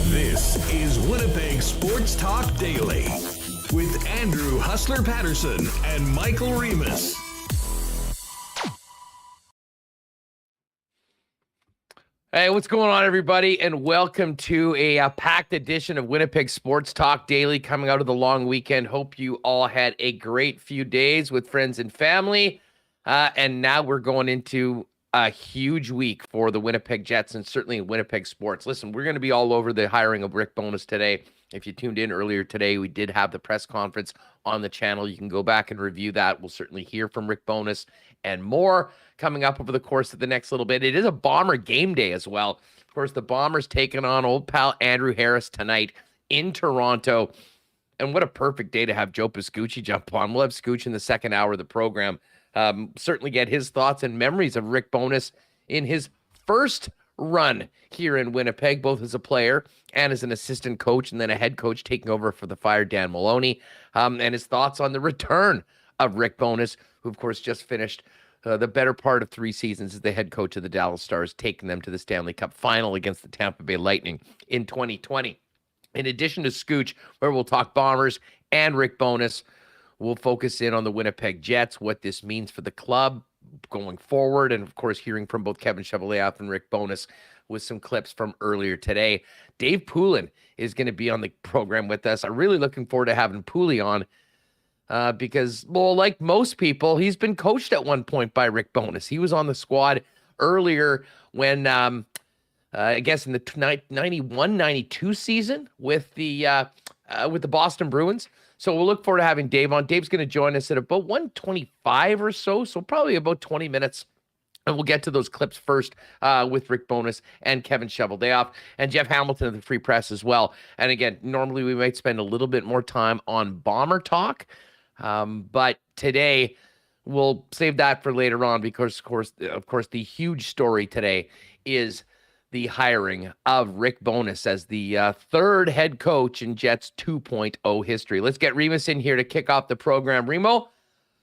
This is Winnipeg Sports Talk Daily with Andrew Hustler Paterson and Michael Remis. Hey, what's going on, everybody? And welcome to a packed edition of Winnipeg Sports Talk Daily coming out of the long weekend. Hope you all had a great few days with friends and family. And now we're going into a huge week for the Winnipeg Jets and certainly Winnipeg sports. Listen, we're going to be all over the hiring of Rick Bowness today. If you tuned in earlier today, we did have the press conference on the channel. You can go back and review that. We'll certainly hear from Rick Bowness and more coming up over the course of the next little bit. It is a Bomber game day as well. Of course, the Bombers taking on old pal Andrew Harris tonight in Toronto. And what a perfect day to have Joe Pascucci jump on. We'll have Scooch in the second hour of the program. Certainly get his thoughts and memories of Rick Bowness in his first run here in Winnipeg, both as a player and as an assistant coach and then a head coach taking over for the fired Dan Maloney, and his thoughts on the return of Rick Bowness, who, of course, just finished the better part of 3 seasons as the head coach of the Dallas Stars, taking them to the Stanley Cup final against the Tampa Bay Lightning in 2020. In addition to Scooch, where we'll talk Bombers and Rick Bowness, we'll focus in on the Winnipeg Jets, what this means for the club going forward, and of course, hearing from both Kevin Cheveldayoff and Rick Bowness with some clips from earlier today. Dave Poulin is going to be on the program with us. I'm really looking forward to having Poulin on because, well, like most people, he's been coached at one point by Rick Bowness. He was on the squad earlier when, I guess in the 91-92 season with the Boston Bruins. So we'll look forward to having Dave on. Dave's going to join us at about 1:25 or so probably about 20 minutes. And we'll get to those clips first with Rick Bowness and Kevin Cheveldayoff and Jeff Hamilton of the Free Press as well. And again, normally we might spend a little bit more time on Bomber talk, but today we'll save that for later on because, of course, the huge story today is the hiring of Rick Bowness as the third head coach in Jets 2.0 history. Let's get Remis in here to kick off the program. Remo,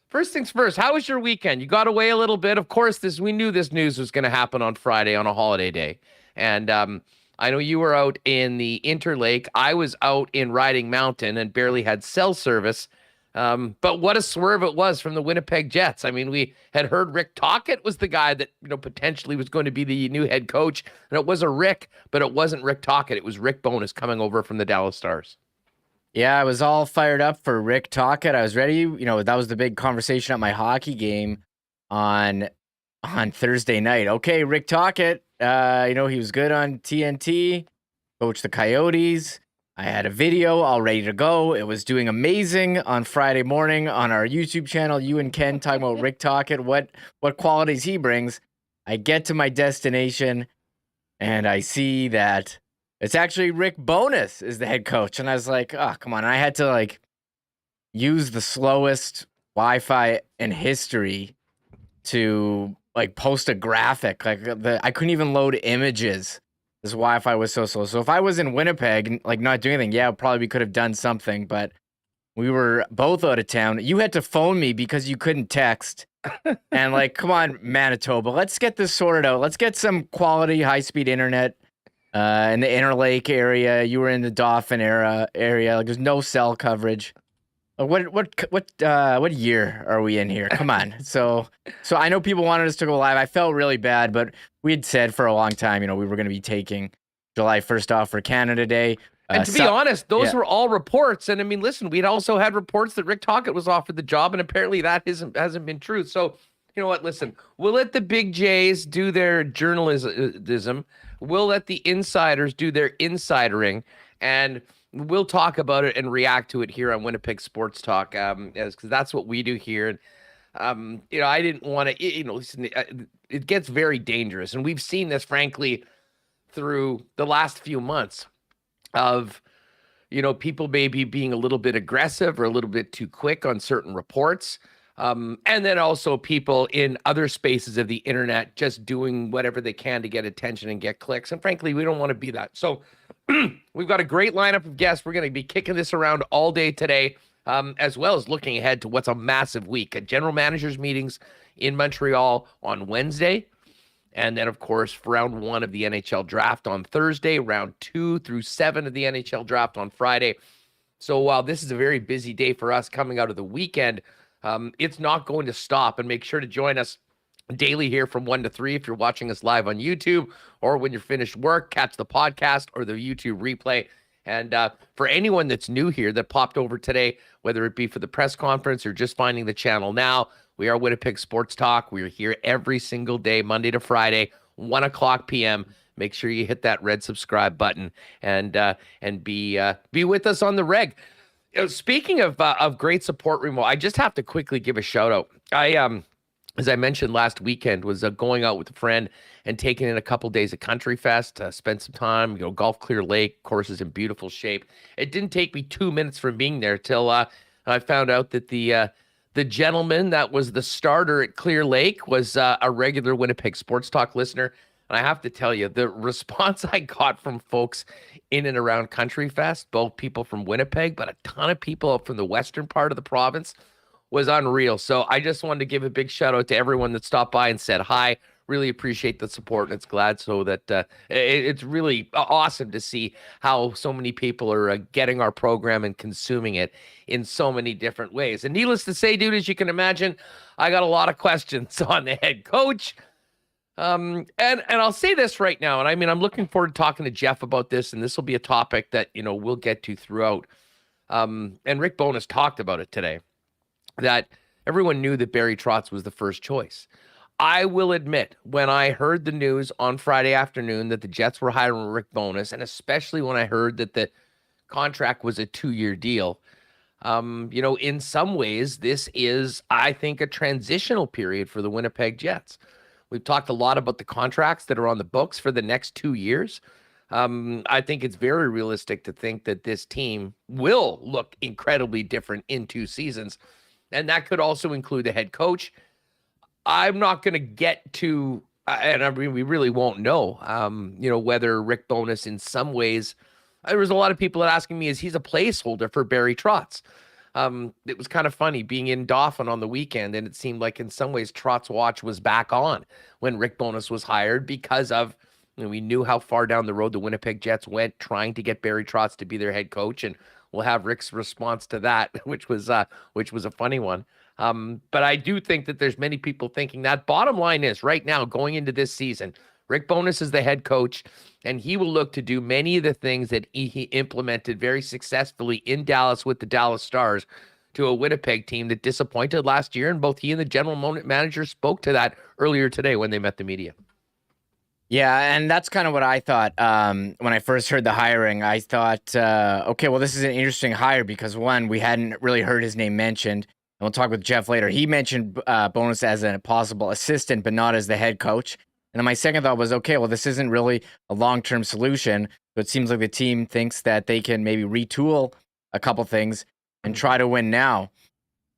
first things first, how was your weekend? You got away a little bit. Of course, we knew this news was going to happen on Friday on a holiday day. And I know you were out in the Interlake. I was out in Riding Mountain and barely had cell service. But what a swerve it was from the Winnipeg Jets. I mean, we had heard Rick Tocchet was the guy that, potentially was going to be the new head coach. And it was a Rick, but it wasn't Rick Tocchet. It was Rick Bowness coming over from the Dallas Stars. Yeah, I was all fired up for Rick Tocchet. I was ready. That was the big conversation at my hockey game on Thursday night. Okay, Rick Tocchet, he was good on TNT, coached the Coyotes. I had a video all ready to go. It was doing amazing on Friday morning on our YouTube channel. You and Ken talking about Rick Tocchet, what qualities he brings. I get to my destination, and I see that it's actually Rick Bowness is the head coach. And I was like, oh, come on. And I had to, use the slowest Wi-Fi in history to, post a graphic. I couldn't even load images. This Wi-Fi was so slow. So if I was in Winnipeg, not doing anything, yeah, probably we could have done something. But we were both out of town. You had to phone me because you couldn't text. And come on, Manitoba, let's get this sorted out. Let's get some quality high-speed internet in the Interlake area. You were in the Dauphin area. There's no cell coverage. What year are we in here? Come on. So I know people wanted us to go live. I felt really bad, but we had said for a long time, we were going to be taking July 1st off for Canada Day. And to be honest, those were all reports. And I mean, listen, we'd also had reports that Rick Tocchet was offered the job, and apparently that hasn't been true. So, you know what? Listen, we'll let the big J's do their journalism. We'll let the insiders do their insidering. And we'll talk about it and react to it here on Winnipeg Sports Talk, because that's what we do here. And I didn't want to, listen, it gets very dangerous, and we've seen this, frankly, through the last few months of, people maybe being a little bit aggressive or a little bit too quick on certain reports. And then also people in other spaces of the internet just doing whatever they can to get attention and get clicks. And frankly, we don't want to be that. So we've got a great lineup of guests. We're going to be kicking this around all day today, as well as looking ahead to what's a massive week at general managers meetings in Montreal on Wednesday. And then, of course, round 1 of the NHL draft on Thursday, round 2 through 7 of the NHL draft on Friday. So while this is a very busy day for us coming out of the weekend, it's not going to stop. And make sure to join us daily here from 1 to 3 if you're watching us live on YouTube, or when you're finished work, catch the podcast or the YouTube replay. And for anyone that's new here that popped over today, whether it be for the press conference or just finding the channel now, we are Winnipeg Sports Talk. We're here every single day, Monday to Friday, 1 o'clock p.m. Make sure you hit that red subscribe button and be with us on the reg. Speaking of great support, Remo, I just have to quickly give a shout out. As I mentioned last weekend, was going out with a friend and taking in a couple days at Country Fest, spent some time, Golf Clear Lake, course is in beautiful shape. It didn't take me 2 minutes from being there till I found out that the gentleman that was the starter at Clear Lake was a regular Winnipeg Sports Talk listener. And I have to tell you, the response I got from folks in and around Country Fest, both people from Winnipeg, but a ton of people from the western part of the province, was unreal. So I just wanted to give a big shout out to everyone that stopped by and said hi. Really appreciate the support, and it's glad so that it's really awesome to see how so many people are getting our program and consuming it in so many different ways. And needless to say, dude, as you can imagine, I got a lot of questions on the head coach. And I'll say this right now, and I mean, I'm looking forward to talking to Jeff about this, and this will be a topic that, we'll get to throughout. And Rick Bowness talked about it today, that everyone knew that Barry Trotz was the first choice. I will admit, when I heard the news on Friday afternoon that the Jets were hiring Rick Bowness, and especially when I heard that the contract was a 2-year deal, in some ways, this is, I think, a transitional period for the Winnipeg Jets. We've talked a lot about the contracts that are on the books for the next 2 years. I think it's very realistic to think that this team will look incredibly different in 2 seasons. And that could also include the head coach. I'm not going to get to, and I mean, we really won't know, whether Rick Bowness in some ways, there was a lot of people asking me, is he's a placeholder for Barry Trotz? It was kind of funny being in Dauphin on the weekend, and it seemed like in some ways Trotz watch was back on when Rick Bowness was hired because of, we knew how far down the road the Winnipeg Jets went trying to get Barry Trotz to be their head coach, and we'll have Rick's response to that, which was a funny one. But I do think that there's many people thinking that. Bottom line is, right now, going into this season, Rick Bowness is the head coach, and he will look to do many of the things that he implemented very successfully in Dallas with the Dallas Stars to a Winnipeg team that disappointed last year, and both he and the general manager spoke to that earlier today when they met the media. Yeah, and that's kind of what I thought when I first heard the hiring. I thought, okay, well, this is an interesting hire because, one, we hadn't really heard his name mentioned. And we'll talk with Jeff later. He mentioned Bowness as a possible assistant, but not as the head coach. And then my second thought was, okay, well, this isn't really a long-term solution. So it seems like the team thinks that they can maybe retool a couple things and try to win now.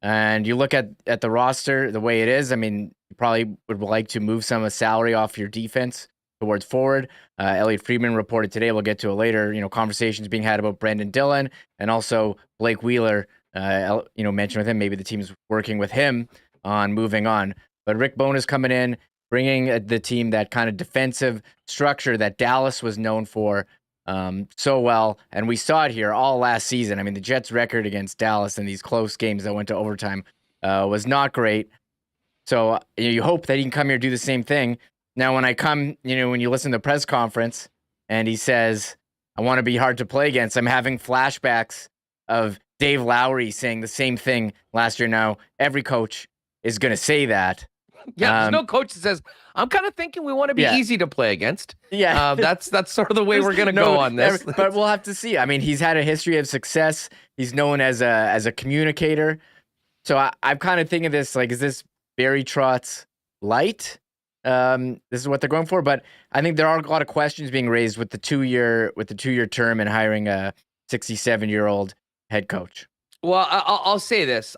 And you look at the roster, the way it is, I mean, you probably would like to move some of salary off your defense towards forward. Elliot Friedman reported today, we'll get to it later, conversations being had about Brendan Dillon and also Blake Wheeler, mentioned with him, maybe the team's working with him on moving on. But Rick Bowness coming in, bringing the team that kind of defensive structure that Dallas was known for so well. And we saw it here all last season. I mean, the Jets' record against Dallas in these close games that went to overtime was not great. So you hope that he can come here and do the same thing. Now, when I come, when you listen to the press conference and he says, I want to be hard to play against, I'm having flashbacks of Dave Lowry saying the same thing last year. Now, every coach is going to say that. Yeah, there's no coach that says, I'm kind of thinking we want to be easy to play against. Yeah. That's sort of the way we're going to go on this. But we'll have to see. I mean, he's had a history of success. He's known as a communicator. So I'm kind of thinking this, like, is this Barry Trotz light? This is what they're going for. But I think there are a lot of questions being raised with the two-year term and hiring a 67-year-old head coach. Well, I'll say this,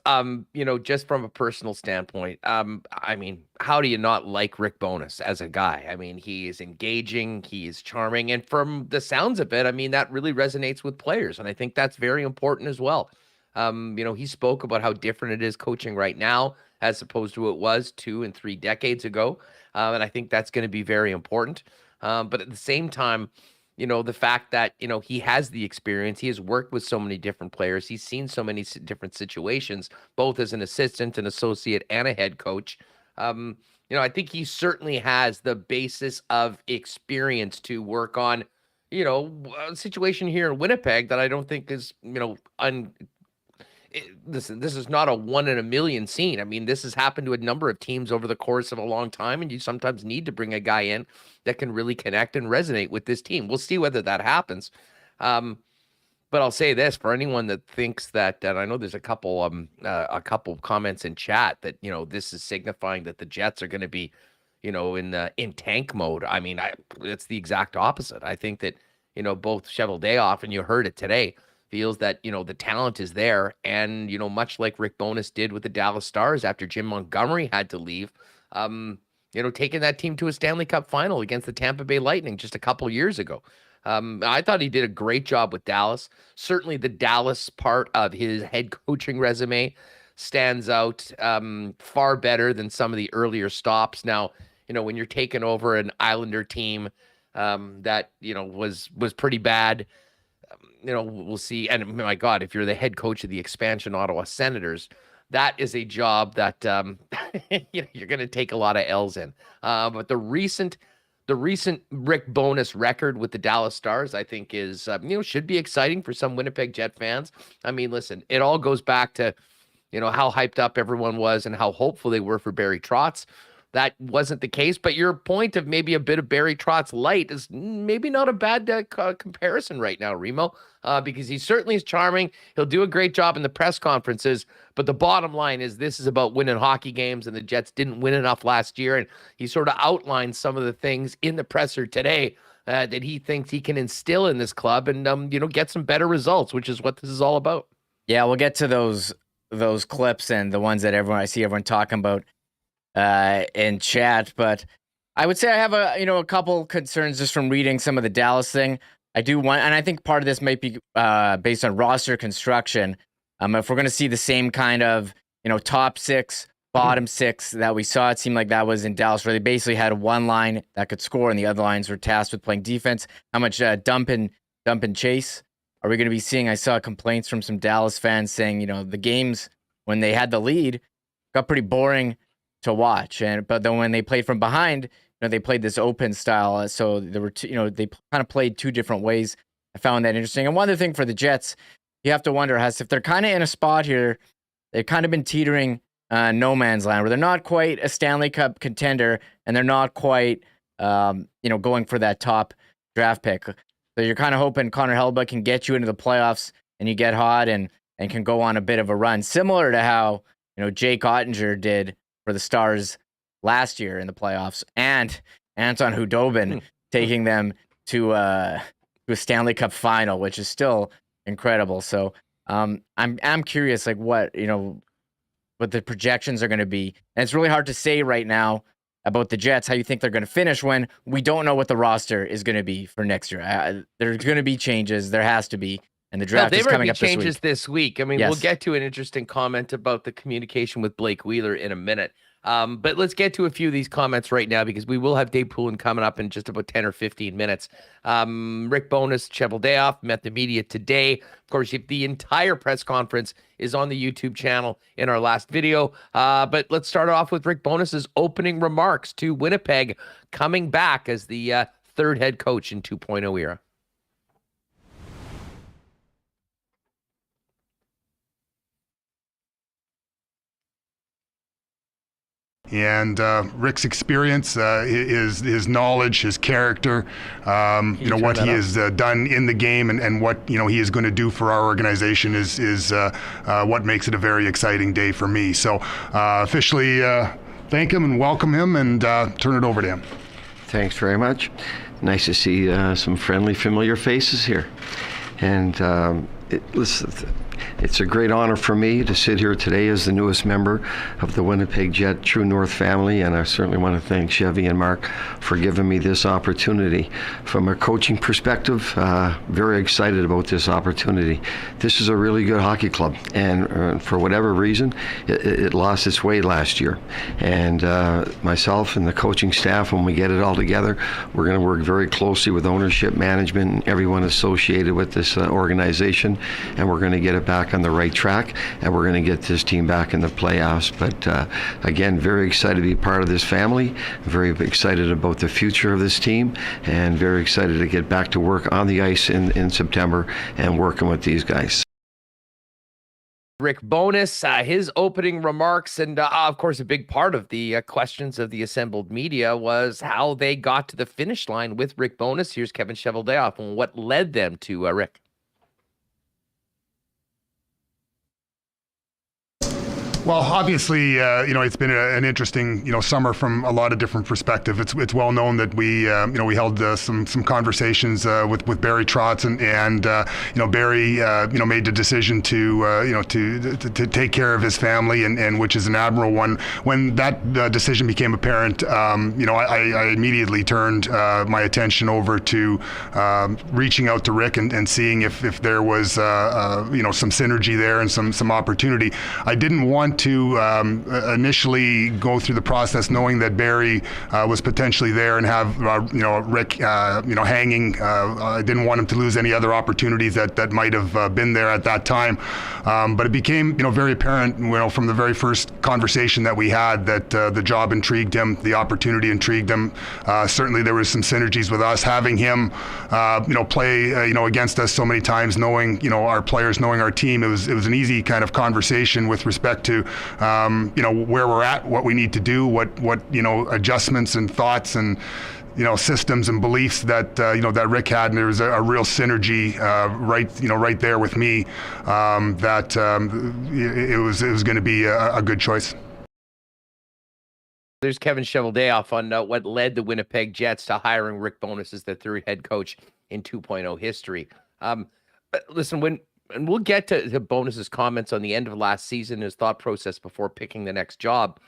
just from a personal standpoint, I mean, how do you not like Rick Bowness as a guy? I mean, he is engaging, he is charming, and from the sounds of it, I mean, that really resonates with players, and I think that's very important as well. He spoke about how different it is coaching right now as opposed to what it was 2 and 3 decades ago, and I think that's going to be very important. But at the same time, the fact that, he has the experience, he has worked with so many different players, he's seen so many different situations, both as an assistant, an associate, and a head coach. I think he certainly has the basis of experience to work on, a situation here in Winnipeg that I don't think is, listen, this is not a 1 in a million scene. I mean, this has happened to a number of teams over the course of a long time, and you sometimes need to bring a guy in that can really connect and resonate with this team. We'll see whether that happens. But I'll say this for anyone that thinks that, and I know there's a couple comments in chat that, this is signifying that the Jets are going to be, in tank mode. I mean, it's the exact opposite. I think that, both Cheveldayoff, and you heard it today, feels that, the talent is there. And, much like Rick Bowness did with the Dallas Stars after Jim Montgomery had to leave, taking that team to a Stanley Cup final against the Tampa Bay Lightning just a couple years ago. I thought he did a great job with Dallas. Certainly the Dallas part of his head coaching resume stands out far better than some of the earlier stops. Now, when you're taking over an Islander team that, was pretty bad, we'll see. And my God, if you're the head coach of the expansion Ottawa Senators, that is a job that you're going to take a lot of L's in. But the recent Rick Bowness record with the Dallas Stars, I think, is should be exciting for some Winnipeg Jet fans. I mean, listen, it all goes back to how hyped up everyone was and how hopeful they were for Barry Trotz. That wasn't the case, but your point of maybe a bit of Barry Trotz light is maybe not a bad comparison right now, Remo, because he certainly is charming. He'll do a great job in the press conferences, but the bottom line is this is about winning hockey games, and the Jets didn't win enough last year, and he sort of outlined some of the things in the presser today that he thinks he can instill in this club and, get some better results, which is what this is all about. Yeah, we'll get to those clips and the ones that I see everyone talking about in chat, but I would say I have a couple concerns just from reading some of the Dallas thing. I do want, and I think part of this might be based on roster construction. If we're going to see the same kind of top 6, bottom 6 that we saw, it seemed like that was in Dallas, where they basically had one line that could score and the other lines were tasked with playing defense. How much dump and chase are we going to be seeing? I saw complaints from some Dallas fans saying the games when they had the lead got pretty boring to watch, but then when they played from behind, they played this open style. So there were they kind of played 2 different ways. I found that interesting. And one other thing for the Jets, you have to wonder if they're kind of in a spot here, they've kind of been teetering no man's land, where they're not quite a Stanley Cup contender and they're not quite going for that top draft pick. So you're kind of hoping Connor Hellebuyck can get you into the playoffs and you get hot and can go on a bit of a run, similar to how Jake Ottinger did for the Stars last year in the playoffs, and Anton Hudobin taking them to a Stanley Cup final, which is still incredible. So I'm curious, like what the projections are going to be, and it's really hard to say right now about the Jets how you think they're going to finish when we don't know what the roster is going to be for next year. There's going to be changes. There has to be. And the draft is coming up this week. Changes this week. I mean, We'll get to an interesting comment about the communication with Blake Wheeler in a minute. But let's get to a few of these comments right now, because we will have Dave Poulin coming up in just about 10 or 15 minutes. Rick Bowness, Cheveldayoff met the media today. Of course, the entire press conference is on the YouTube channel in our last video. But let's start off with Rick Bowness's opening remarks to Winnipeg coming back as the third head coach in 2.0 era. And Rick's experience, his knowledge, his character, what he has done in the game and what he is going to do for our organization is what makes it a very exciting day for me. So officially thank him and welcome him and turn it over to him. Thanks very much. Nice to see some friendly, familiar faces here. And listen, it's a great honor for me to sit here today as the newest member of the Winnipeg Jet True North family, and I certainly want to thank Chevy and Mark for giving me this opportunity. From a coaching perspective, very excited about this opportunity. This is a really good hockey club, and for whatever reason, it lost its way last year. And myself and the coaching staff, when we get it all together, we're going to work very closely with ownership, management, and everyone associated with this organization, and we're going to get it back on the right track, and we're going to get this team back in the playoffs. But again, very excited to be part of this family, very excited about the future of this team, and very excited to get back to work on the ice in September and working with these guys. Rick Bowness, his opening remarks, and of course, a big part of the questions of the assembled media was how they got to the finish line with Rick Bowness. Here's Kevin Cheveldayoff on what led them to Rick. Well, obviously, it's been an interesting, summer from a lot of different perspectives. It's well known that we held some conversations with Barry Trotz and Barry, made the decision to take care of his family, and which is an admirable one. When that decision became apparent, I immediately turned my attention over to reaching out to Rick and seeing if there was some synergy there and some opportunity. I didn't want to initially go through the process knowing that Barry was potentially there and have Rick hanging. I didn't want him to lose any other opportunities that might have been there at that time. But it became very apparent from the very first conversation that we had that the job intrigued him, the opportunity intrigued him. Certainly there was some synergies with us having him play against us so many times, knowing our players, knowing our team. It was an easy kind of conversation with respect to where we're at, what we need to do, what adjustments and thoughts and systems and beliefs that that Rick had, and there was a real synergy right there with me, that it was going to be a good choice. There's Kevin Cheveldayoff on what led the Winnipeg Jets to hiring Rick Bowness as their third head coach in 2.0 history. Listen, and we'll get to Bowness's comments on the end of last season, his thought process before picking the next job.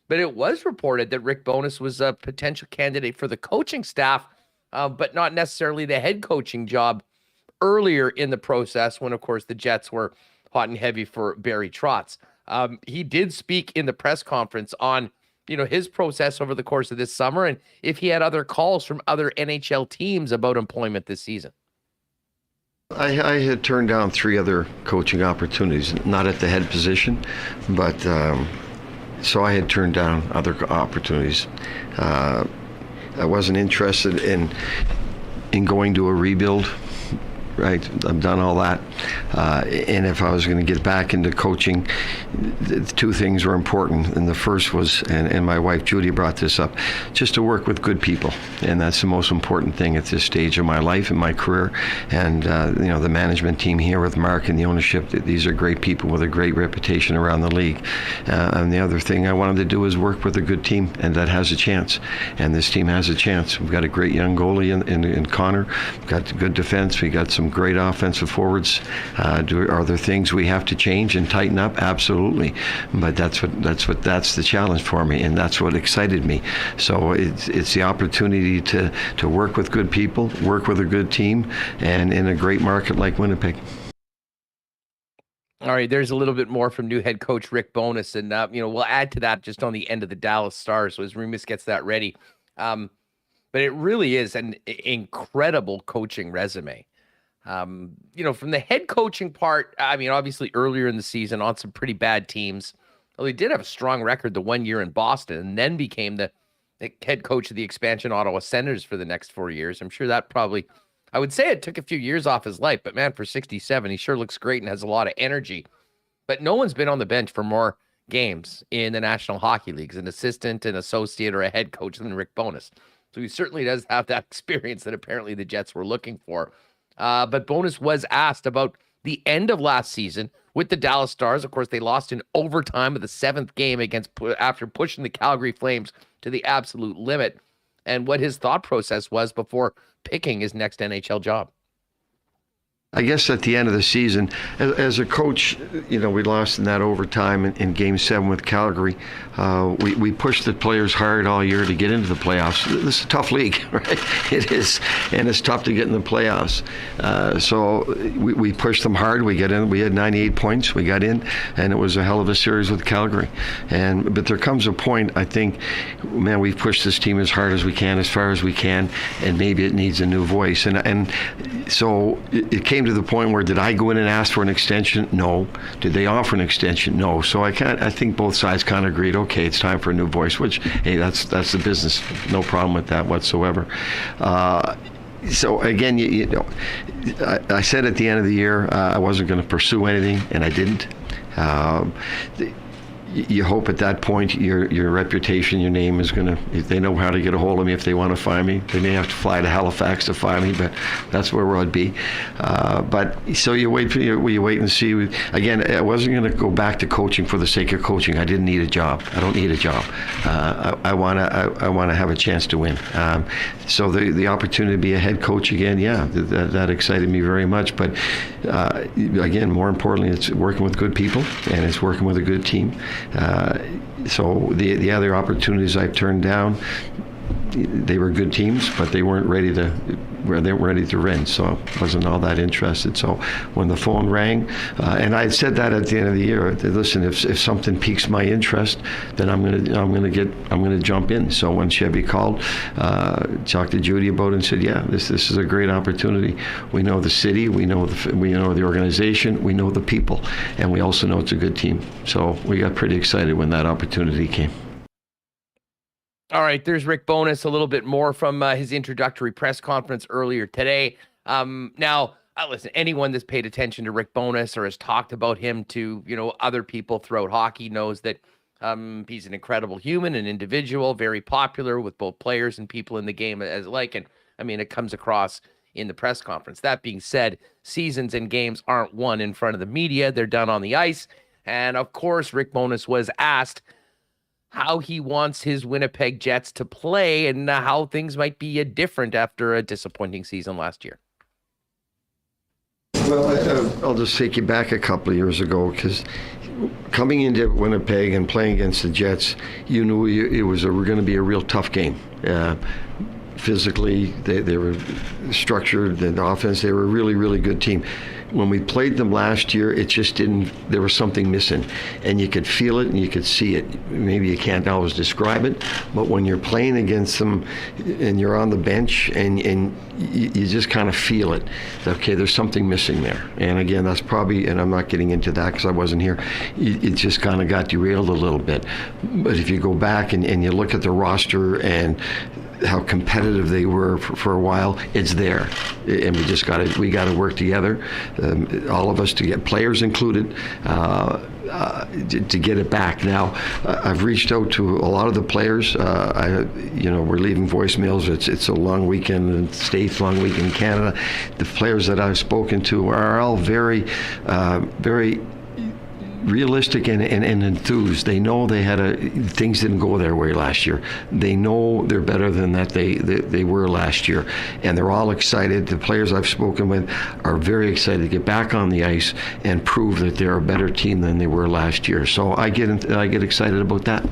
But it was reported that Rick Bowness was a potential candidate for the coaching staff, but not necessarily the head coaching job earlier in the process when, of course, the Jets were hot and heavy for Barry Trotz. He did speak in the press conference on his process over the course of this summer and if he had other calls from other NHL teams about employment this season. I had turned down 3 other coaching opportunities, not at the head position, but so I had turned down other opportunities. I wasn't interested in going to a rebuild. Right, I've done all that, and if I was going to get back into coaching, the 2 things were important, and the first was, and my wife Judy brought this up, just to work with good people, and that's the most important thing at this stage of my life and my career. And the management team here with Mark and the ownership, these are great people with a great reputation around the league. And the other thing I wanted to do was work with a good team, and that has a chance, and this team has a chance. We've got a great young goalie in Connor, we've got good defense, we got some great offensive forwards. Are there things we have to change and tighten up? Absolutely, but that's the challenge for me, and that's what excited me. So it's the opportunity to work with good people, work with a good team, and in a great market like Winnipeg. All right, there's a little bit more from new head coach Rick Bowness, and we'll add to that just on the end of the Dallas Stars, so as Remis gets that ready. But it really is an incredible coaching resume. From the head coaching part, obviously earlier in the season on some pretty bad teams. Well, he did have a strong record the 1 year in Boston, and then became the head coach of the expansion Ottawa Senators for the next 4 years. I'm sure that probably, I would say it took a few years off his life, but man, for 67, he sure looks great and has a lot of energy. But no one's been on the bench for more games in the National Hockey League as an assistant, an associate, or a head coach than Rick Bowness. So he certainly does have that experience that apparently the Jets were looking for. But Bowness was asked about the end of last season with the Dallas Stars. Of course, they lost in overtime of the 7th game after pushing the Calgary Flames to the absolute limit, and what his thought process was before picking his next NHL job. I guess at the end of the season, as a coach, we lost in that overtime in Game 7 with Calgary. We pushed the players hard all year to get into the playoffs. This is a tough league, right? It is, and it's tough to get in the playoffs. So we pushed them hard. We got in. We had 98 points. We got in, and it was a hell of a series with Calgary. But there comes a point, I think, man, we've pushed this team as hard as we can, as far as we can, and maybe it needs a new voice. And so it came to the point where, did I go in and ask for an extension? No. Did they offer an extension? No. So I think both sides kind of agreed, okay, it's time for a new voice, which, hey, that's the business. No problem with that whatsoever. So again, I said at the end of the year I wasn't going to pursue anything, and I didn't. You hope at that point your reputation, your name is going to, if they know how to get a hold of me, if they want to find me. They may have to fly to Halifax to find me, but that's where I'd be. But so you wait and see. Again, I wasn't going to go back to coaching for the sake of coaching. I didn't need a job. I don't need a job. I want to have a chance to win. So the opportunity to be a head coach again, yeah, that excited me very much. But again, more importantly, it's working with good people, and it's working with a good team. So the other opportunities I've turned down, they were good teams, but they weren't ready to win, so I wasn't all that interested. So when the phone rang, and I said that at the end of the year, listen, if something piques my interest, then I'm gonna jump in. So when Chevy called, talked to Judy about it and said, yeah, this is a great opportunity. We know the city, we know the organization, we know the people, and we also know it's a good team. So we got pretty excited when that opportunity came. All right, there's Rick Bowness, a little bit more from his introductory press conference earlier today. Now, listen, anyone that's paid attention to Rick Bowness or has talked about him to, other people throughout hockey knows that he's an incredible human, an individual, very popular with both players and people in the game as like. And I mean, it comes across in the press conference. That being said, seasons and games aren't won in front of the media. They're done on the ice. And of course, Rick Bowness was asked how he wants his Winnipeg Jets to play and how things might be different after a disappointing season last year. Well, I'll just take you back a couple of years ago, because coming into Winnipeg and playing against the Jets, you knew it was going to be a real tough game. Physically, they were structured, the offense, they were a really, really good team. When we played them last year, it just didn't, there was something missing. And you could feel it and you could see it. Maybe you can't always describe it, but when you're playing against them and you're on the bench and you just kind of feel it, okay, there's something missing there. And again, that's probably, and I'm not getting into that because I wasn't here, it just kind of got derailed a little bit. But if you go back and you look at the roster and how competitive they were for a while, it's there, and we got to work together, all of us, to get players included, to get it back. Now, I've reached out to a lot of the players. We're leaving voicemails. It's a long weekend in the States, long weekend in Canada. The players that I've spoken to are all very, very realistic and enthused. They know things didn't go their way last year. They know they're better than they were last year, and they're all excited. The players I've spoken with are very excited to get back on the ice and prove that they're a better team than they were last year. So I get excited about that.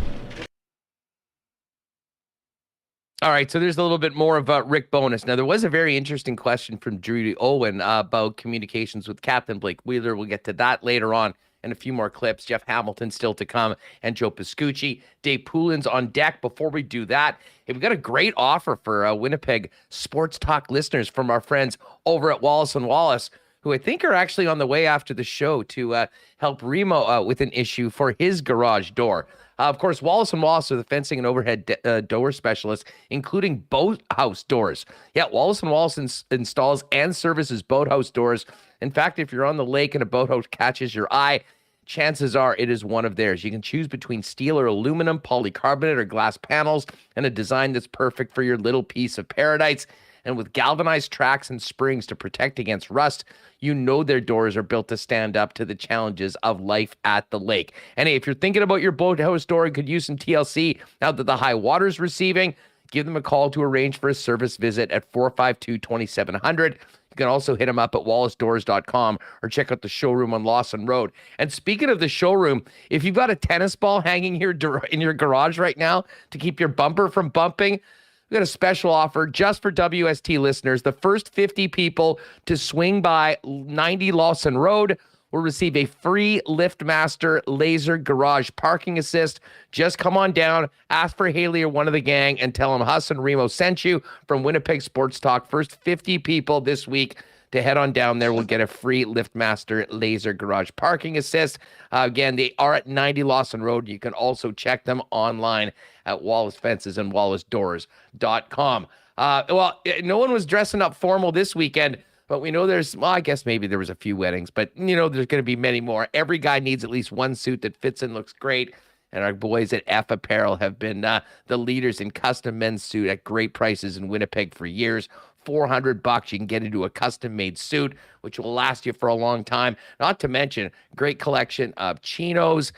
All right, so there's a little bit more about Rick Bowness. Now, there was a very interesting question from Judy Owen about communications with Captain Blake Wheeler. We'll get to that later on. And a few more clips. Jeff Hamilton still to come, and Joe Pascucci. Dave Poulin's on deck. Before we do that, hey, we've got a great offer for Winnipeg Sports Talk listeners from our friends over at Wallace & Wallace, who I think are actually on the way after the show to help Remo out with an issue for his garage door. Of course, Wallace & Wallace are the fencing and overhead door specialists, including boathouse doors. Yeah, Wallace & Wallace installs and services boathouse doors. In fact, if you're on the lake and a boathouse catches your eye, chances are it is one of theirs. You can choose between steel or aluminum, polycarbonate or glass panels, and a design that's perfect for your little piece of paradise. And with galvanized tracks and springs to protect against rust, you know their doors are built to stand up to the challenges of life at the lake. And hey, if you're thinking about your boathouse door and could use some TLC now that the high water's receiving, give them a call to arrange for a service visit at 452-2700. You can also hit them up at wallacedoors.com or check out the showroom on Lawson Road. And speaking of the showroom, if you've got a tennis ball hanging here in your garage right now to keep your bumper from bumping, we've got a special offer just for WST listeners. The first 50 people to swing by 90 Lawson Road will receive a free LiftMaster laser garage parking assist. Just come on down, ask for Haley or one of the gang, and tell them Huss and Remo sent you from Winnipeg Sports Talk. First 50 people this week to head on down there will get a free LiftMaster laser garage parking assist. Again, they are at 90 Lawson Road. You can also check them online at Wallace Fences and wallacedoors.com. Well, no one was dressing up formal this weekend, but we know I guess maybe there was a few weddings, but there's going to be many more. Every guy needs at least one suit that fits and looks great. And our boys at F Apparel have been the leaders in custom men's suit at great prices in Winnipeg for years. $400, you can get into a custom-made suit, which will last you for a long time. Not to mention, great collection of chinos,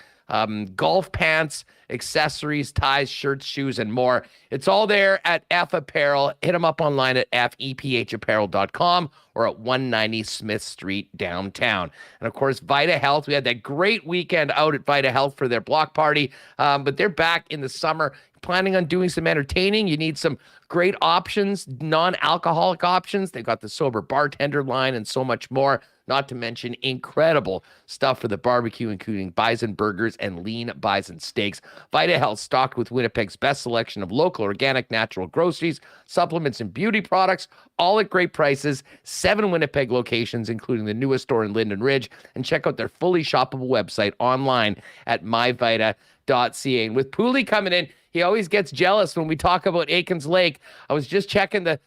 golf pants, accessories, ties, shirts, shoes, and more. It's all there at F Apparel. Hit them up online at fepapparel.com or at 190 Smith Street downtown. And of course, Vita Health. We had that great weekend out at Vita Health for their block party, but they're back in the summer. Planning on doing some entertaining, you need some great options, non-alcoholic options. They've got the sober bartender line and so much more. Not to mention incredible stuff for the barbecue, including bison burgers and lean bison steaks. Vita Health stocked with Winnipeg's best selection of local, organic, natural groceries, supplements, and beauty products, all at great prices. 7 Winnipeg locations, including the newest store in Linden Ridge. And check out their fully shoppable website online at myvita.ca. And with Poulin coming in, he always gets jealous when we talk about Aikens Lake. I was just checking the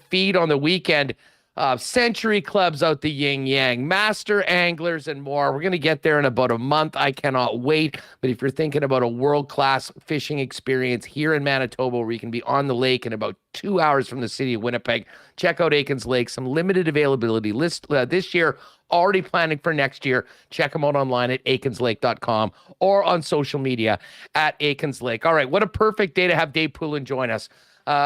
feed on the weekend. Century clubs out the yin yang, master anglers and more. We're going to get there in about a month. I cannot wait. But if you're thinking about a world-class fishing experience here in Manitoba where you can be on the lake in about 2 hours from the city of Winnipeg, check out Aikens Lake. Some limited availability list this year, already planning for next year. Check them out online at aikenslake.com or on social media at Aikens Lake. All right, what a perfect day to have Dave Poulin join us.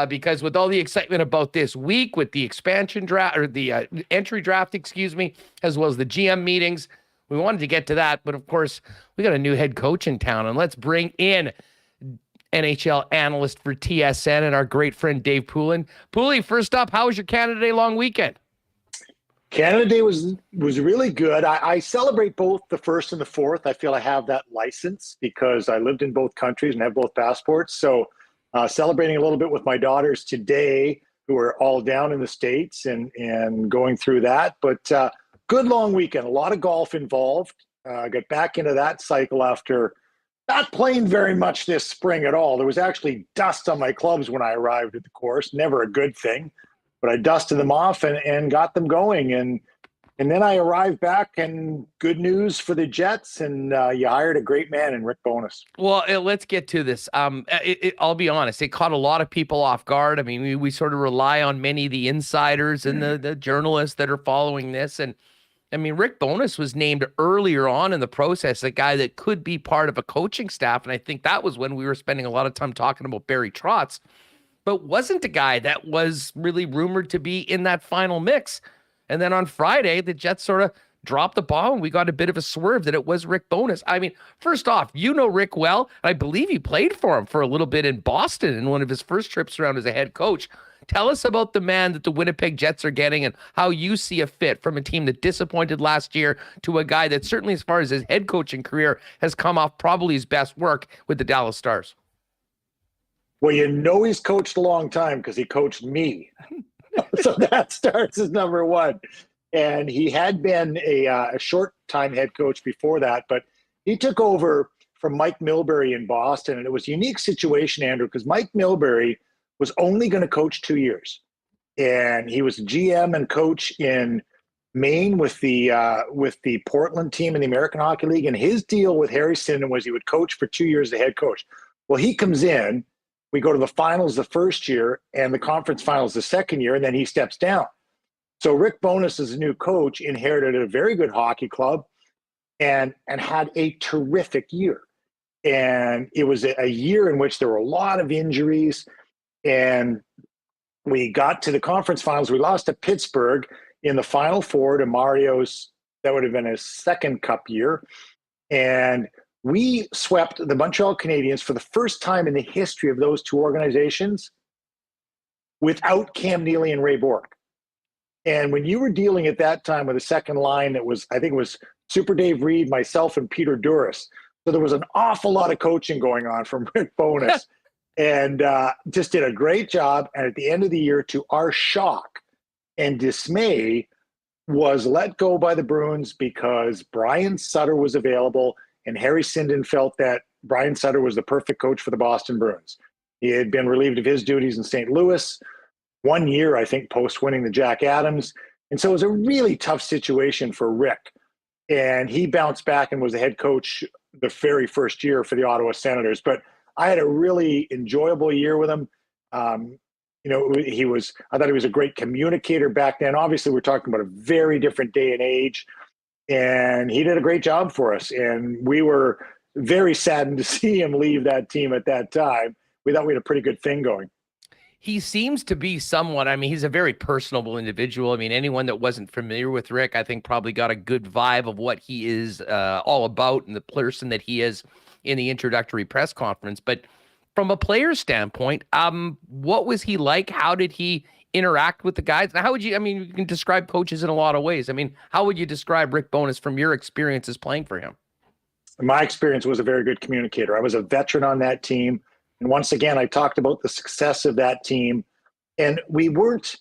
Because with all the excitement about this week, with the expansion draft or the entry draft, as well as the GM meetings, we wanted to get to that. But of course, we got a new head coach in town, and let's bring in NHL analyst for TSN and our great friend Dave Poulin. Poulin, first up, how was your Canada Day long weekend? Canada Day was really good. I celebrate both the 1st and the 4th. I feel I have that license because I lived in both countries and have both passports. So celebrating a little bit with my daughters today, who are all down in the States and going through that. But good long weekend, a lot of golf involved. Got back into that cycle after not playing very much this spring at all. There was actually dust on my clubs when I arrived at the course. Never a good thing, but I dusted them off and got them going. And then I arrived back, and good news for the Jets, and you hired a great man in Rick Bowness. Well, let's get to this. I'll be honest, it caught a lot of people off guard. I mean, we sort of rely on many of the insiders and the journalists that are following this. And I mean, Rick Bowness was named earlier on in the process, a guy that could be part of a coaching staff. And I think that was when we were spending a lot of time talking about Barry Trotz, but wasn't a guy that was really rumored to be in that final mix. And then on Friday, the Jets sort of dropped the ball, and we got a bit of a swerve that it was Rick Bowness. I mean, first off, you know Rick well. I believe he played for him for a little bit in Boston in one of his first trips around as a head coach. Tell us about the man that the Winnipeg Jets are getting and how you see a fit from a team that disappointed last year to a guy that certainly, as far as his head coaching career, has come off probably his best work with the Dallas Stars. Well, you know he's coached a long time because he coached me. So that starts as number one. And he had been a short-time head coach before that, but he took over from Mike Milbury in Boston. And it was a unique situation, Andrew, because Mike Milbury was only going to coach 2 years. And he was GM and coach in Maine with the Portland team in the American Hockey League, and his deal with Harry Sinden was he would coach for 2 years as the head coach. Well, he comes in, we go to the finals the first year and the conference finals the second year, and then he steps down. So Rick Bowness, as a new coach, inherited a very good hockey club and had a terrific year. And it was a year in which there were a lot of injuries, and we got to the conference finals. We lost to Pittsburgh in the Final Four to Mario's, that would have been his second cup year. And we swept the Montreal Canadiens for the first time in the history of those two organizations without Cam Neely and Ray Bourque. And when you were dealing at that time with a second line that was, I think it was Super Dave Reed, myself, and Peter Duras. So there was an awful lot of coaching going on from Rick Bowness. And just did a great job. And at the end of the year, to our shock and dismay, was let go by the Bruins because Brian Sutter was available, and Harry Sinden felt that Brian Sutter was the perfect coach for the Boston Bruins. He had been relieved of his duties in St. Louis 1 year, I think, post winning the Jack Adams. And so it was a really tough situation for Rick. And he bounced back and was the head coach the very first year for the Ottawa Senators. But I had a really enjoyable year with him. I thought he was a great communicator back then. Obviously, we're talking about a very different day and age, and he did a great job for us. And we were very saddened to see him leave that team at that time. We thought we had a pretty good thing going. He seems to be somewhat, I mean, he's a very personable individual. I mean, anyone that wasn't familiar with Rick, I think probably got a good vibe of what he is all about and the person that he is in the introductory press conference. But from a player standpoint, what was he like? How did he interact with the guys? How would you, I mean, you can describe coaches in a lot of ways. I mean, how would you describe Rick Bowness from your experiences playing for him? My experience was a very good communicator. I was a veteran on that team. And once again, I talked about the success of that team. And we weren't,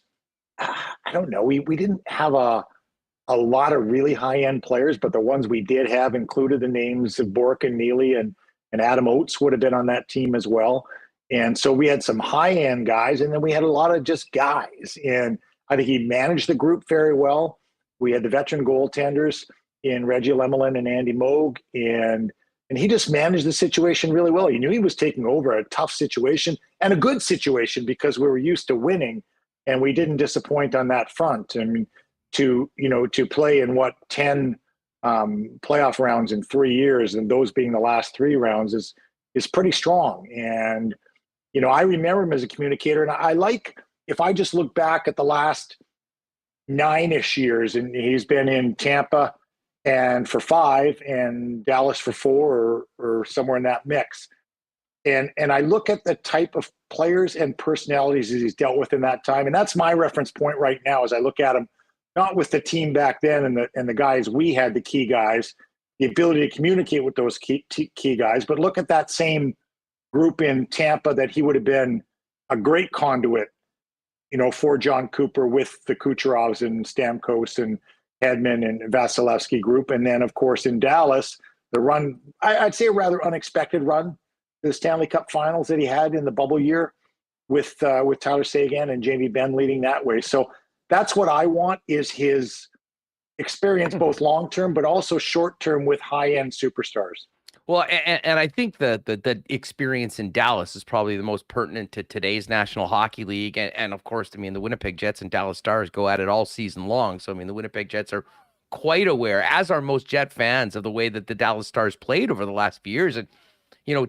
I don't know, we didn't have a lot of really high-end players, but the ones we did have included the names of Bourque and Neely, and Adam Oates would have been on that team as well. And so we had some high-end guys, and then we had a lot of just guys. And I think he managed the group very well. We had the veteran goaltenders in Reggie Lemelin and Andy Moog, and he just managed the situation really well. He knew he was taking over a tough situation and a good situation because we were used to winning, and we didn't disappoint on that front. I mean, to play in 10 playoff rounds in 3 years, and those being the last 3 rounds, is pretty strong. And, I remember him as a communicator, and I like, if I just look back at the last 9-ish years, and he's been in Tampa and for 5 and Dallas for 4 or somewhere in that mix. And I look at the type of players and personalities that he's dealt with in that time. And that's my reference point right now as I look at him, not with the team back then and the guys we had, the key guys, the ability to communicate with those key guys, but look at that same group in Tampa that he would have been a great conduit, for John Cooper with the Kucherovs and Stamkos and Hedman and Vasilevsky group. And then, of course, in Dallas, the run, I'd say a rather unexpected run to the Stanley Cup Finals that he had in the bubble year with Tyler Seguin and Jamie Benn leading that way. So that's what I want, is his experience, both long-term but also short-term with high-end superstars. Well, and I think the experience in Dallas is probably the most pertinent to today's National Hockey League. And of course, I mean, the Winnipeg Jets and Dallas Stars go at it all season long. So, I mean, the Winnipeg Jets are quite aware, as are most Jet fans, of the way that the Dallas Stars played over the last few years. And,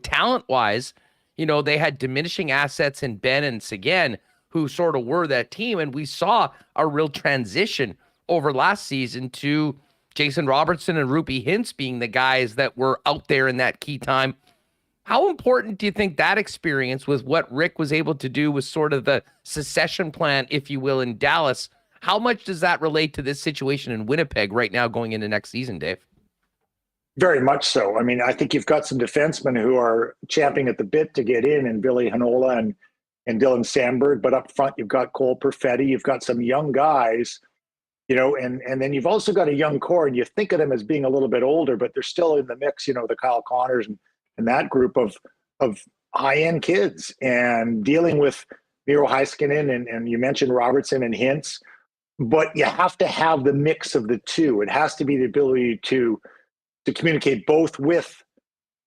talent-wise, they had diminishing assets in Ben and Seguin, who sort of were that team. And we saw a real transition over last season to Jason Robertson and Rupi Hintz being the guys that were out there in that key time. How important do you think that experience with what Rick was able to do with sort of the succession plan, if you will, in Dallas, how much does that relate to this situation in Winnipeg right now going into next season, Dave? Very much so. I mean, I think you've got some defensemen who are champing at the bit to get in Billy Hanola and Dylan Sandberg, but up front you've got Cole Perfetti, you've got some young guys, and then you've also got a young core, and you think of them as being a little bit older, but they're still in the mix, the Kyle Connors and that group of high-end kids, and dealing with Miro Heiskanen and you mentioned Robertson and Hintz. but you have to have the mix of the two. It has to be the ability to communicate both with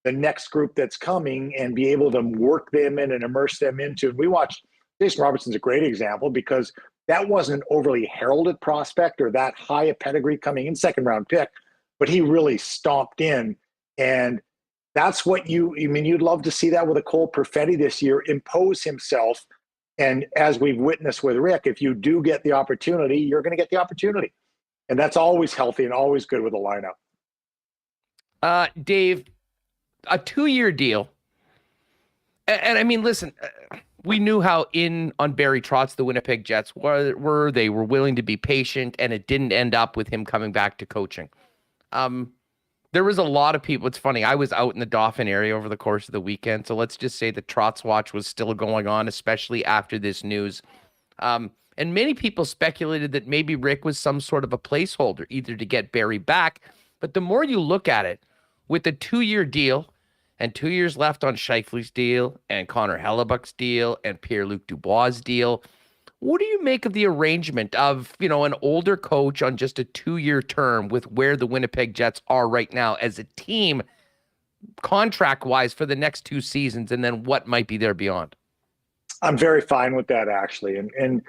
the next group that's coming and be able to work them in and immerse them into. And we watched Jason Robertson's a great example because that wasn't an overly heralded prospect or that high a pedigree coming in, second round pick, but he really stomped in. And that's what you'd love to see that with a Cole Perfetti this year, impose himself. And as we've witnessed with Rick, if you do get the opportunity, you're going to get the opportunity. And that's always healthy and always good with a lineup. Dave, a 2-year deal. And I mean, listen, we knew how in on Barry Trotz the Winnipeg Jets were. They were willing to be patient, and it didn't end up with him coming back to coaching. There was a lot of people. It's funny. I was out in the Dauphin area over the course of the weekend. So let's just say the Trotz watch was still going on, especially after this news. And many people speculated that maybe Rick was some sort of a placeholder, either to get Barry back. But the more you look at it, with the 2-year deal and 2 years left on Scheifele's deal and Connor Hellebuck's deal and Pierre-Luc Dubois' deal, what do you make of the arrangement of, an older coach on just a 2-year term with where the Winnipeg Jets are right now as a team contract-wise for the next 2 seasons, and then what might be there beyond? I'm very fine with that, actually. And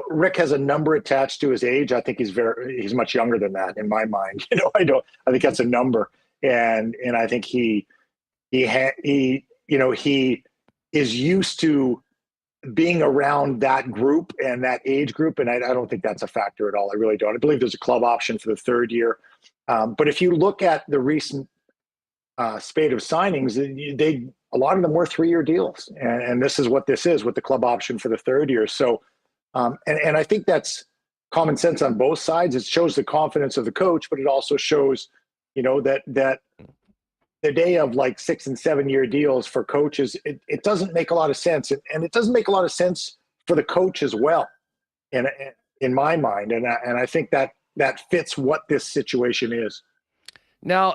Rick has a number attached to his age. I think he's much younger than that in my mind. I think that's a number. And I think he is used to being around that group and that age group. And I don't think that's a factor at all. I really don't. I believe there's a club option for the 3rd year. But if you look at the recent spate of signings, a lot of them were 3-year deals. And this is what this is with the club option for the 3rd year. So, and I think that's common sense on both sides. It shows the confidence of the coach, but it also shows, that the day of like 6 and 7 year deals for coaches, it doesn't make a lot of sense. And it doesn't make a lot of sense for the coach as well, in my mind. And I think that fits what this situation is. Now,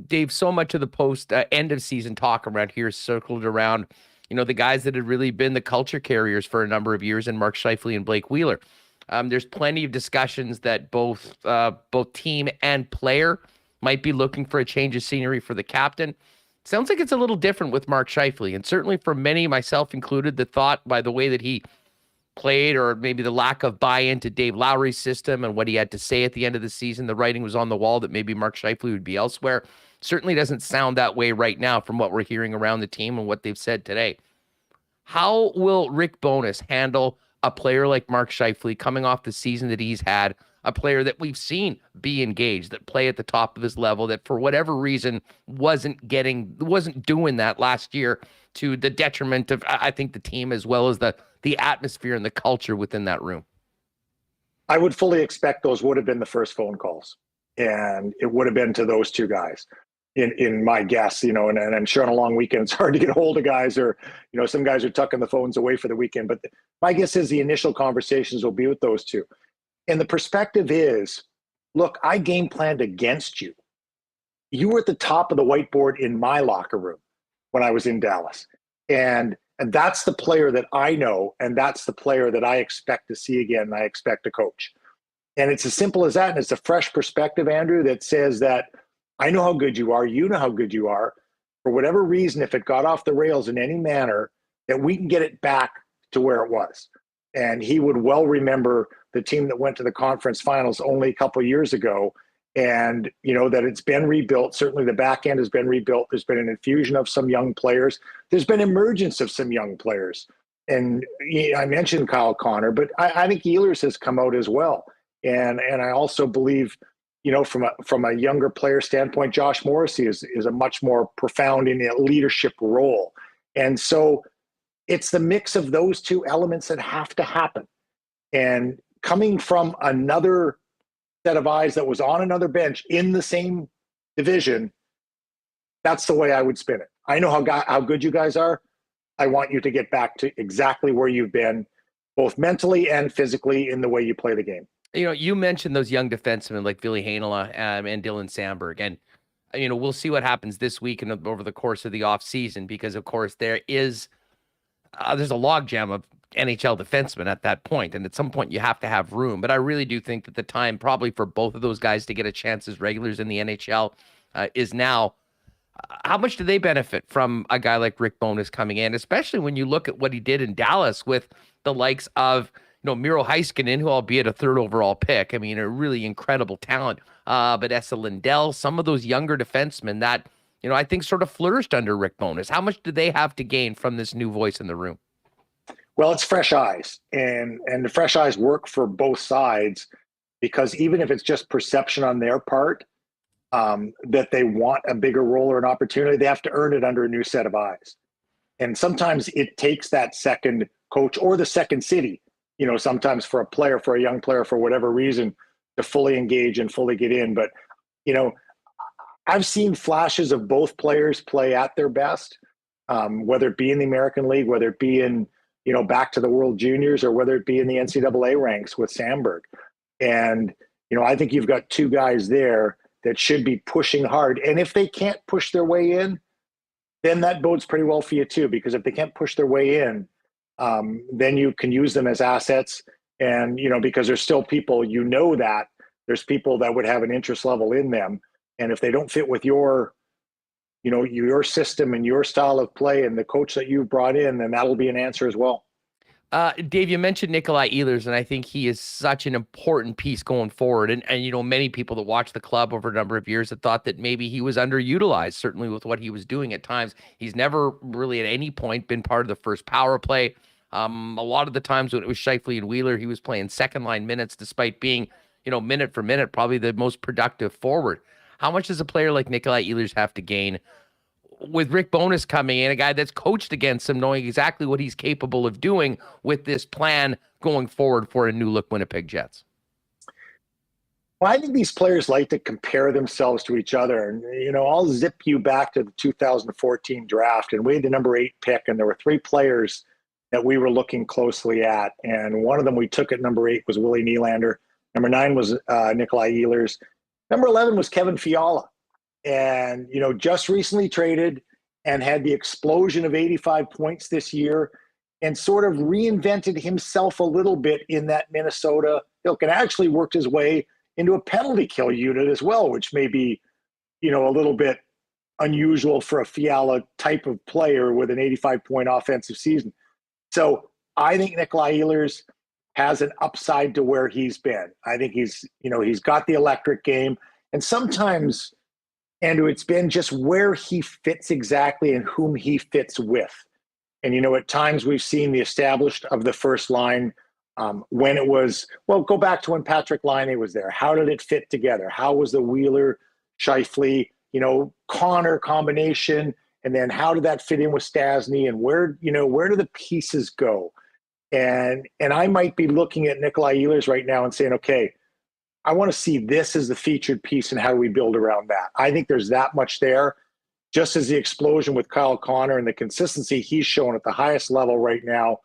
Dave, so much of the post end of season talk around here circled around, the guys that had really been the culture carriers for a number of years, and Mark Scheifele and Blake Wheeler. There's plenty of discussions that both team and player might be looking for a change of scenery for the captain. Sounds like it's a little different with Mark Scheifele, and certainly for many, myself included, the thought by the way that he played, or maybe the lack of buy-in to Dave Lowry's system and what he had to say at the end of the season, the writing was on the wall that maybe Mark Scheifele would be elsewhere. Certainly doesn't sound that way right now from what we're hearing around the team and what they've said today. How will Rick Bowness handle a player like Mark Scheifele coming off the season that he's had, a player that we've seen be engaged, that play at the top of his level, that for whatever reason wasn't doing that last year, to the detriment of, I think, the team as well as the atmosphere and the culture within that room? I would fully expect those would have been the first phone calls, and it would have been to those two guys. In my guess, and I'm sure on a long weekend, it's hard to get a hold of guys, or, some guys are tucking the phones away for the weekend. But my guess is the initial conversations will be with those two. And the perspective is, look, I game planned against you. You were at the top of the whiteboard in my locker room when I was in Dallas. And that's the player that I know, and that's the player that I expect to see again, and I expect to coach. And it's as simple as that. And it's a fresh perspective, Andrew, that says that I know how good you are. You know how good you are. For whatever reason, if it got off the rails in any manner, that we can get it back to where it was. And he would well remember the team that went to the conference finals only a couple of years ago. And, that it's been rebuilt. Certainly the back end has been rebuilt. There's been an infusion of some young players. There's been emergence of some young players. And I mentioned Kyle Connor, but I think Ehlers has come out as well. And I also believe, from a younger player standpoint, Josh Morrissey is a much more profound in a leadership role. And so it's the mix of those two elements that have to happen. And coming from another set of eyes that was on another bench in the same division, that's the way I would spin it. I know how good you guys are. I want you to get back to exactly where you've been, both mentally and physically, in the way you play the game. You mentioned those young defensemen like Ville Heinola and Dylan Sandberg. And, we'll see what happens this week and over the course of the offseason, because, of course, there's a logjam of NHL defenseman at that point. And at some point you have to have room. But I really do think that the time probably for both of those guys to get a chance as regulars in the NHL is now. How much do they benefit from a guy like Rick Bowness coming in, especially when you look at what he did in Dallas with the likes of, Miro Heiskanen, who albeit a third overall pick, I mean, a really incredible talent, but Esa Lindell, some of those younger defensemen that, I think sort of flourished under Rick Bowness. How much do they have to gain from this new voice in the room? Well, it's fresh eyes, and the fresh eyes work for both sides, because even if it's just perception on their part, that they want a bigger role or an opportunity, they have to earn it under a new set of eyes. And sometimes it takes that second coach or the second city, sometimes for a young player, for whatever reason, to fully engage and fully get in. But, I've seen flashes of both players play at their best, whether it be in the American League, whether it be in, back to the World Juniors, or whether it be in the NCAA ranks with Sandberg. And, I think you've got two guys there that should be pushing hard. And if they can't push their way in, then that bodes pretty well for you too, because if they can't push their way in, then you can use them as assets. And, because there's still people, that there's people that would have an interest level in them. And if they don't fit with your system and your style of play and the coach that you've brought in, then that'll be an answer as well. Dave, you mentioned Nikolai Ehlers, and I think he is such an important piece going forward. And many people that watch the club over a number of years have thought that maybe he was underutilized, certainly with what he was doing at times. He's never really at any point been part of the first power play. A lot of the times when it was Scheifele and Wheeler, he was playing second line minutes, despite being, minute for minute, probably the most productive forward. How much does a player like Nikolai Ehlers have to gain with Rick Bowness coming in, a guy that's coached against him, knowing exactly what he's capable of doing with this plan going forward for a new look Winnipeg Jets? Well, I think these players like to compare themselves to each other. And, I'll zip you back to the 2014 draft, and we had the number 8 pick, and there were 3 players that we were looking closely at. And one of them we took at number 8 was Willie Nylander. Number 9 was Nikolai Ehlers. Number 11 was Kevin Fiala. And, just recently traded and had the explosion of 85 points this year, and sort of reinvented himself a little bit in that Minnesota ilk, and actually worked his way into a penalty kill unit as well, which may be, a little bit unusual for a Fiala type of player with an 85-point offensive season. So I think Nikolai Ehlers has an upside to where he's been. I think he's got the electric game. And sometimes, Andrew, it's been just where he fits exactly and whom he fits with. And, at times we've seen the established of the first line when it was, go back to when Patrick Laine was there. How did it fit together? How was the Wheeler, Scheifele, Connor combination? And then how did that fit in with Stastny? And where do the pieces go? And I might be looking at Nikolai Ehlers right now and saying, okay, I want to see this as the featured piece and how do we build around that. I think there's that much there, just as the explosion with Kyle Connor and the consistency he's shown at the highest level right now,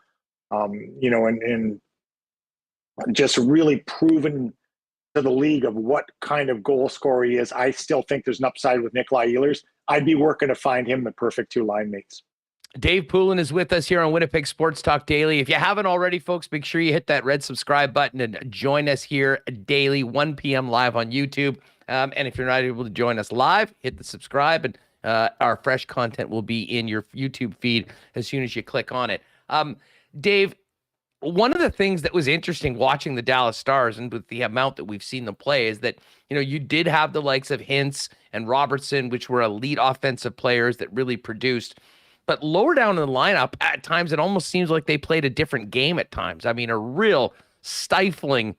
and just really proven to the league of what kind of goal scorer he is. I still think there's an upside with Nikolai Ehlers. I'd be working to find him the perfect 2 line mates. Dave Poulin is with us here on Winnipeg Sports Talk Daily. If you haven't already, folks, make sure you hit that red subscribe button and join us here daily, 1 p.m. live on YouTube. And if you're not able to join us live, hit the subscribe, and our fresh content will be in your YouTube feed as soon as you click on it. Dave, one of the things that was interesting watching the Dallas Stars, and with the amount that we've seen them play, is that, you did have the likes of Hintz and Robertson, which were elite offensive players that really produced. But lower down in the lineup, at times, it almost seems like they played a different game at times. I mean, a real stifling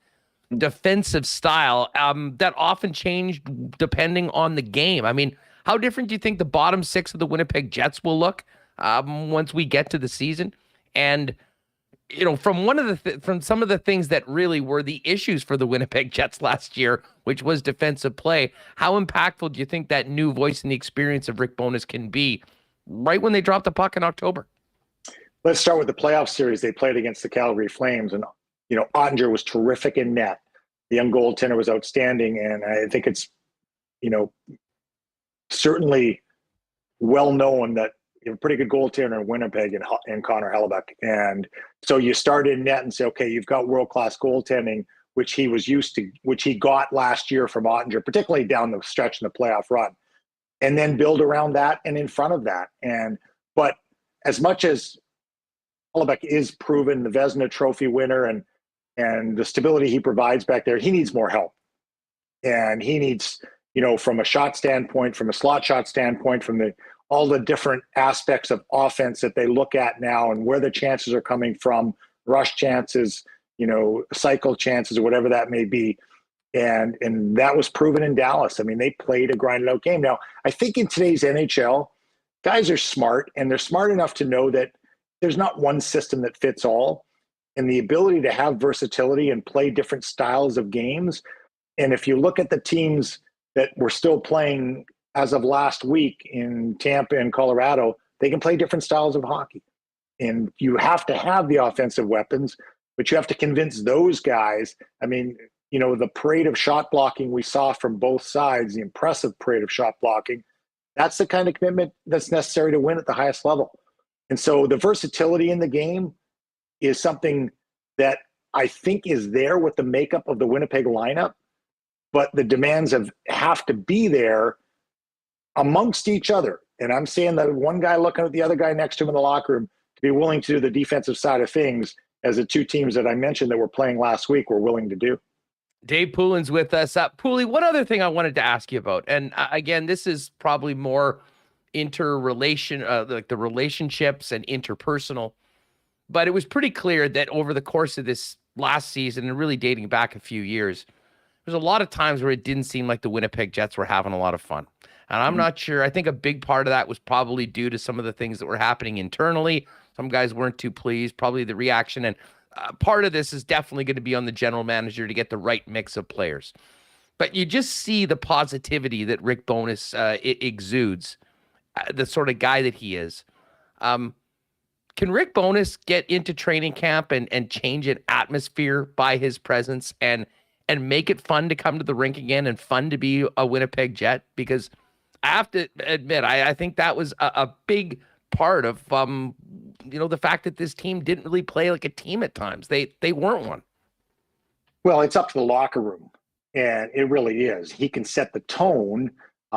defensive style that often changed depending on the game. I mean, how different do you think the bottom 6 of the Winnipeg Jets will look once we get to the season? And, from some of the things that really were the issues for the Winnipeg Jets last year, which was defensive play, how impactful do you think that new voice and the experience of Rick Bowness can be right when they dropped the puck in October? Let's start with the playoff series they played against the Calgary Flames. And, Ottinger was terrific in net. The young goaltender was outstanding. And I think it's, certainly well known that, You have a pretty good goaltender in Winnipeg and Connor Hellebuck. And so you start in net and say, okay, you've got world-class goaltending, which he was used to, which he got last year from Ottinger, particularly down the stretch in the playoff run, and then build around that and in front of that. But as much as Hellebuck is proven the Vezina Trophy winner and the stability he provides back there, he needs more help. And he needs, from a shot standpoint, from a slot shot standpoint, from all the different aspects of offense that they look at now and where the chances are coming from, rush chances, cycle chances, or whatever that may be. And that was proven in Dallas. I mean, they played a grinded out game. Now, I think in today's NHL, guys are smart, and they're smart enough to know that there's not one system that fits all, and the ability to have versatility and play different styles of games. And if you look at the teams that were still playing as of last week in Tampa and Colorado, they can play different styles of hockey. And you have to have the offensive weapons, but you have to convince those guys. I mean, the parade of shot blocking we saw from both sides, the impressive parade of shot blocking, that's the kind of commitment that's necessary to win at the highest level. And so the versatility in the game is something that I think is there with the makeup of the Winnipeg lineup, but the demands have to be there amongst each other. And I'm saying that one guy looking at the other guy next to him in the locker room to be willing to do the defensive side of things, as the two teams that I mentioned that were playing last week were willing to do. Dave Poulin's with us. Pouli, one other thing I wanted to ask you about, and again, this is probably more like the relationships and interpersonal, but it was pretty clear that over the course of this last season and really dating back a few years, there's a lot of times where it didn't seem like the Winnipeg Jets were having a lot of fun. And I'm not sure. I think a big part of that was probably due to some of the things that were happening internally. Some guys weren't too pleased, probably the reaction. And part of this is definitely going to be on the general manager to get the right mix of players. But you just see the positivity that Rick Bowness exudes, the sort of guy that he is. Can Rick Bowness get into training camp and change an atmosphere by his presence and make it fun to come to the rink again and fun to be a Winnipeg Jet? Because I have to admit, I think that was a big part of, the fact that this team didn't really play like a team at times. They weren't one. Well, it's up to the locker room, and it really is. He can set the tone.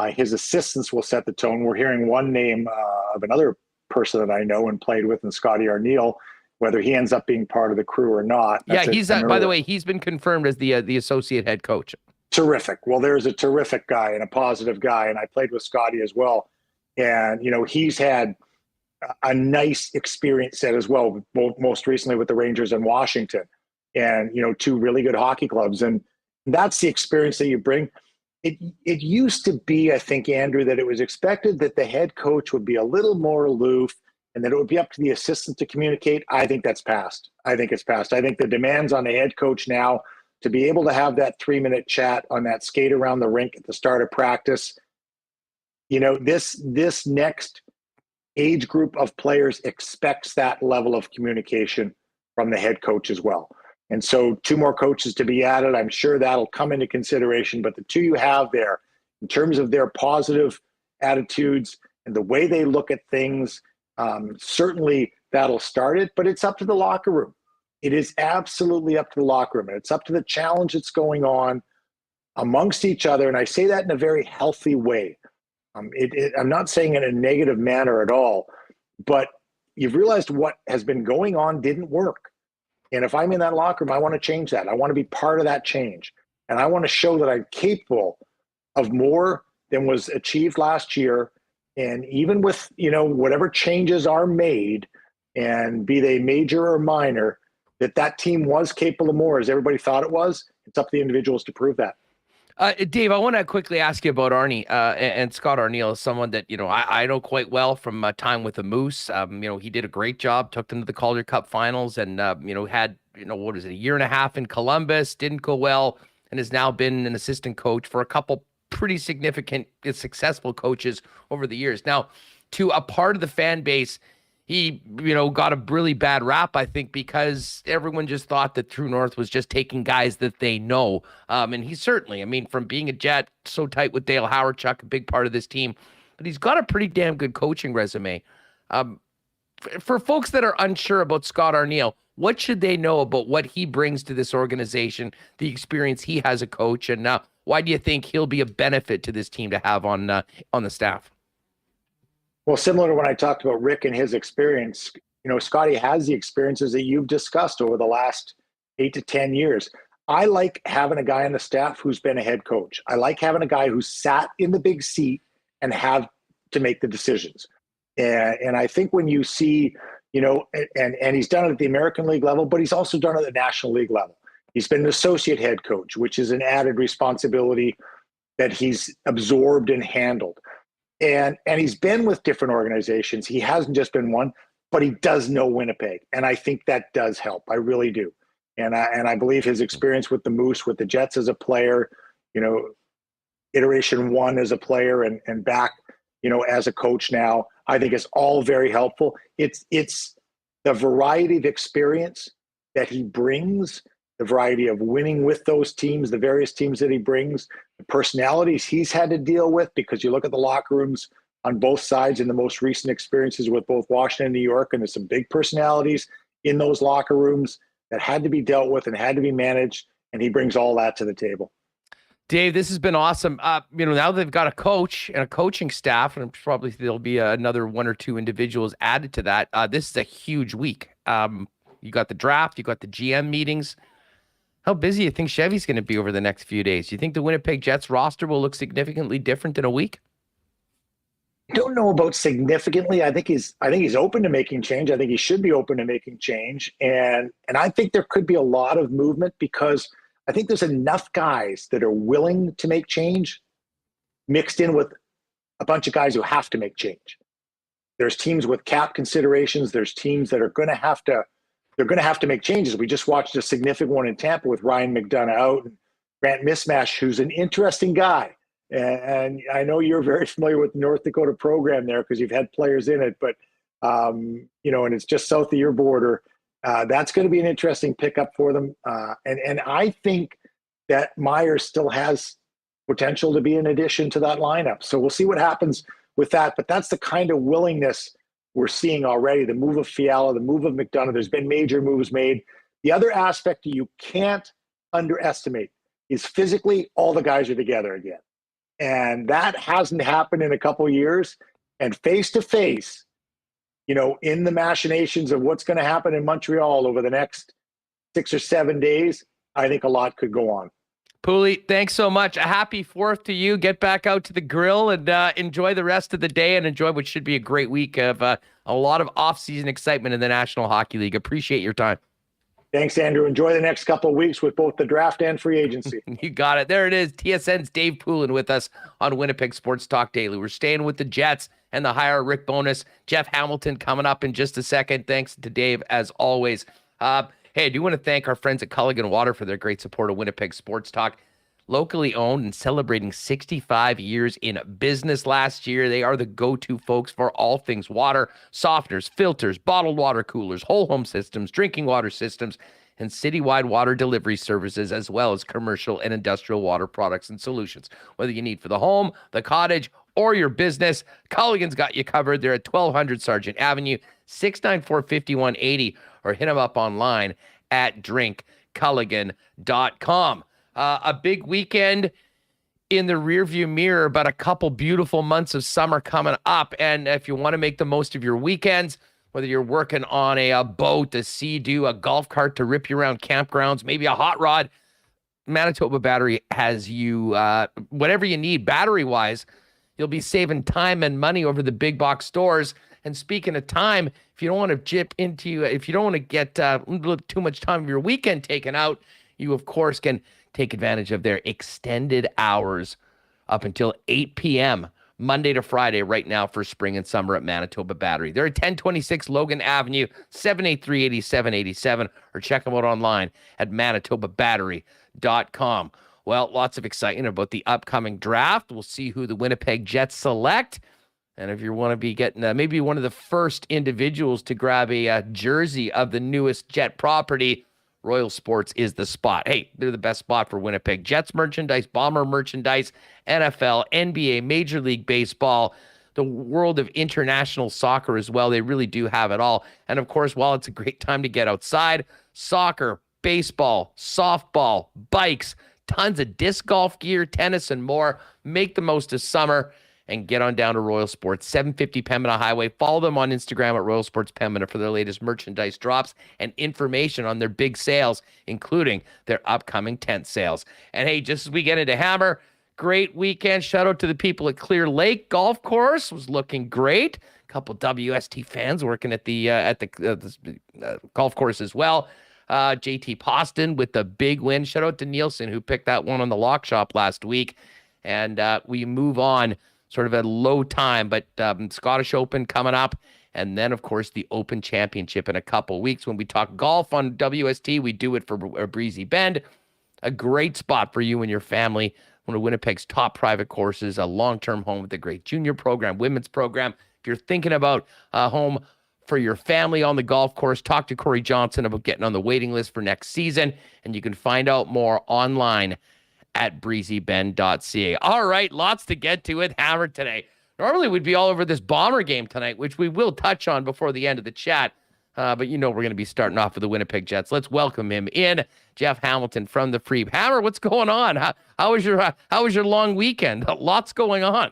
His assistants will set the tone. We're hearing one name of another person that I know and played with, and Scotty Arneal, whether he ends up being part of the crew or not. Yeah, he's by the way, he's been confirmed as the associate head coach. Terrific. Well, there's a terrific guy and a positive guy, and I played with Scotty as well. And, he's had a nice experience set as well, most recently with the Rangers in Washington, and, two really good hockey clubs. And that's the experience that you bring. It used to be, I think, Andrew, that it was expected that the head coach would be a little more aloof and that it would be up to the assistant to communicate. I think that's passed. I think it's passed. I think the demands on the head coach now to be able to have that 3-minute chat on that skate around the rink at the start of practice, this next age group of players expects that level of communication from the head coach as well. And so 2 more coaches to be added. I'm sure that'll come into consideration, but the 2 you have there, in terms of their positive attitudes and the way they look at things, certainly that'll start it, but it's up to the locker room. It is absolutely up to the locker room, and it's up to the challenge that's going on amongst each other. And I say that in a very healthy way. I'm not saying it in a negative manner at all, but you've realized what has been going on didn't work. And if I'm in that locker room, I want to change that. I want to be part of that change. And I want to show that I'm capable of more than was achieved last year. And even with, whatever changes are made, and be they major or minor, that team was capable of more as everybody thought it was. It's up to the individuals to prove that. Dave, I want to quickly ask you about Arnie and Scott Arneal is someone that, I know quite well from time with the Moose. He did a great job, took them to the Calder Cup finals and, had, a year and a half in Columbus, didn't go well, and has now been an assistant coach for a couple pretty significant, successful coaches over the years. Now, to a part of the fan base, he, got a really bad rap, I think, because everyone just thought that True North was just taking guys that they know. And he certainly, from being a Jet, so tight with Dale Howardchuk, a big part of this team, but he's got a pretty damn good coaching resume. For folks that are unsure about Scott Arniel, what should they know about what he brings to this organization, the experience he has as a coach, and why do you think he'll be a benefit to this team to have on the staff? Well, similar to when I talked about Rick and his experience, Scotty has the experiences that you've discussed over the last 8 to 10 years. I like having a guy on the staff who's been a head coach. I like having a guy who's sat in the big seat and have to make the decisions. And I think when you see, and he's done it at the American League level, but he's also done it at the National League level. He's been an associate head coach, which is an added responsibility that he's absorbed and handled. And he's been with different organizations. He hasn't just been one, but he does know Winnipeg. And I think that does help. I really do. And I believe his experience with the Moose, with the Jets as a player, iteration 1 as a player and back, as a coach now, I think is all very helpful. It's the variety of experience that he brings, the variety of winning with those teams, the various teams that he brings, the personalities he's had to deal with, because you look at the locker rooms on both sides in the most recent experiences with both Washington and New York, and there's some big personalities in those locker rooms that had to be dealt with and had to be managed, and he brings all that to the table. Dave, this has been awesome. Now they've got a coach and a coaching staff, and probably there'll be another 1 or 2 individuals added to that. This is a huge week. You got the draft, you got the GM meetings. How busy do you think Chevy's going to be over the next few days? Do you think the Winnipeg Jets roster will look significantly different in a week? I don't know about significantly. I think he's open to making change. I think he should be open to making change. And I think there could be a lot of movement, because I think there's enough guys that are willing to make change mixed in with a bunch of guys who have to make change. There's teams with cap considerations. There's teams that are going to have to make changes. We just watched a significant one in Tampa with Ryan McDonough out and Grant Mismash, who's an interesting guy. And I know you're very familiar with the North Dakota program there because you've had players in it, but, and it's just south of your border. That's going to be an interesting pickup for them. And I think that Myers still has potential to be an addition to that lineup. So we'll see what happens with that. But that's the kind of willingness we're seeing already. The move of Fiala, the move of McDonough, there's been major moves made. The other aspect you can't underestimate is physically all the guys are together again. And that hasn't happened in a couple of years. And face-to-face, in the machinations of what's going to happen in Montreal over the next 6 or 7 days, I think a lot could go on. Poulin, thanks so much. A happy 4th to you. Get back out to the grill and enjoy the rest of the day and enjoy what should be a great week of a lot of off-season excitement in the National Hockey League. Appreciate your time. Thanks, Andrew. Enjoy the next couple of weeks with both the draft and free agency. You got it. There it is. TSN's Dave Poulin with us on Winnipeg Sports Talk Daily. We're staying with the Jets and the hire Rick Bowness. Jeff Hamilton coming up in just a second. Thanks to Dave, as always. Hey, I do want to thank our friends at Culligan Water for their great support of Winnipeg Sports Talk. Locally owned and celebrating 65 years in business last year. They are the go-to folks for all things water, softeners, filters, bottled water coolers, whole home systems, drinking water systems, and citywide water delivery services, as well as commercial and industrial water products and solutions. Whether you need for the home, the cottage, or your business, Culligan's got you covered. They're at 1200 Sargent Avenue, 694-5180, or hit them up online at drinkculligan.com. A big weekend in the rearview mirror, but a couple beautiful months of summer coming up. And if you want to make the most of your weekends, whether you're working on a boat, a sea-doo, a golf cart to rip you around campgrounds, maybe a hot rod, Manitoba Battery has you, whatever you need battery-wise. You'll be saving time and money over the big box stores. And speaking of time, if you don't want to if you don't want to get too much time of your weekend taken out, you, of course, can take advantage of their extended hours up until 8 p.m. Monday to Friday right now for spring and summer at Manitoba Battery. They're at 1026 Logan Avenue, 783-8787, or check them out online at manitobabattery.com. Well, lots of excitement about the upcoming draft. We'll see who the Winnipeg Jets select. And if you want to be getting maybe one of the first individuals to grab a jersey of the newest Jet property, Royal Sports is the spot. Hey, they're the best spot for Winnipeg Jets merchandise, Bomber merchandise, NFL, NBA, Major League Baseball. the world of international soccer as well. They really do have it all. And of course, while it's a great time to get outside, soccer, baseball, softball, bikes, tons of disc golf gear, tennis, and more. Make the most of summer and get on down to Royal Sports, 750 Pembina Highway. Follow them on Instagram at Royal Sports Pembina for their latest merchandise drops and information on their big sales, including their upcoming tent sales. And hey, just as we get into Hammer, great weekend. Shout out to the people at Clear Lake Golf Course. Was looking great. A couple WST fans working at the golf course as well. JT Poston with the big win. Shout out to Nielsen, who picked that one on the lock shop last week. And we move on sort of at a low time, but Scottish Open coming up. And then, of course, the Open Championship in a couple weeks. When we talk golf on WST, we do it for Breezy Bend. A great spot for you and your family. One of Winnipeg's top private courses, a long-term home with a great junior program, women's program. If you're thinking about a home for your family on the golf course, talk to Corey Johnson about getting on the waiting list for next season. And you can find out more online at breezybend.ca. All right, lots to get to with Hammer today. Normally we'd be all over this Bomber game tonight, which we will touch on before the end of the chat. But you know we're going to be starting off with the Winnipeg Jets. Let's welcome him in, Jeff Hamilton from the Free. Hammer, what's going on? How was your long weekend? Lots going on.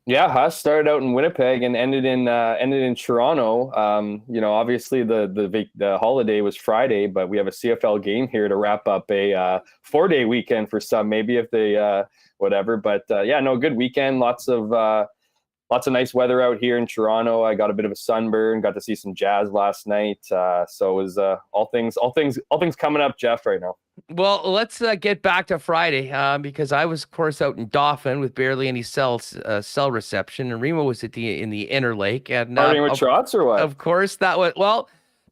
Yeah, Huss started out in Winnipeg and ended in Toronto. Obviously the holiday was Friday, but we have a CFL game here to wrap up a 4-day weekend for some, maybe if they whatever. But good weekend. Lots of nice weather out here in Toronto. I got a bit of a sunburn. Got to see some Jazz last night. So it was all things coming up, Jeff, right now. Well, let's get back to Friday because I was, of course, out in Dauphin with barely any cell reception, and Remo was in the Inner Lake. And partying with Trotz or what? Of course, that was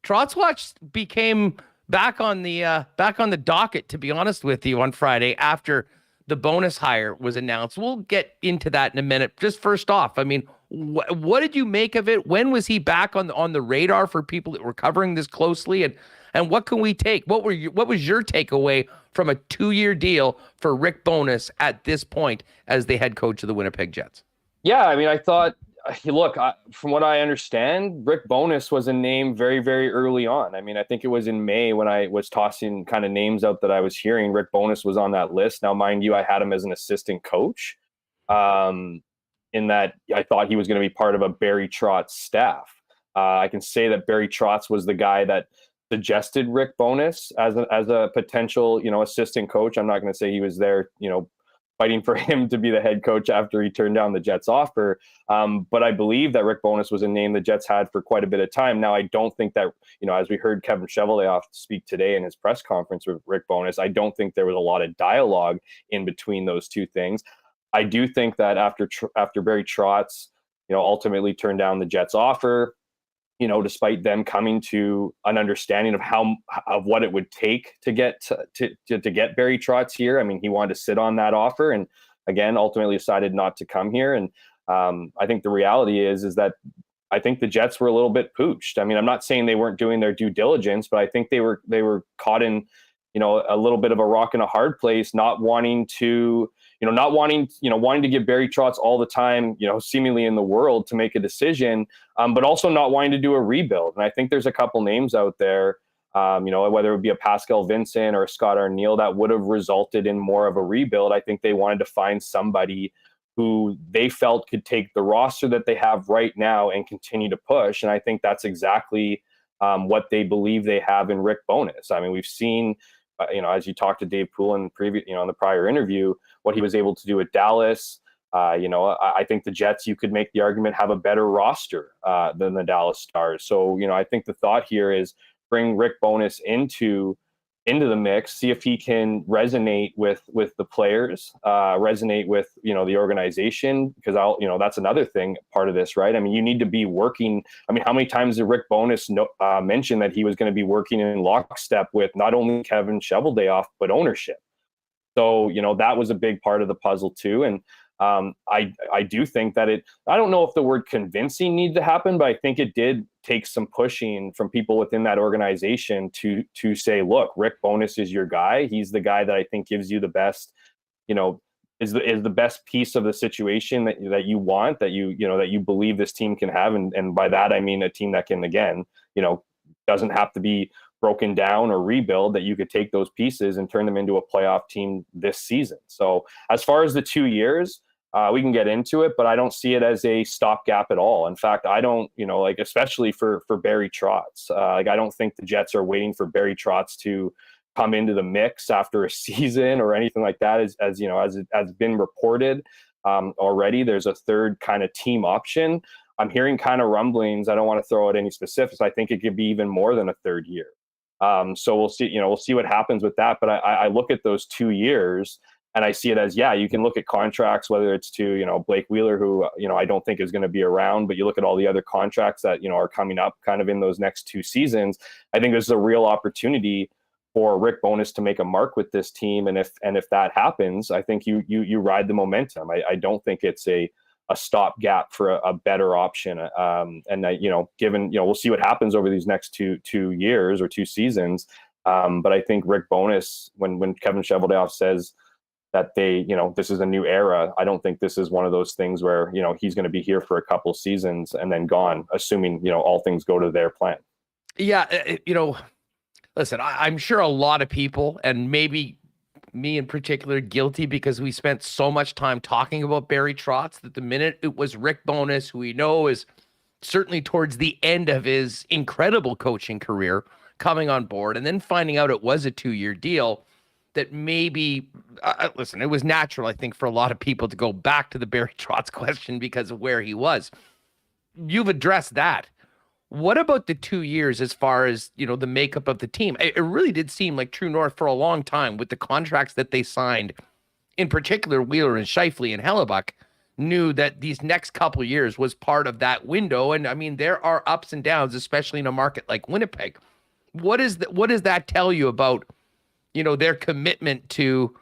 Trotz Watch became back on the docket. To be honest with you, on Friday after the bonus hire was announced. We'll get into that in a minute. Just first off, I mean, what did you make of it? When was he back on the radar for people that were covering this closely? And what can we take? What was your takeaway from a 2-year deal for Rick Bowness at this point as the head coach of the Winnipeg Jets? Yeah, I mean, I thought, look, from what I understand, Rick Bowness was a name very, very early on. I mean, I think it was in May when I was tossing kind of names out that I was hearing. Rick Bowness was on that list. Now, mind you, I had him as an assistant coach in that I thought he was going to be part of a Barry Trotz staff. I can say that Barry Trotz was the guy that suggested Rick Bowness as a potential, assistant coach. I'm not going to say he was there, fighting for him to be the head coach after he turned down the Jets offer. But I believe that Rick Bowness was a name the Jets had for quite a bit of time. Now, I don't think that, as we heard Kevin Cheveldayoff speak today in his press conference with Rick Bowness, I don't think there was a lot of dialogue in between those two things. I do think that after Barry Trotz, ultimately turned down the Jets offer, despite them coming to an understanding of what it would take to get to get Barry Trotz here. I mean, he wanted to sit on that offer, and again, ultimately decided not to come here. And I think the reality is that I think the Jets were a little bit pooched. I mean, I'm not saying they weren't doing their due diligence, but I think they were caught in a little bit of a rock and a hard place, not wanting to give Barry Trotz all the time, seemingly in the world to make a decision, but also not wanting to do a rebuild. And I think there's a couple names out there, whether it would be a Pascal Vincent or a Scott Arniel, that would have resulted in more of a rebuild. I think they wanted to find somebody who they felt could take the roster that they have right now and continue to push. And I think that's exactly what they believe they have in Rick Bowness. I mean, we've seen, as you talked to Dave Poulin in the prior interview, what he was able to do at Dallas. I think the Jets, you could make the argument, have a better roster than the Dallas Stars. So, I think the thought here is bring Rick Bowness into the mix, see if he can resonate with the players, resonate with, the organization, because that's another thing, part of this, right? I mean, you need to be working. I mean, how many times did Rick Bowness mention that he was going to be working in lockstep with not only Kevin Cheveldayoff, but ownership? So, that was a big part of the puzzle too. And I do think that I don't know if the word convincing needs to happen, but I think it did take some pushing from people within that organization to say, look, Rick Bowness is your guy. He's the guy that I think gives you the best the best piece of the situation that you want, that you believe this team can have. And by that, I mean a team that can, again, doesn't have to be broken down or rebuild, that you could take those pieces and turn them into a playoff team this season. So as far as the 2 years, we can get into it, but I don't see it as a stopgap at all. In fact, I don't, especially for Barry Trotz, I don't think the Jets are waiting for Barry Trotz to come into the mix after a season or anything like that. As it has been reported already, there's a third kind of team option. I'm hearing kind of rumblings. I don't want to throw out any specifics. I think it could be even more than a third year. So we'll see. We'll see what happens with that. But I look at those 2 years and I see it as, you can look at contracts, whether it's to Blake Wheeler, who I don't think is going to be around. But you look at all the other contracts that are coming up kind of in those next 2 seasons. I think there's a real opportunity for Rick Bowness to make a mark with this team. And if that happens, I think you ride the momentum. I don't think it's a stopgap for a better option. Given, we'll see what happens over these next two years or 2 seasons. But I think Rick Bowness, when Kevin Cheveldayoff says that this is a new era, I don't think this is one of those things where, he's going to be here for a couple seasons and then gone, assuming, all things go to their plan. Yeah. Listen, I'm sure a lot of people, and maybe me in particular, guilty, because we spent so much time talking about Barry Trotz that the minute it was Rick Bowness, who we know is certainly towards the end of his incredible coaching career, coming on board, and then finding out it was a 2-year deal, that maybe, listen, it was natural, I think, for a lot of people to go back to the Barry Trotz question because of where he was. You've addressed that. What about the 2 years as far as, the makeup of the team? It really did seem like True North for a long time with the contracts that they signed, in particular Wheeler and Scheifele and Hellebuck, knew that these next couple years was part of that window. And I mean, there are ups and downs, especially in a market like Winnipeg. What does that tell you about, their commitment to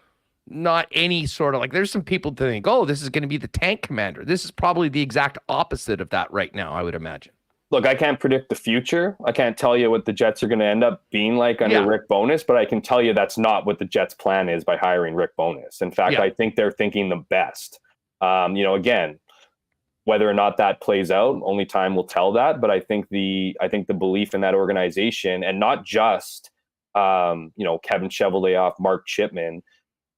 not any sort of, there's some people to think, oh, this is going to be the tank commander. This is probably the exact opposite of that right now, I would imagine. Look, I can't predict the future. I can't tell you what the Jets are going to end up being like under Rick Bowness, but I can tell you that's not what the Jets' plan is by hiring Rick Bowness. In fact, I think they're thinking the best. Again, whether or not that plays out, only time will tell that. But I think the belief in that organization, and not just Kevin Cheveldayoff, Mark Chipman,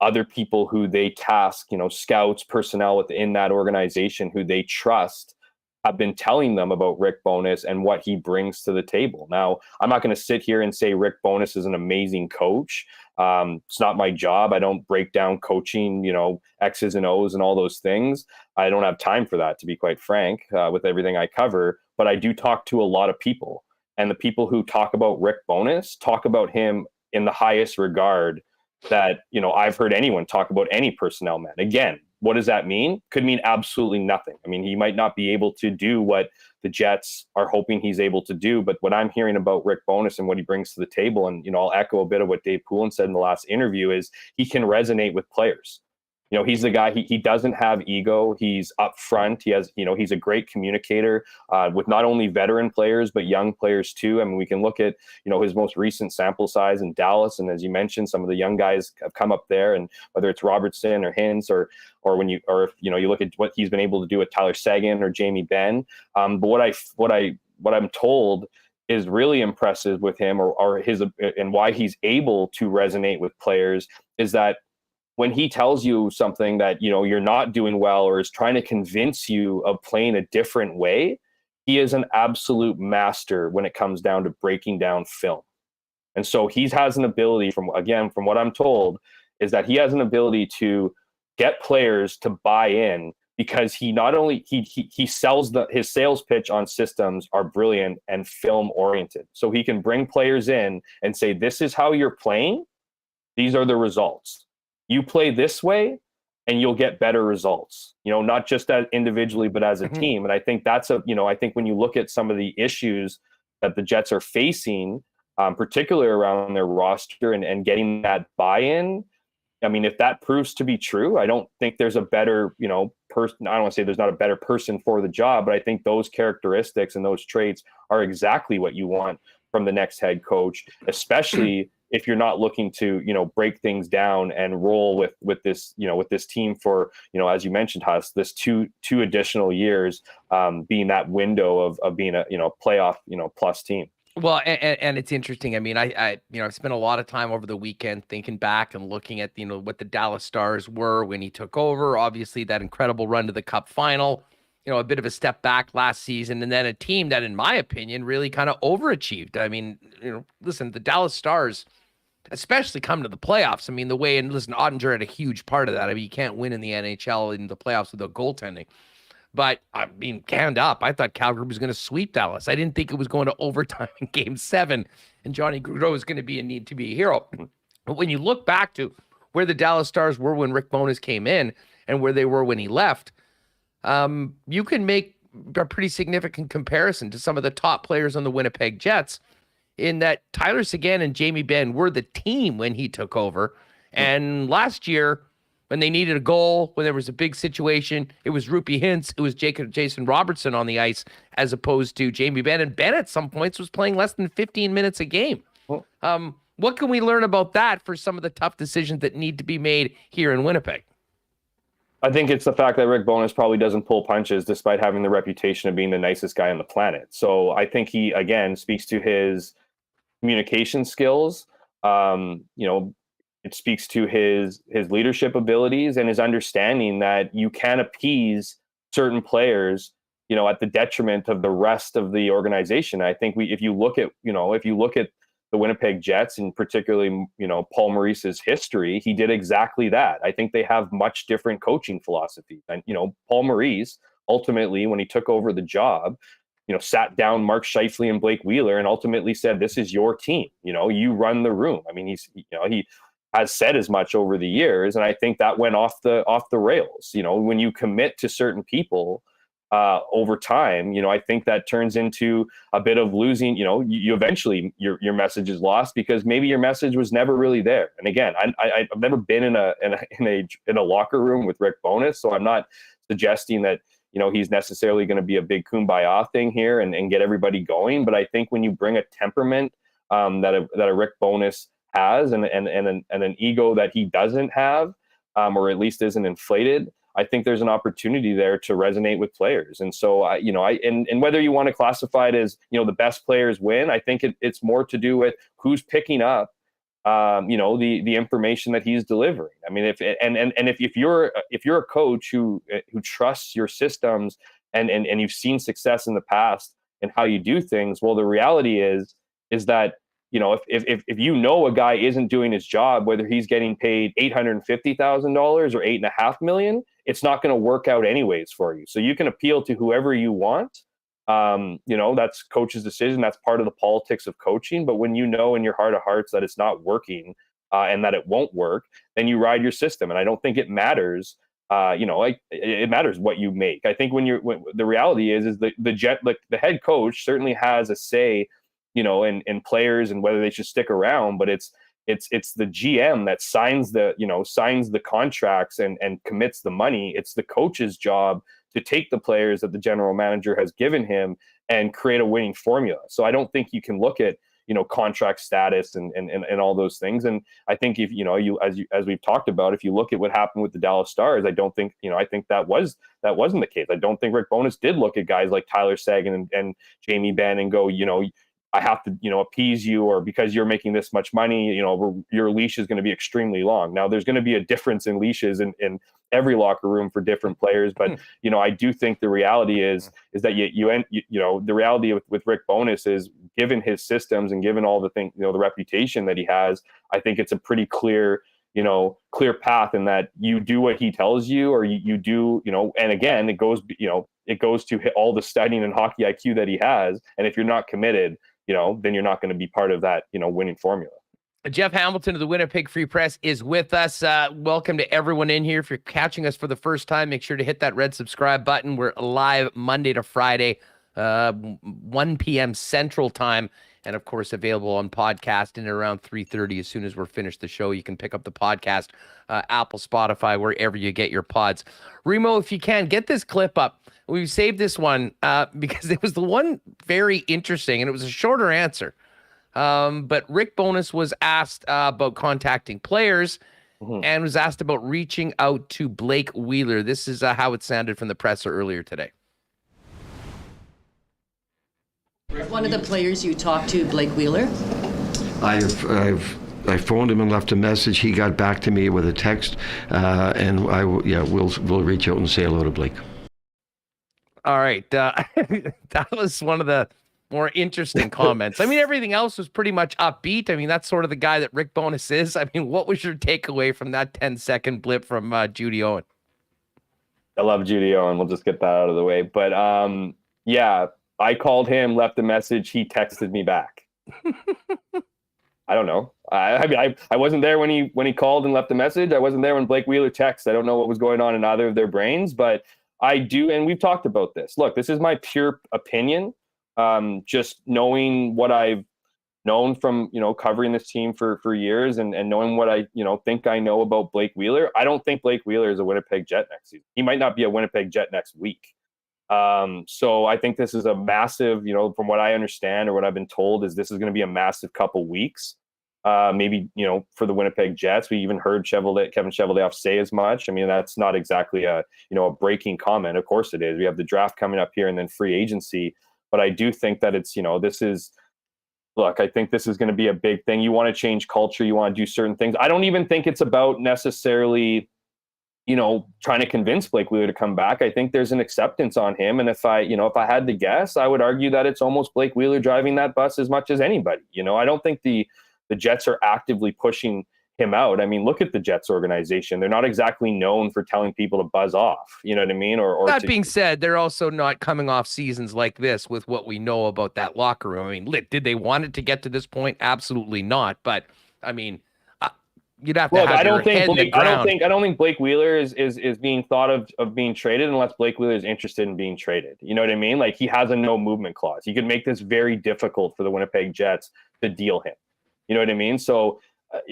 other people who they task, scouts, personnel within that organization who they trust, have been telling them about Rick Bowness and what he brings to the table. Now, I'm not going to sit here and say Rick Bowness is an amazing coach. It's not my job. I don't break down coaching, X's and O's and all those things. I don't have time for that, to be quite frank, with everything I cover. But I do talk to a lot of people. And the people who talk about Rick Bowness talk about him in the highest regard that, I've heard anyone talk about any personnel man. Again, what does that mean? Could mean absolutely nothing. I mean, he might not be able to do what the Jets are hoping he's able to do, but what I'm hearing about Rick Bowness and what he brings to the table, and, I'll echo a bit of what Dave Poulin said in the last interview, is he can resonate with players. He's the guy, he doesn't have ego. He's upfront. He has, he's a great communicator with not only veteran players, but young players too. I mean, we can look at, his most recent sample size in Dallas. And as you mentioned, some of the young guys have come up there, and whether it's Robertson or Hintz or if you look at what he's been able to do with Tyler Seguin or Jamie Benn. But what I'm told is really impressive with him or his, and why he's able to resonate with players, is that when he tells you something that, you're not doing well, or is trying to convince you of playing a different way, he is an absolute master when it comes down to breaking down film. And so he has an ability, from what I'm told, is that he has an ability to get players to buy in, because he not only he sells his sales pitch on systems are brilliant and film oriented. So he can bring players in and say, this is how you're playing. These are the results. You play this way and you'll get better results, not just as individually, but as a team. And I think I think when you look at some of the issues that the Jets are facing, particularly around their roster and getting that buy-in, I mean, if that proves to be true, I don't think there's a better, person. I don't want to say there's not a better person for the job, but I think those characteristics and those traits are exactly what you want from the next head coach, especially if you're not looking to, break things down and roll with this, with this team for, as you mentioned, Huss, this two additional years, being that window of being a, playoff, plus team. Well, and it's interesting. I mean, I've spent a lot of time over the weekend thinking back and looking at, what the Dallas Stars were when he took over. Obviously, that incredible run to the Cup final, a bit of a step back last season, and then a team that, in my opinion, really kind of overachieved. I mean, listen, the Dallas Stars, especially come to the playoffs. I mean, Ottinger had a huge part of that. I mean, you can't win in the NHL in the playoffs without goaltending. But, I mean, canned up, I thought Calgary was going to sweep Dallas. I didn't think it was going to overtime in Game 7, and Johnny Gaudreau was going to be a need to be a hero. But when you look back to where the Dallas Stars were when Rick Bowness came in and where they were when he left, you can make a pretty significant comparison to some of the top players on the Winnipeg Jets in that Tyler Seguin and Jamie Benn were the team when he took over. And last year, when they needed a goal, when there was a big situation, it was Rupee Hintz, it was Jason Robertson on the ice, as opposed to Jamie Benn. And Ben at some points was playing less than 15 minutes a game. What can we learn about that for some of the tough decisions that need to be made here in Winnipeg? I think it's the fact that Rick Bowness probably doesn't pull punches despite having the reputation of being the nicest guy on the planet. So I think he, again, speaks to his communication skills. It speaks to his leadership abilities and his understanding that you can appease certain players, at the detriment of the rest of the organization. I think if you look at the Winnipeg Jets and particularly, Paul Maurice's history, he did exactly that. I think they have much different coaching philosophy. And, Paul Maurice, ultimately, when he took over the job, sat down Mark Scheifele and Blake Wheeler and ultimately said, this is your team. You run the room. I mean, he has said as much over the years. And I think that went off the rails. When you commit to certain people over time, I think that turns into a bit of losing, you eventually your message is lost because maybe your message was never really there. And again, I've never been in a locker room with Rick Bowness. So I'm not suggesting that, he's necessarily going to be a big kumbaya thing here and get everybody going. But I think when you bring a temperament that a Rick Bowness has and an ego that he doesn't have, or at least isn't inflated, I think there's an opportunity there to resonate with players. And so, and whether you want to classify it as, the best players win, I think it's more to do with who's picking up, the information that he's delivering. I mean, if you're a coach who trusts your systems and you've seen success in the past and how you do things, well, the reality is that, if a guy isn't doing his job, whether he's getting paid $850,000 or $8.5 million, it's not going to work out anyways for you. So you can appeal to whoever you want. That's coach's decision. That's part of the politics of coaching. But when in your heart of hearts that it's not working and that it won't work, then you ride your system. And I don't think it matters. It matters what you make. I think when the reality is the head coach certainly has a say, in players and whether they should stick around, but it's the GM that signs the contracts and commits the money. It's the coach's job to take the players that the general manager has given him and create a winning formula. So I don't think you can look at, contract status and all those things. And I think if, as we've talked about, if you look at what happened with the Dallas Stars, I don't think, I think that wasn't the case. I don't think Rick Bowness did look at guys like Tyler Seguin and Jamie Benn and go, I have to, appease you, or because you're making this much money, your leash is going to be extremely long. Now, there's going to be a difference in leashes in every locker room for different players, but I do think the reality is that the reality with Rick Bowness is, given his systems and given all the things, the reputation that he has, I think it's a pretty clear path in that you do what he tells you, or you do, and again, it goes to all the studying and hockey IQ that he has, and if you're not committed, then you're not going to be part of that, winning formula. Jeff Hamilton of the Winnipeg Free Press is with us. Welcome to everyone in here. If you're catching us for the first time, make sure to hit that red subscribe button. We're live Monday to Friday, 1 p.m. Central Time, and of course available on podcast in around 3:30. As soon as we're finished the show, you can pick up the podcast, Apple, Spotify, wherever you get your pods. Remo, if you can, get this clip up. We've saved this one because it was the one very interesting, and it was a shorter answer. But Rick Bowness was asked about contacting players and was asked about reaching out to Blake Wheeler. This is how it sounded from the presser earlier today. One of the players you talked to, Blake Wheeler? I phoned him and left a message. He got back to me with a text, and we'll reach out and say hello to Blake. All right, that was one of the more interesting comments. I mean, everything else was pretty much upbeat. I mean, that's sort of the guy that Rick Bowness is. I mean, what was your takeaway from that 10-second blip from Judy Owen? I love Judy Owen. We'll just get that out of the way. But yeah, I called him, left a message. He texted me back. I don't know. I wasn't there when he called and left a message. I wasn't there when Blake Wheeler texted. I don't know what was going on in either of their brains, but I do. And we've talked about this. Look, this is my pure opinion. Just knowing what I've known from, covering this team for years and knowing what I, think I know about Blake Wheeler. I don't think Blake Wheeler is a Winnipeg Jet next season. He might not be a Winnipeg Jet next week. So I think this is a massive, from what I understand or what I've been told is this is going to be a massive couple weeks. Maybe, for the Winnipeg Jets. We even heard Kevin Cheveldayoff say as much. I mean, that's not exactly a breaking comment. Of course it is. We have the draft coming up here and then free agency. But I do think that it's, I think this is going to be a big thing. You want to change culture. You want to do certain things. I don't even think it's about necessarily, trying to convince Blake Wheeler to come back. I think there's an acceptance on him. And if I had to guess, I would argue that it's almost Blake Wheeler driving that bus as much as anybody. I don't think the Jets are actively pushing him out. I mean, look at the Jets organization. They're not exactly known for telling people to buzz off. You know what I mean? Or that being said, they're also not coming off seasons like this with what we know about that locker room. I mean, did they want it to get to this point? Absolutely not. But I mean, you'd have to have I don't your head in the ground. I don't think Blake Wheeler is being thought of being traded unless Blake Wheeler is interested in being traded. You know what I mean? Like, he has a no movement clause. You could make this very difficult for the Winnipeg Jets to deal him. You know what I mean? So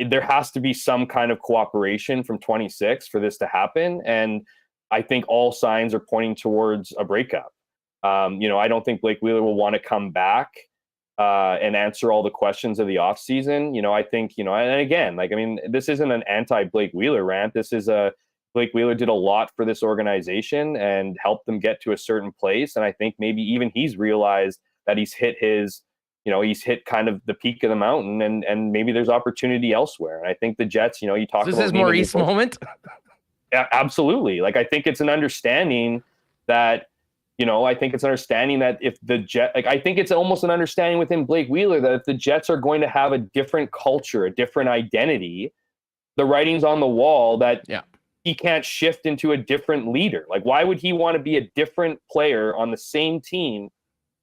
there has to be some kind of cooperation from 26 for this to happen. And I think all signs are pointing towards a breakup. I don't think Blake Wheeler will want to come back and answer all the questions of the offseason. I think, and again, this isn't an anti-Blake Wheeler rant. This is Blake Wheeler did a lot for this organization and helped them get to a certain place. And I think maybe even he's realized that he's hit kind of the peak of the mountain and maybe there's opportunity elsewhere. And I think the Jets, you talk about this Maurice moment. Yeah, absolutely. Like, I think it's an understanding that, if the Jet, I think it's almost an understanding within Blake Wheeler that if the Jets are going to have a different culture, a different identity, the writing's on the wall that he can't shift into a different leader. Like, why would he want to be a different player on the same team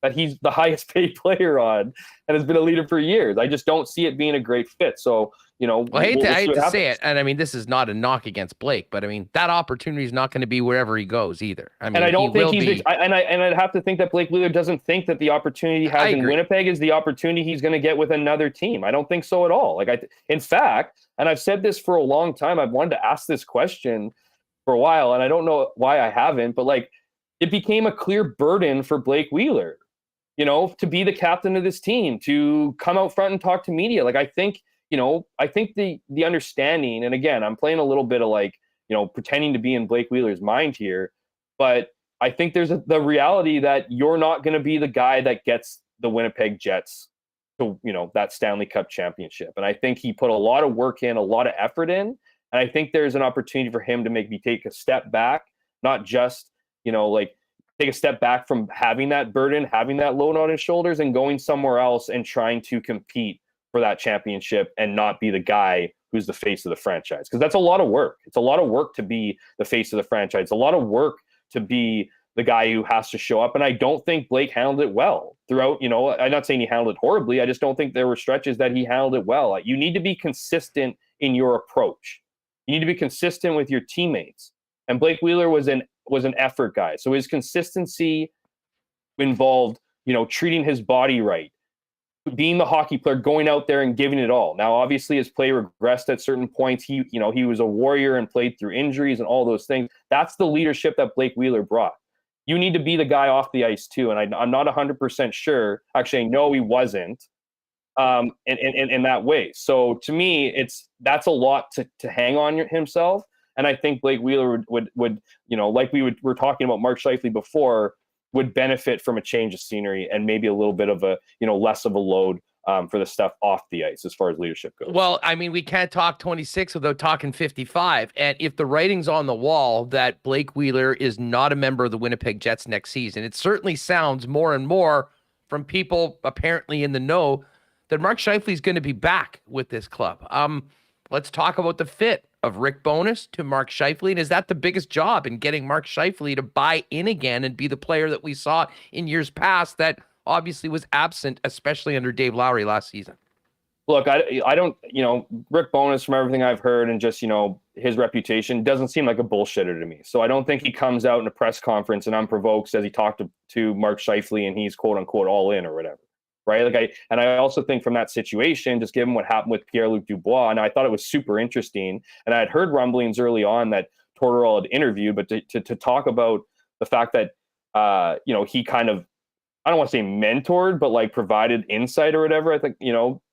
that he's the highest paid player on and has been a leader for years? I just don't see it being a great fit. So, I hate to say it. And I mean, this is not a knock against Blake, but I mean, that opportunity is not going to be wherever he goes either. I mean, and I don't think I'd have to think that Blake Wheeler doesn't think that the opportunity he has in Winnipeg is the opportunity he's going to get with another team. I don't think so at all. In fact, and I've said this for a long time, I've wanted to ask this question for a while, and I don't know why I haven't, but it became a clear burden for Blake Wheeler, to be the captain of this team, to come out front and talk to media. I think the understanding, and again, I'm playing a little bit of pretending to be in Blake Wheeler's mind here, but I think there's the reality that you're not going to be the guy that gets the Winnipeg Jets to, that Stanley Cup championship. And I think he put a lot of work in, a lot of effort in, and I think there's an opportunity for him to maybe take a step back, not just, take a step back from having that burden, having that load on his shoulders and going somewhere else and trying to compete for that championship and not be the guy who's the face of the franchise. Because that's a lot of work. It's a lot of work to be the face of the franchise. It's a lot of work to be the guy who has to show up. And I don't think Blake handled it well throughout. I'm not saying he handled it horribly. I just don't think there were stretches that he handled it well. You need to be consistent in your approach. You need to be consistent with your teammates. And Blake Wheeler was an effort guy. So his consistency involved, treating his body right, being the hockey player, going out there and giving it all. Now, obviously, his play regressed at certain points. He was a warrior and played through injuries and all those things. That's the leadership that Blake Wheeler brought. You need to be the guy off the ice too. And I'm not 100% sure. Actually, I know he wasn't. in that way. So to me, that's a lot to hang on himself. And I think Blake Wheeler would like we're talking about Mark Scheifele before, would benefit from a change of scenery and maybe a little bit of a, less of a load for the stuff off the ice as far as leadership goes. Well, I mean, we can't talk 26 without talking 55. And if the writing's on the wall that Blake Wheeler is not a member of the Winnipeg Jets next season, it certainly sounds more and more from people apparently in the know that Mark Scheifele is going to be back with this club. Let's talk about the fit of Rick Bowness to Mark Scheifele. And is that the biggest job in getting Mark Scheifele to buy in again and be the player that we saw in years past that obviously was absent, especially under Dave Lowry last season? Look, I don't, Rick Bowness, from everything I've heard and just, his reputation, doesn't seem like a bullshitter to me. So I don't think he comes out in a press conference and unprovoked says he talked to Mark Scheifele and he's quote unquote all in or whatever. Right. I also think from that situation, just given what happened with Pierre-Luc Dubois, and I thought it was super interesting. And I had heard rumblings early on that Tortorella had interviewed, but to talk about the fact that, he kind of, I don't want to say mentored, but like provided insight or whatever. I think,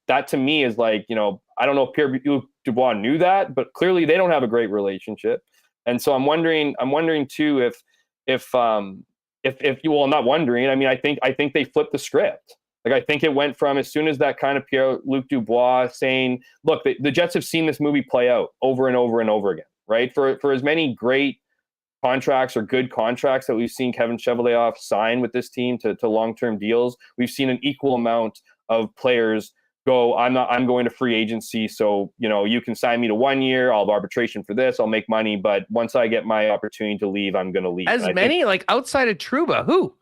that to me is like, I don't know if Pierre-Luc Dubois knew that, but clearly they don't have a great relationship. And so I'm wondering too, if you, well, I'm not wondering. I mean, I think they flipped the script. Like, I think it went from as soon as that kind of Pierre-Luc Dubois saying, look, the Jets have seen this movie play out over and over and over again, right? For as many great contracts or good contracts that we've seen Kevin Cheveldayoff sign with this team to long-term deals, we've seen an equal amount of players go, I'm going to free agency. So, you can sign me to 1 year. I'll have arbitration for this. I'll make money. But once I get my opportunity to leave, I'm going to leave. As many, like outside of Trouba, who?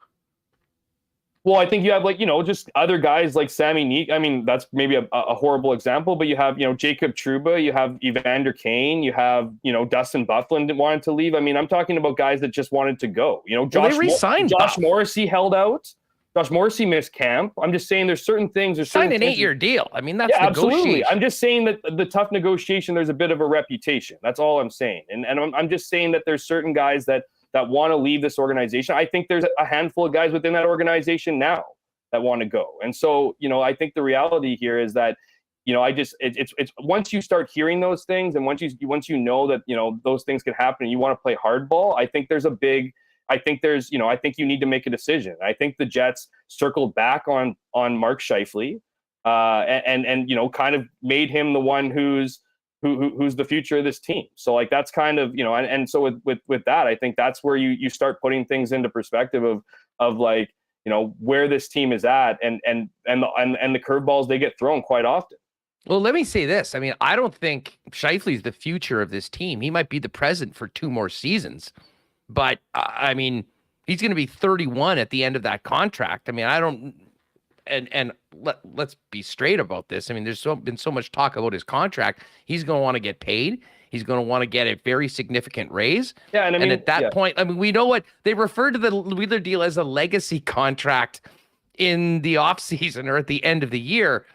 Well, I think you have just other guys like Sammy Neek. I mean, that's maybe a horrible example, but you have, Jacob Trouba, you have Evander Kane, you have, Dustin Byfuglien wanted to leave. I mean, I'm talking about guys that just wanted to go. They re-signed Josh Morrissey held out. Josh Morrissey missed camp. I'm just saying there's certain things. Signed an 8-year deal. I mean, that's absolutely. I'm just saying that the tough negotiation, there's a bit of a reputation. That's all I'm saying. And I'm just saying that there's certain guys that want to leave this organization. I think there's a handful of guys within that organization now that want to go. And so, I think the reality here is that, it's once you start hearing those things and once you know that, those things can happen and you want to play hardball, I think I think you need to make a decision. I think the Jets circled back on Mark Scheifele and kind of made him the one who's the future of this team. So like, that's kind of, and so with that, I think that's where you start putting things into perspective of like, where this team is at and the curveballs they get thrown quite often. Well, let me say this. I mean, I don't think Scheifele's the future of this team. He might be the present for 2 more seasons, but I mean, he's going to be 31 at the end of that contract. I mean, I don't, and let's be straight about this. I mean, there's been so much talk about his contract. He's going to want to get paid. He's going to want to get a very significant raise. Yeah, and at that point, I mean, we know what they refer to the Wheeler deal as a legacy contract in the offseason or at the end of the year.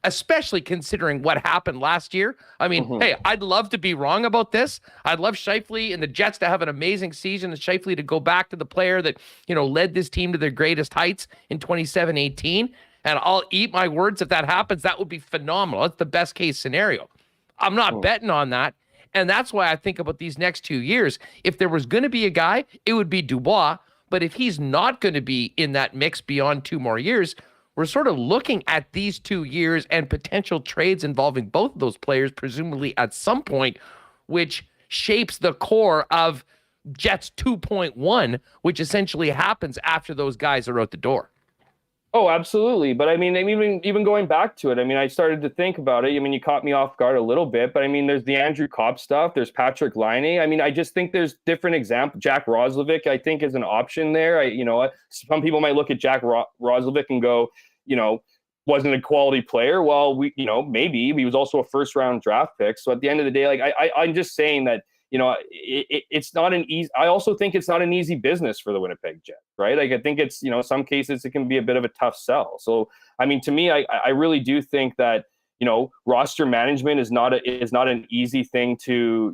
Especially considering what happened last year. I mean, hey, I'd love to be wrong about this. I'd love Scheifele and the Jets to have an amazing season and Scheifele to go back to the player that, led this team to their greatest heights in 27-18. And I'll eat my words if that happens. That would be phenomenal. That's the best case scenario. I'm not betting on that. And that's why I think about these next 2 years. If there was going to be a guy, it would be Dubois. But if he's not going to be in that mix beyond 2 more years, we're sort of looking at these 2 years and potential trades involving both of those players, presumably at some point, which shapes the core of Jets 2.1, which essentially happens after those guys are out the door. Oh, absolutely. But I mean, even going back to it, I mean, I started to think about it. I mean, you caught me off guard a little bit, but I mean, there's the Andrew Copp stuff. There's Patrick Laine. I mean, I just think there's different examples. Jack Roslovic, I think, is an option there. Some people might look at Jack Roslovic and go, wasn't a quality player. Well, maybe he was also a first round draft pick. So at the end of the day, like I'm just saying that, it's not an easy, I also think it's not an easy business for the Winnipeg Jets, right? Like, I think it's, some cases it can be a bit of a tough sell. So, I mean, to me, I really do think that, roster management is not an easy thing to,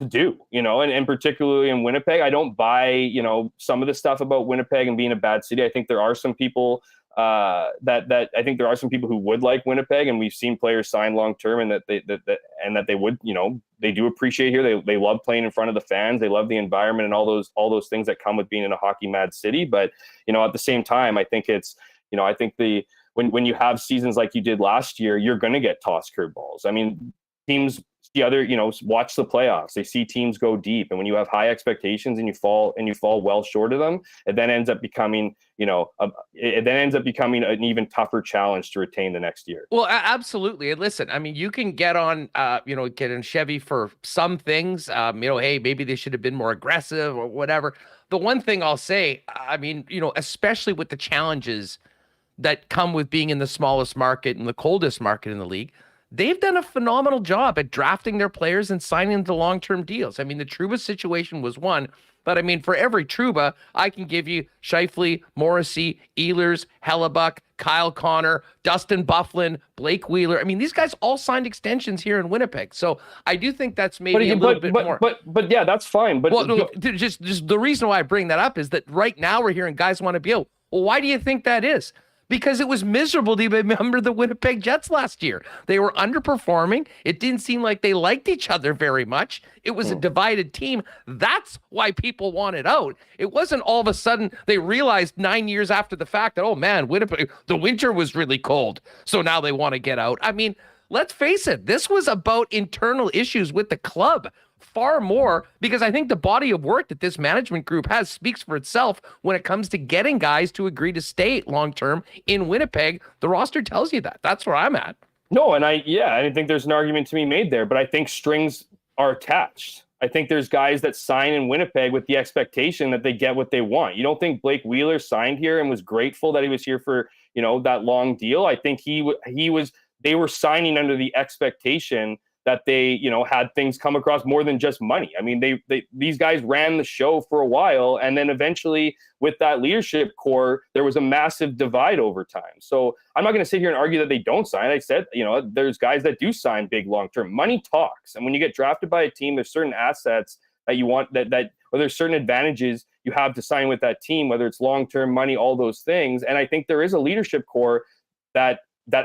to do, and particularly in Winnipeg. I don't buy, some of the stuff about Winnipeg and being a bad city. I think there are some people that I think there are some people who would like Winnipeg, and we've seen players sign long term, and that they would, they do appreciate here. They love playing in front of the fans. They love the environment and all those things that come with being in a hockey mad city. But at the same time, I think it's I think when you have seasons like you did last year, you're going to get tossed curveballs. I mean, teams watch the playoffs. They see teams go deep, and when you have high expectations and you fall well short of them, it then ends up becoming an even tougher challenge to retain the next year. Well, absolutely. And listen, I mean, you can get on Chevy for some things. Hey, maybe they should have been more aggressive or whatever. The one thing I'll say, I mean, especially with the challenges that come with being in the smallest market and the coldest market in the league, they've done a phenomenal job at drafting their players and signing into long-term deals. I mean, the Trouba situation was one, but I mean, for every Trouba, I can give you Scheifele, Morrissey, Ehlers, Hellebuck, Kyle Connor, Dustin Byfuglien, Blake Wheeler. I mean, these guys all signed extensions here in Winnipeg. So I do think that's maybe a little bit more. But yeah, that's fine. But just the reason why I bring that up is that right now we're hearing guys want to be out. Well, why do you think that is? Because it was miserable to be a member of the Winnipeg Jets last year. They were underperforming. It didn't seem like they liked each other very much. It was a divided team. That's why people wanted out. It wasn't all of a sudden they realized 9 years after the fact that, oh man, Winnipeg, the winter was really cold, so now they want to get out. I mean, let's face it, this was about internal issues with the club. Far more, because I think the body of work that this management group has speaks for itself when it comes to getting guys to agree to stay long-term in Winnipeg. The roster tells you that. That's where I'm at. No, and I think there's an argument to be made there, but I think strings are attached. I think there's guys that sign in Winnipeg with the expectation that they get what they want. You don't think Blake Wheeler signed here and was grateful that he was here for, that long deal? I think they were signing under the expectation that they, had things come across more than just money. I mean, these guys ran the show for a while, and then eventually with that leadership core, there was a massive divide over time. So I'm not going to sit here and argue that they don't sign. I said, there's guys that do sign big long-term. Money talks. And when you get drafted by a team, there's certain assets that you want or there's certain advantages you have to sign with that team, whether it's long-term money, all those things. And I think there is a leadership core that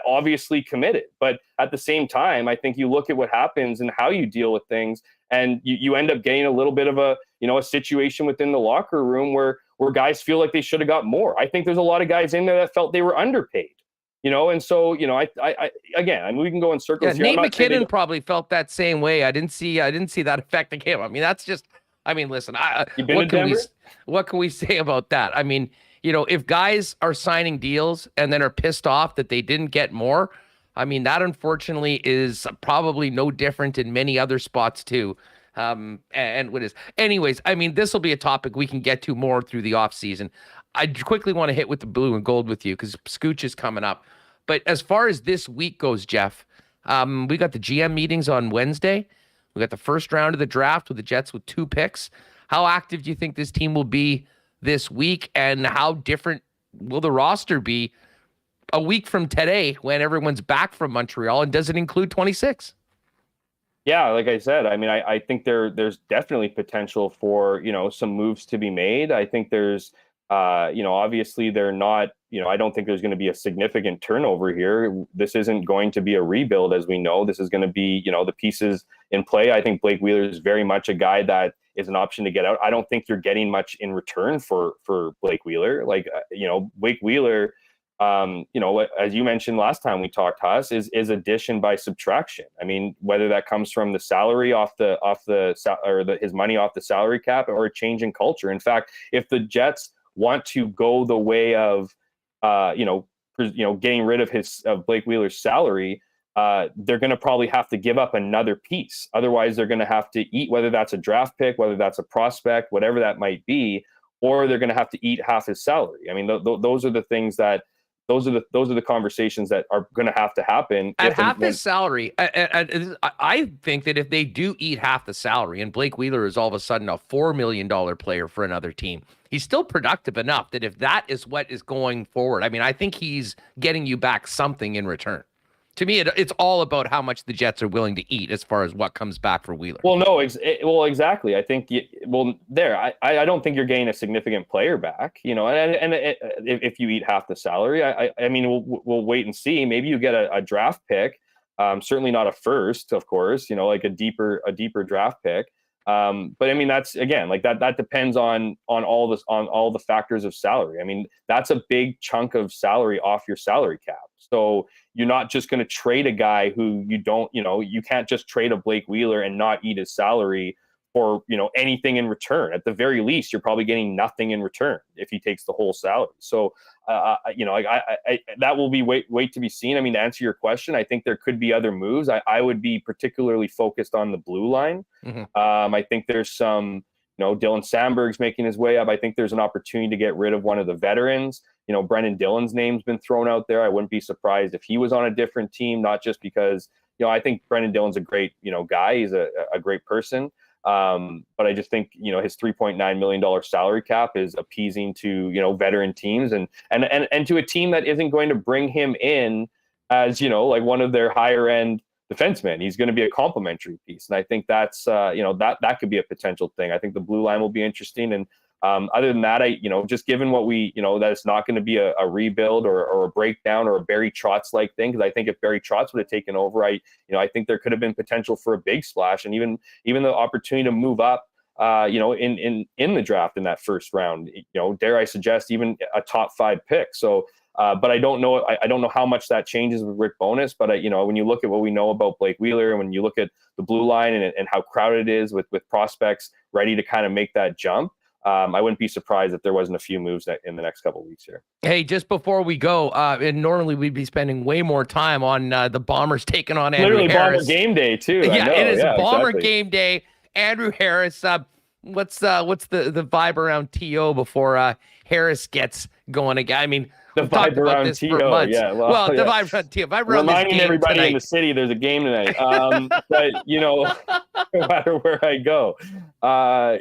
obviously committed. But at the same time, I think you look at what happens and how you deal with things, and you end up getting a little bit of a situation within the locker room where guys feel like they should have got more. I think there's a lot of guys in there that felt they were underpaid, and so, I again, we can go in circles here. Nate McKinnon probably felt that same way. I didn't see that affecting him. I mean, that's just, listen, what can we say about that? I mean, if guys are signing deals and then are pissed off that they didn't get more, I mean, that unfortunately is probably no different in many other spots too. And what is, anyways, I mean, this will be a topic we can get to more through the off season. I quickly want to hit with the blue and gold with you because Scooch is coming up. But as far as this week goes, Jeff, we got the GM meetings on Wednesday. We got the first round of the draft with the Jets with 2 picks. How active do you think this team will be this week, and how different will the roster be a week from today when everyone's back from Montreal, and does it include 26? Yeah, like I said, I mean, I think there's definitely potential for, some moves to be made. I think there's, obviously they're not, I don't think there's going to be a significant turnover here. This isn't going to be a rebuild, as we know. This is going to be, the pieces in play. I think Blake Wheeler is very much a guy that is an option to get out. I don't think you're getting much in return for Blake Wheeler. Like, Blake Wheeler, as you mentioned last time we talked, Huss, is addition by subtraction. I mean, whether that comes from the salary his money off the salary cap, or a change in culture. In fact, if the Jets want to go the way of, getting rid of Blake Wheeler's salary, they're going to probably have to give up another piece. Otherwise, they're going to have to eat, whether that's a draft pick, whether that's a prospect, whatever that might be, or they're going to have to eat half his salary. I mean, those are the things that, those are the conversations that are going to have to happen. At half his salary, I think that if they do eat half the salary, and Blake Wheeler is all of a sudden a $4 million player for another team, he's still productive enough that if that is what is going forward, I mean, I think he's getting you back something in return. To me, it's all about how much the Jets are willing to eat as far as what comes back for Wheeler. Well, no, exactly. I think I don't think you're getting a significant player back, you know, and if you eat half the salary, I mean, we'll wait and see. Maybe you get a draft pick, certainly not a first, of course, you know, like a deeper draft pick. But I mean, that's again, like that depends on all the factors of salary. I mean, that's a big chunk of salary off your salary cap. So you're not just going to trade a guy who you can't just trade a Blake Wheeler and not eat his salary for, you know, anything in return. At the very least, you're probably getting nothing in return if he takes the whole salary. So, you know, that will be wait to be seen. I mean, to answer your question, I think there could be other moves. I would be particularly focused on the blue line. Mm-hmm. I think there's some, you know, Dylan Sandberg's making his way up. I think there's an opportunity to get rid of one of the veterans. You know, Brendan Dillon's name's been thrown out there. I wouldn't be surprised if he was on a different team, not just because, you know, I think Brendan Dillon's a great, you know, guy. He's a great person. But I just think, you know, his $3.9 million salary cap is appeasing to, you know, veteran teams and to a team that isn't going to bring him in as, you know, like one of their higher end defensemen. He's going to be a complimentary piece. And I think that's, you know, that could be a potential thing. I think the blue line will be interesting. And other than that, you know, just given what we, you know, that it's not going to be a rebuild or a breakdown or a Barry Trotz like thing. Because I think if Barry Trotz would have taken over, I think there could have been potential for a big splash and even the opportunity to move up, you know, in the draft in that first round. You know, dare I suggest even a top 5 pick. So, but I don't know. I don't know how much that changes with Rick Bowness. But you know, when you look at what we know about Blake Wheeler, and when you look at the blue line and how crowded it is with prospects ready to kind of make that jump. I wouldn't be surprised if there wasn't a few moves in the next couple of weeks here. Hey, just before we go, and normally we'd be spending way more time on the Bombers taking on Andrew Literally Harris. Bomber game day too. Yeah, it is Bomber game day. Andrew Harris. What's the vibe around TO before Harris gets going again? I mean, the vibe around TO, yeah. Well, the vibe around TO. Reminding everybody in the city there's a game tonight. But you know, no matter where I go,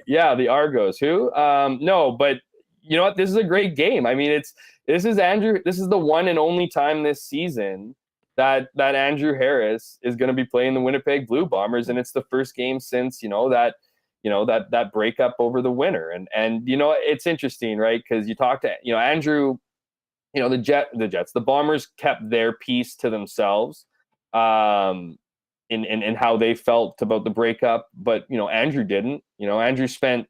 yeah, the Argos. Who? No, but you know what? This is a great game. I mean, this is Andrew. This is the one and only time this season that Andrew Harris is going to be playing the Winnipeg Blue Bombers, and it's the first game since that breakup over the winter. And you know, it's interesting, right? Because you talk to Andrew. You know, the Jets, the Bombers kept their piece to themselves in how they felt about the breakup. But, you know, Andrew didn't. You know, Andrew spent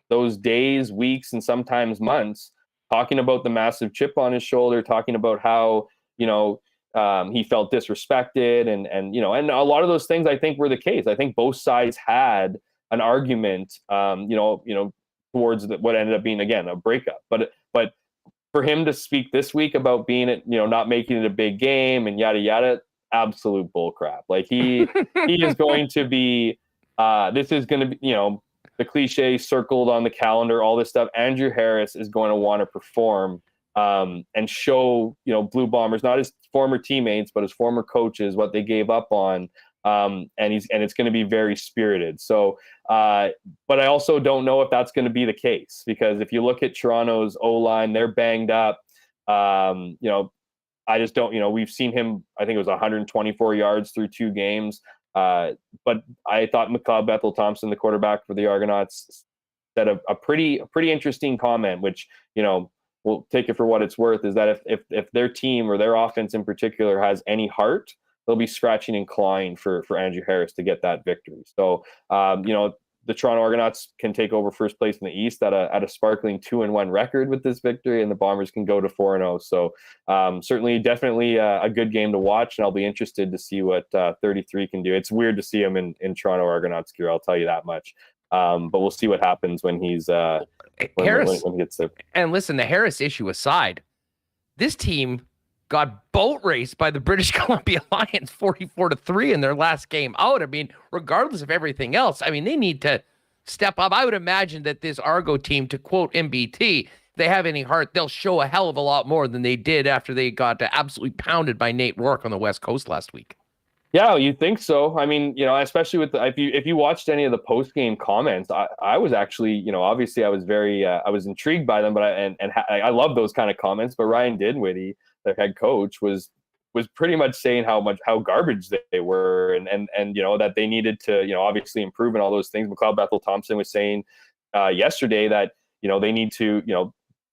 those days, weeks, and sometimes months talking about the massive chip on his shoulder, talking about how, you know, he felt disrespected. And you know, and a lot of those things I think were the case. I think both sides had an argument, towards what ended up being, again, a breakup. But for him to speak this week about being it, you know, not making it a big game and yada yada, absolute bullcrap. Like he is going to be. This is going to be, you know, the cliche circled on the calendar, all this stuff. Andrew Harris is going to want to perform and show, you know, Blue Bombers, not his former teammates, but his former coaches, what they gave up on. And it's going to be very spirited. So, but I also don't know if that's going to be the case, because if you look at Toronto's O-line, they're banged up. You know, I just don't, you know, we've seen him, I think it was 124 yards through 2 games. But I thought McLeod Bethel-Thompson, the quarterback for the Argonauts, said a pretty interesting comment, which, you know, we'll take it for what it's worth, is that if their team or their offense in particular has any heart, they'll be scratching and clawing for Andrew Harris to get that victory. So, you know, the Toronto Argonauts can take over first place in the East at a sparkling 2-1 record with this victory, and the Bombers can go to 4-0. So certainly, definitely a good game to watch, and I'll be interested to see what 33 can do. It's weird to see him in Toronto Argonauts gear, I'll tell you that much. But we'll see what happens when he's Harris. When he gets there. And listen, the Harris issue aside, this team got boat raced by the British Columbia Lions 44-3 in their last game out. I mean, regardless of everything else, I mean, they need to step up. I would imagine that this Argo team, to quote MBT, if they have any heart, they'll show a hell of a lot more than they did after they got absolutely pounded by Nate Rourke on the West Coast last week. Yeah, you'd think so. I mean, you know, especially with if you watched any of the post game comments, I was actually, you know, obviously I was very I was intrigued by them, but I love those kind of comments. But Ryan Dinwiddie, their head coach, was was pretty much saying how garbage they were, and that they needed to obviously improve and all those things. McLeod Bethel Thompson was saying yesterday that they need to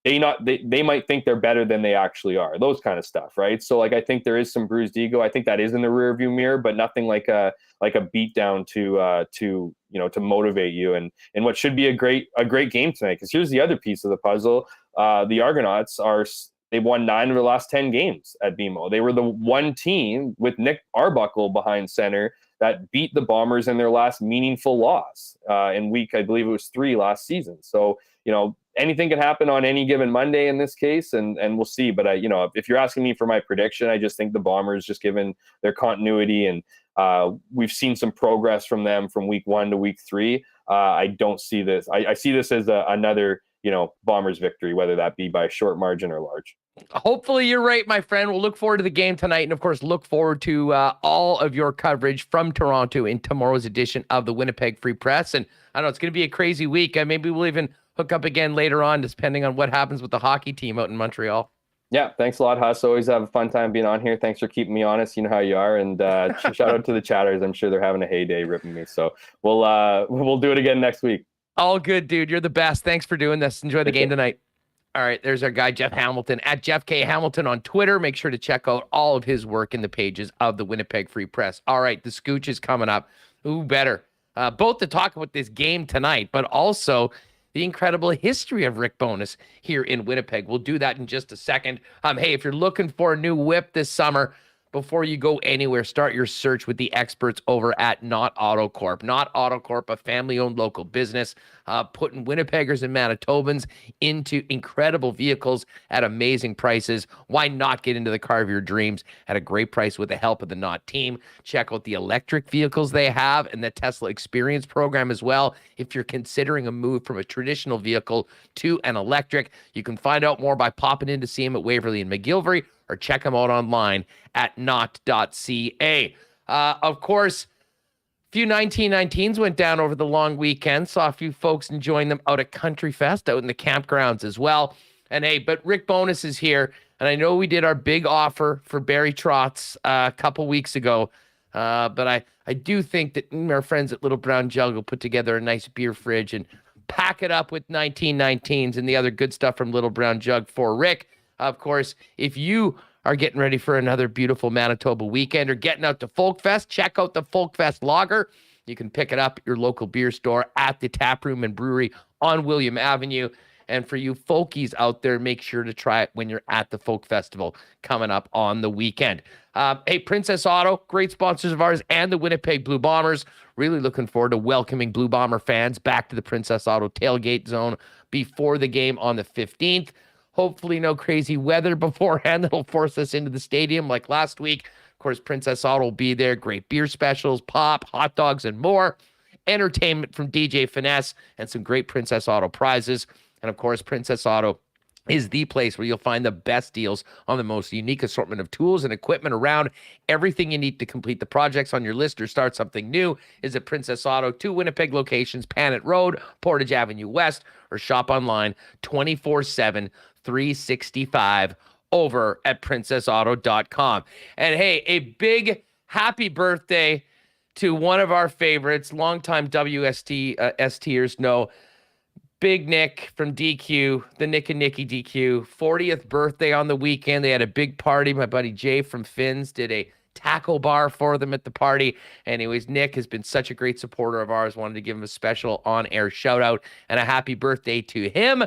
they might think they're better than they actually are, those kind of stuff, right? So like I think there is some bruised ego. I think that is in the rearview mirror, but nothing like a beat down to motivate you and what should be a great game tonight. Because here's the other piece of the puzzle: the Argonauts they've won 9 of the last 10 games at BMO. They were the one team with Nick Arbuckle behind center that beat the Bombers in their last meaningful loss in week, I believe it was 3 last season. So anything can happen on any given Monday in this case, and we'll see. But if you're asking me for my prediction, I just think the Bombers, just given their continuity and we've seen some progress from them from week 1 to week 3. I don't see this. I see this as another Bombers victory, whether that be by short margin or large. Hopefully you're right, my friend. We'll look forward to the game tonight, and of course look forward to all of your coverage from Toronto in tomorrow's edition of the Winnipeg Free Press. And I know it's going to be a crazy week. Maybe we'll even hook up again later on, depending on what happens with the hockey team out in Montreal. Yeah, thanks a lot, Huss. Always have a fun time being on here. Thanks for keeping me honest. You know how you are. And shout out to the chatters. I'm sure they're having a heyday ripping me. So we'll do it again next week. All good, dude. You're the best. Thanks for doing this. Enjoy the game tonight. All right, there's our guy, Jeff Hamilton, at Jeff K. Hamilton on Twitter. Make sure to check out all of his work in the pages of the Winnipeg Free Press. All right, the Scooch is coming up. Who better? Both to talk about this game tonight, but also the incredible history of Rick Bowness here in Winnipeg. We'll do that in just a second. Hey, if you're looking for a new whip this summer, before you go anywhere, start your search with the experts over at Not Auto Corp. Not Auto Corp, a family-owned local business, putting Winnipeggers and Manitobans into incredible vehicles at amazing prices. Why not get into the car of your dreams at a great price with the help of the Not team? Check out the electric vehicles they have and the Tesla Experience program as well. If you're considering a move from a traditional vehicle to an electric, you can find out more by popping in to see them at Waverly and McGillivray, or check them out online at not.ca. Of course, a few 1919s went down over the long weekend. Saw a few folks enjoying them out at Country Fest, out in the campgrounds as well. And hey, but Rick Bowness is here. And I know we did our big offer for Barry Trotz a couple weeks ago. But I do think that our friends at Little Brown Jug will put together a nice beer fridge and pack it up with 1919s and the other good stuff from Little Brown Jug for Rick. Of course, if you are getting ready for another beautiful Manitoba weekend or getting out to Folk Fest, check out the Folk Fest Lager. You can pick it up at your local beer store, at the Tap Room and Brewery on William Avenue. And for you folkies out there, make sure to try it when you're at the Folk Festival coming up on the weekend. Hey, Princess Auto, great sponsors of ours, and the Winnipeg Blue Bombers. Really looking forward to welcoming Blue Bomber fans back to the Princess Auto tailgate zone before the game on the 15th. Hopefully no crazy weather beforehand that'll force us into the stadium like last week. Of course, Princess Auto will be there. Great beer specials, pop, hot dogs, and more. Entertainment from DJ Finesse and some great Princess Auto prizes. And of course, Princess Auto is the place where you'll find the best deals on the most unique assortment of tools and equipment around. Everything you need to complete the projects on your list or start something new is at Princess Auto. 2 Winnipeg locations, Panet Road, Portage Avenue West, or shop online 24/7, 365 over at princessauto.com. And hey, a big happy birthday to one of our favorites, longtime WST-ers know, Big Nick from DQ, the Nick and Nicky DQ, 40th birthday on the weekend. They had a big party. My buddy Jay from Finn's did a taco bar for them at the party. Anyways, Nick has been such a great supporter of ours. Wanted to give him a special on-air shout-out and a happy birthday to him.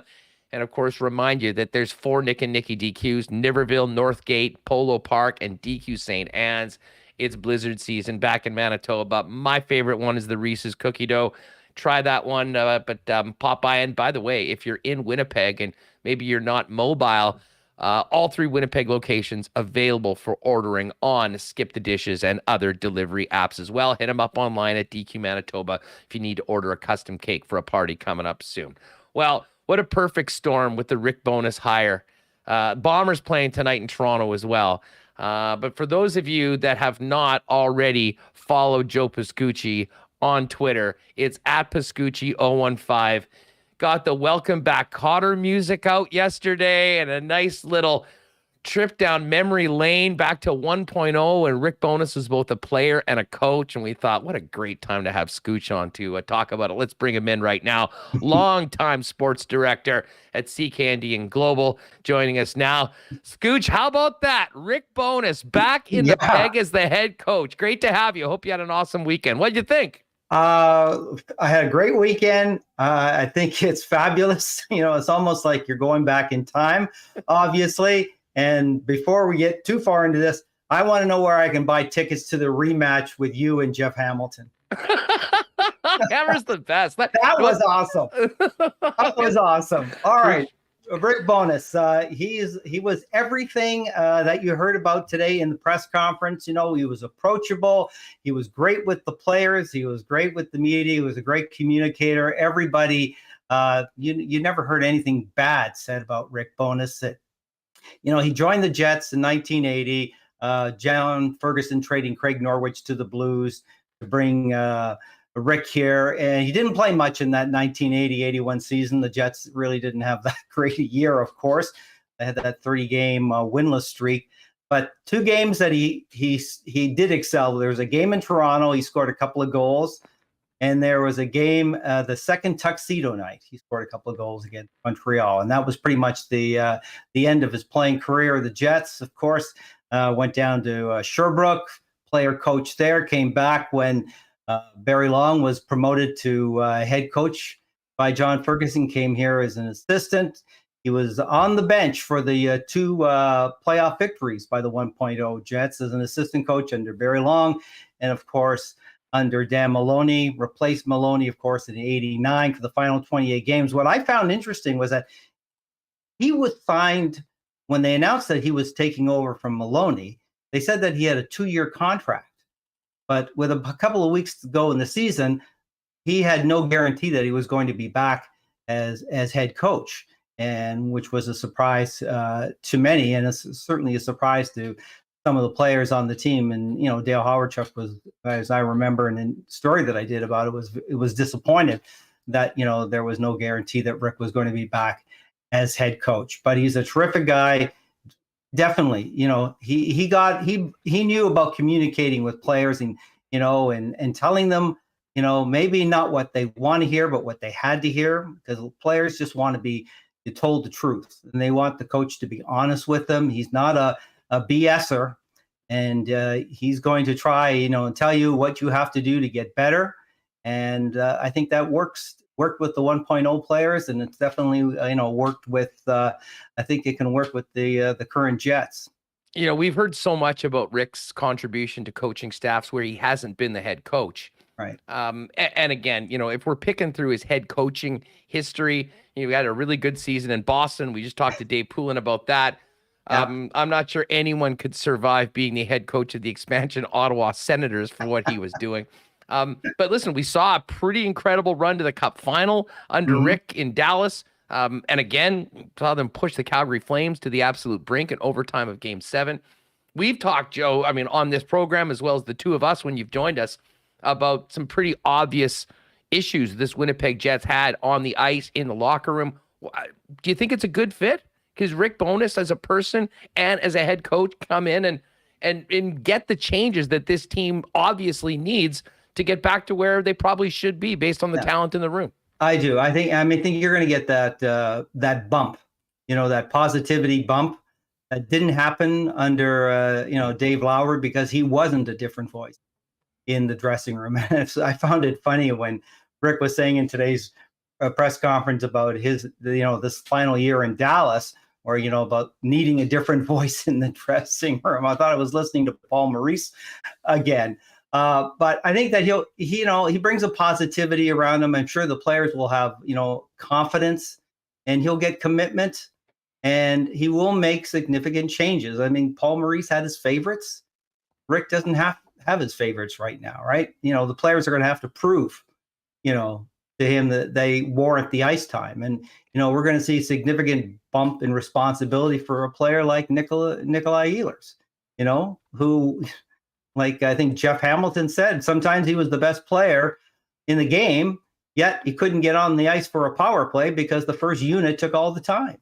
And, of course, remind you that there's 4 Nick and Nicky DQs, Niverville, Northgate, Polo Park, and DQ St. Anne's. It's blizzard season back in Manitoba. My favorite one is the Reese's Cookie Dough. Try that one, but pop by. And by the way, if you're in Winnipeg and maybe you're not mobile, all 3 Winnipeg locations available for ordering on Skip the Dishes and other delivery apps as well. Hit them up online at DQ Manitoba if you need to order a custom cake for a party coming up soon. Well, what a perfect storm with the Rick Bowness hire. Bombers playing tonight in Toronto as well. But for those of you that have not already followed Joe Pascucci on Twitter, it's at Pascucci015. Got the Welcome Back Cotter music out yesterday and a nice little trip down memory lane back to 1.0, and Rick Bowness was both a player and a coach, and we thought, what a great time to have Scooch on to talk about it. Let's bring him in right now. Longtime sports director at CKND and Global, joining us now. Scooch, how about that? Rick Bowness back in the peg as the head coach. Great to have you. Hope you had an awesome weekend. What'd you think? I had a great weekend. I think it's fabulous. It's almost like you're going back in time, obviously. And before we get too far into this, I want to know where I can buy tickets to the rematch with you and Jeff Hamilton. Hammer's the best. That was awesome. That was awesome. All right. Rick Bowness, he was everything that you heard about today in the press conference. He was approachable. He was great with the players. He was great with the media. He was a great communicator. Everybody, you never heard anything bad said about Rick Bowness. He joined the Jets in 1980. John Ferguson trading Craig Norwich to the Blues to bring Rick here, and he didn't play much in that 1980-81 season. The Jets really didn't have that great a year, of course. They had that 30-game winless streak, but 2 games that he did excel. There was a game in Toronto. He scored a couple of goals, and there was a game the second tuxedo night. He scored a couple of goals against Montreal, and that was pretty much the end of his playing career. The Jets, of course, went down to Sherbrooke, player coach there, came back when Barry Long was promoted to head coach by John Ferguson, came here as an assistant. He was on the bench for the 2 playoff victories by the 1.0 Jets as an assistant coach under Barry Long. And of course, under Dan Maloney, replaced Maloney, of course, in '89 for the final 28 games. What I found interesting was that he was signed when they announced that he was taking over from Maloney. They said that he had a 2-year contract. But with a couple of weeks to go in the season, he had no guarantee that he was going to be back as head coach, and which was a surprise to many, and it's certainly a surprise to some of the players on the team. And Dale Howardchuk was, as I remember in the story that I did about it, was disappointed that there was no guarantee that Rick was going to be back as head coach. But he's a terrific guy. Definitely, he knew about communicating with players and telling them, maybe not what they want to hear, but what they had to hear, because players just want to be told the truth, and they want the coach to be honest with them. He's not a BSer, and he's going to try, and tell you what you have to do to get better. And I think that worked with the 1.0 players, and it's definitely worked with. I think it can work with the current Jets. We've heard so much about Rick's contribution to coaching staffs where he hasn't been the head coach. Right. And again, if we're picking through his head coaching history, we had a really good season in Boston. We just talked to Dave Poulin about that. Yeah. I'm not sure anyone could survive being the head coach of the expansion Ottawa Senators for what he was doing. But listen, we saw a pretty incredible run to the Cup final under Rick in Dallas. And again, saw them push the Calgary Flames to the absolute brink in overtime of Game 7. We've talked, Joe, on this program, as well as the two of us when you've joined us, about some pretty obvious issues this Winnipeg Jets had on the ice, in the locker room. Do you think it's a good fit? Because Rick Bowness as a person and as a head coach come in and get the changes that this team obviously needs to get back to where they probably should be based on the talent in the room. I do. I think you're going to get that bump, that positivity bump that didn't happen under, Dave Lowry, because he wasn't a different voice in the dressing room. And I found it funny when Rick was saying in today's press conference about his, this final year in Dallas, or, about needing a different voice in the dressing room. I thought I was listening to Paul Maurice again. But I think that he brings a positivity around him. I'm sure the players will have, confidence, and he'll get commitment, and he will make significant changes. Paul Maurice had his favorites. Rick doesn't have his favorites right now, right? The players are going to have to prove, to him that they warrant the ice time. And, we're going to see a significant bump in responsibility for a player like Nikolai Ehlers, who, like I think Jeff Hamilton said, sometimes he was the best player in the game, yet he couldn't get on the ice for a power play because the first unit took all the time.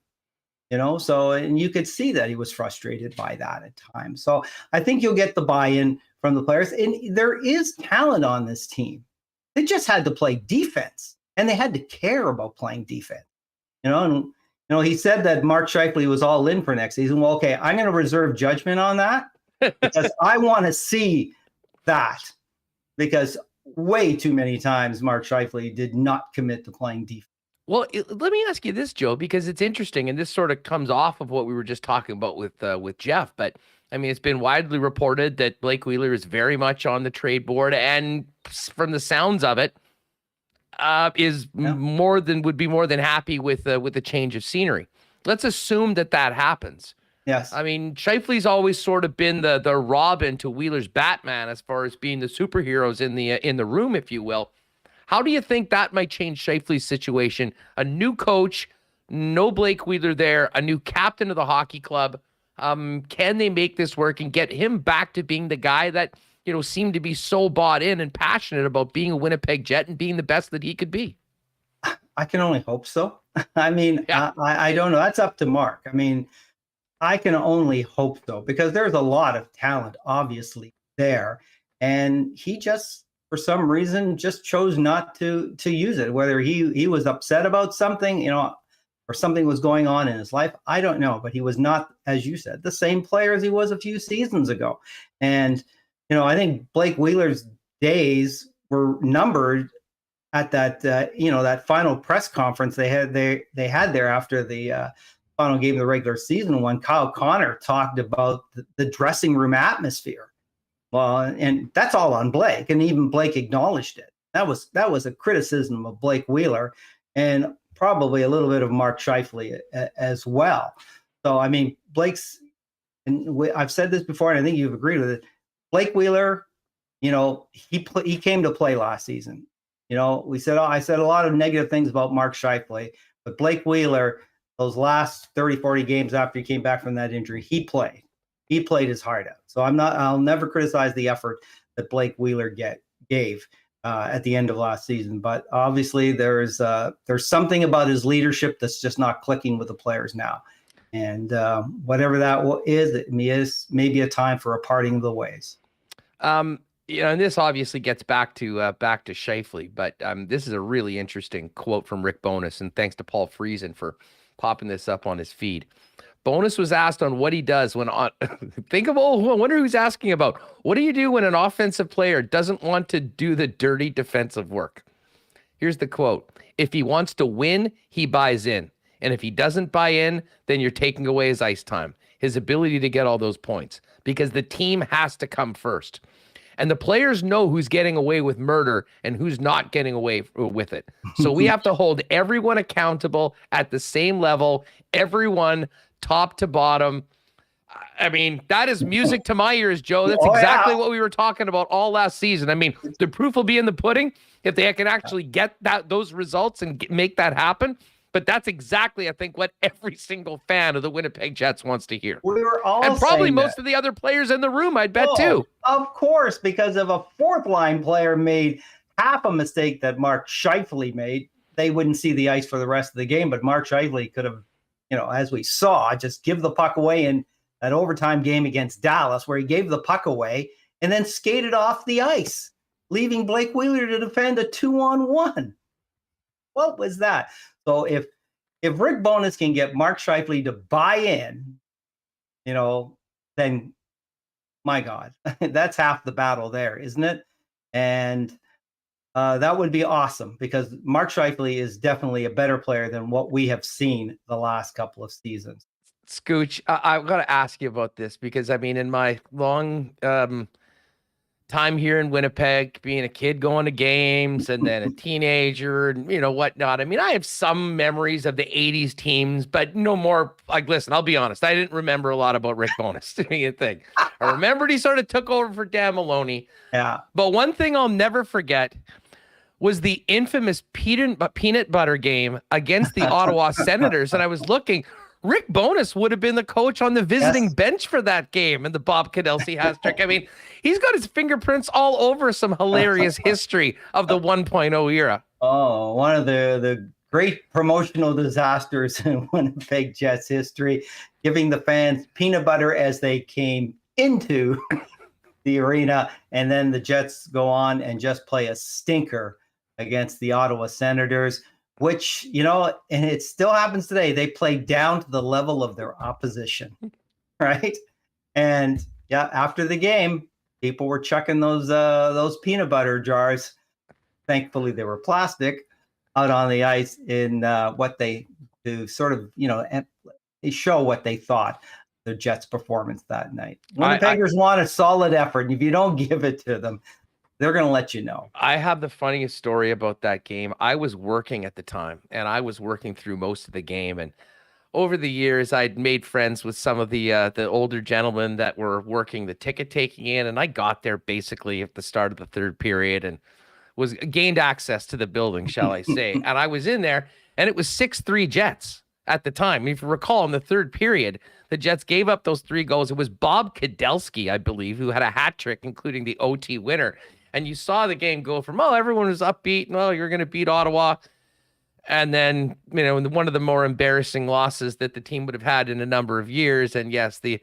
So, and you could see that he was frustrated by that at times. So I think you'll get the buy-in from the players. And there is talent on this team. They just had to play defense, and they had to care about playing defense. And he said that Mark Scheifele was all in for next season. Well, okay, I'm going to reserve judgment on that because I want to see that, because way too many times Mark Scheifele did not commit to playing defense. Well, let me ask you this, Joe, because it's interesting, and this sort of comes off of what we were just talking about with Jeff. But I mean, it's been widely reported that Blake Wheeler is very much on the trade board, and from the sounds of it, would be more than happy with the change of scenery. Let's assume that happens. Yes. I mean, Scheifele's always sort of been the Robin to Wheeler's Batman as far as being the superheroes in the room, if you will. How do you think that might change Scheifele's situation? A new coach, no Blake Wheeler there, a new captain of the hockey club. Can they make this work and get him back to being the guy that, seemed to be so bought in and passionate about being a Winnipeg Jet and being the best that he could be? I can only hope so. I mean, yeah. I don't know. That's up to Mark. I mean, I can only hope so, because there's a lot of talent, obviously, there. And he just, for some reason, just chose not to use it. Whether he was upset about something, or something was going on in his life, I don't know. But he was not, as you said, the same player as he was a few seasons ago. And, I think Blake Wheeler's days were numbered at that, that final press conference they had there after the final game of the regular season, when Kyle Connor talked about the dressing room atmosphere. Well, and that's all on Blake, and even Blake acknowledged it. That was a criticism of Blake Wheeler, and probably a little bit of Mark Scheifele as well. So, I mean, I've said this before, and I think you've agreed with it. Blake Wheeler, he came to play last season. I said a lot of negative things about Mark Scheifele, but Blake Wheeler, those last 30, 40 games after he came back from that injury, he played his heart out. So I'll never criticize the effort that Blake Wheeler gave at the end of last season. But obviously there's something about his leadership that's just not clicking with the players now. And whatever that is, it may be a time for a parting of the ways. And this obviously gets back to Scheifele, but this is a really interesting quote from Rick Bowness, and thanks to Paul Friesen for popping this up on his feed. Bowness was asked on what he does when on I wonder who's asking about, what do you do when an offensive player doesn't want to do the dirty defensive work? Here's the quote: "If he wants to win, he buys in. And if he doesn't buy in, then you're taking away his ice time, his ability to get all those points, because the team has to come first. And the players know who's getting away with murder and who's not getting away with it. So we have to hold everyone accountable at the same level, everyone top to bottom." I mean, that is music to my ears, Joe. That's exactly what we were talking about all last season. I mean, the proof will be in the pudding if they can actually get those results and make that happen. But that's exactly, I think, what every single fan of the Winnipeg Jets wants to hear. We were all and probably most of the other players in the room, I'd bet, too. Of course, because if a fourth line player made half a mistake that Mark Scheifele made, they wouldn't see the ice for the rest of the game. But Mark Scheifele could have, as we saw, just give the puck away in that overtime game against Dallas, where he gave the puck away and then skated off the ice, leaving Blake Wheeler to defend a 2-on-1. What was that? So if Rick Bowness can get Mark Scheifele to buy in, then my God, that's half the battle there, isn't it? And that would be awesome, because Mark Scheifele is definitely a better player than what we have seen the last couple of seasons. Scooch, I've got to ask you about this, because, I mean, in my long time here in Winnipeg, being a kid going to games and then a teenager and, whatnot, I mean, I have some memories of the 80s teams, but no more. Like, listen, I'll be honest, I didn't remember a lot about Rick Bowness doing a thing. I remembered he sort of took over for Dan Maloney. Yeah. But one thing I'll never forget was the infamous peanut butter game against the Ottawa Senators. And I was looking, Rick Bowness would have been the coach on the visiting bench for that game and the Bob Cadelsi hat trick. I mean, he's got his fingerprints all over some hilarious history of the 1.0 era. Oh, one of the great promotional disasters in Winnipeg Jets history, giving the fans peanut butter as they came into the arena. And then the Jets go on and just play a stinker against the Ottawa Senators, which, and it still happens today. They play down to the level of their opposition, right? And yeah, after the game, people were chucking those peanut butter jars. Thankfully, they were plastic out on the ice in to sort of, show what they thought the Jets' performance that night. Winnipeggers want a solid effort, and if you don't give it to them, they're going to let you know. I have the funniest story about that game. I was working at the time, and I was working through most of the game. And over the years, I'd made friends with some of the older gentlemen that were working the ticket taking in, and I got there basically at the start of the third period and gained access to the building, shall I say. And I was in there, and it was 6-3 Jets at the time. I mean, if you recall, in the third period, the Jets gave up those 3 goals. It was Bob Kudelski, I believe, who had a hat trick, including the OT winner. And you saw the game go from, everyone was upbeat, you're going to beat Ottawa. And then, one of the more embarrassing losses that the team would have had in a number of years. And yes, the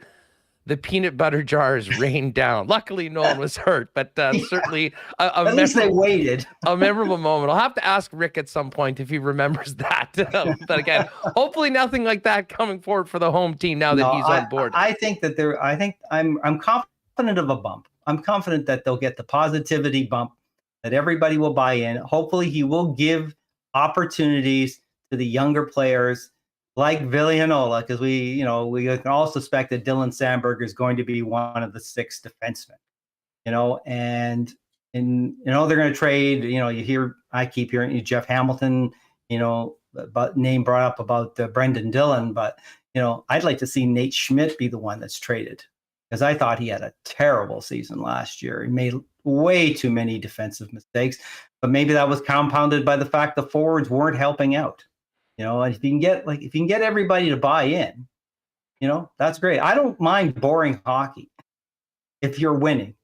peanut butter jars rained down. Luckily, no one was hurt, but certainly at least they waited. A memorable moment. I'll have to ask Rick at some point if he remembers that. But again, hopefully nothing like that coming forward for the home team now that he's on board. I think that I'm confident of a bump. I'm confident that they'll get the positivity bump, that everybody will buy in. Hopefully he will give opportunities to the younger players like Villanola, because we can all suspect that Dylan Sandberg is going to be one of the 6 defensemen, and they're going to trade, I keep hearing Jeff Hamilton, about name brought up about Brendan Dillon, but, I'd like to see Nate Schmidt be the one that's traded, because I thought he had a terrible season last year. He made way too many defensive mistakes, but maybe that was compounded by the fact the forwards weren't helping out. And if you can get everybody to buy in, that's great. I don't mind boring hockey if you're winning,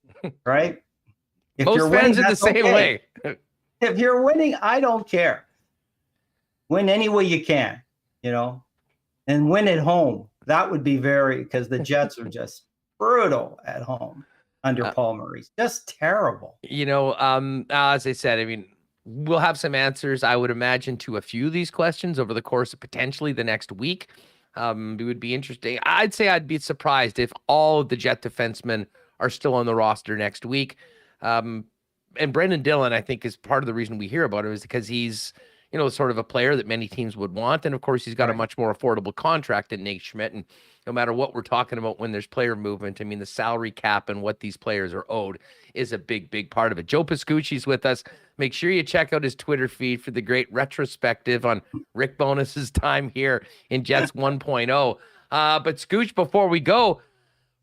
right? If Most you're fans winning, are the same way. If you're winning, I don't care. Win any way you can, and win at home. That would be because the Jets are just brutal at home under Paul Maurice. Just terrible. As I said, we'll have some answers, I would imagine, to a few of these questions over the course of potentially the next week. It would be interesting. I'd say I'd be surprised if all of the Jet defensemen are still on the roster next week. And Brendan Dillon, I think, is part of the reason we hear about him is because he's, sort of a player that many teams would want. And of course, he's got a much more affordable contract than Nate Schmidt. And no matter what we're talking about when there's player movement, the salary cap and what these players are owed is a big, big part of it. Joe Pascucci's with us. Make sure you check out his Twitter feed for the great retrospective on Rick Bowness's time here in Jets 1.0. But Scooch, before we go,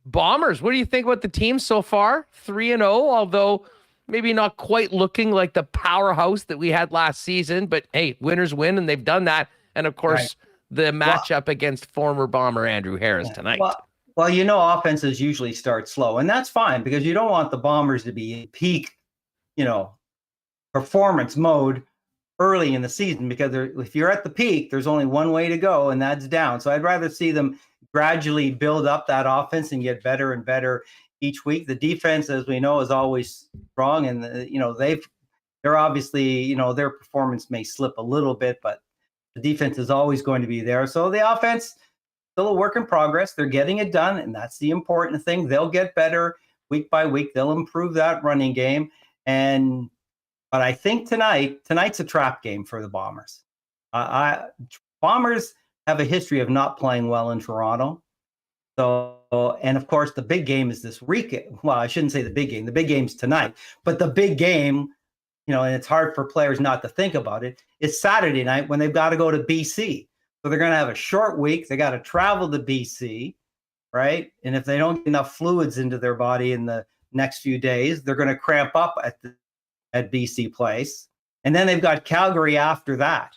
Bombers, what do you think about the team so far? 3-0, although maybe not quite looking like the powerhouse that we had last season. But hey, winners win, and they've done that. And of course, the matchup against former Bomber Andrew Harris tonight. Well, offenses usually start slow, and that's fine because you don't want the Bombers to be in peak, performance mode early in the season, because if you're at the peak, there's only one way to go, and that's down. So I'd rather see them gradually build up that offense and get better and better each week. The defense, as we know, is always strong, and they're obviously, their performance may slip a little bit, but the defense is always going to be there. So the offense, still a work in progress. They're getting it done, and that's the important thing. They'll get better week by week. They'll improve that running game. But I think tonight's a trap game for the Bombers. Bombers have a history of not playing well in Toronto. So, and of course, the big game is this weekend. Well, I shouldn't say the big game. The big game's tonight. But the big game, and it's hard for players not to think about it, it's Saturday night when they've got to go to BC. So they're going to have a short week. They got to travel to BC, right? And if they don't get enough fluids into their body in the next few days, they're going to cramp up at BC Place. And then they've got Calgary after that.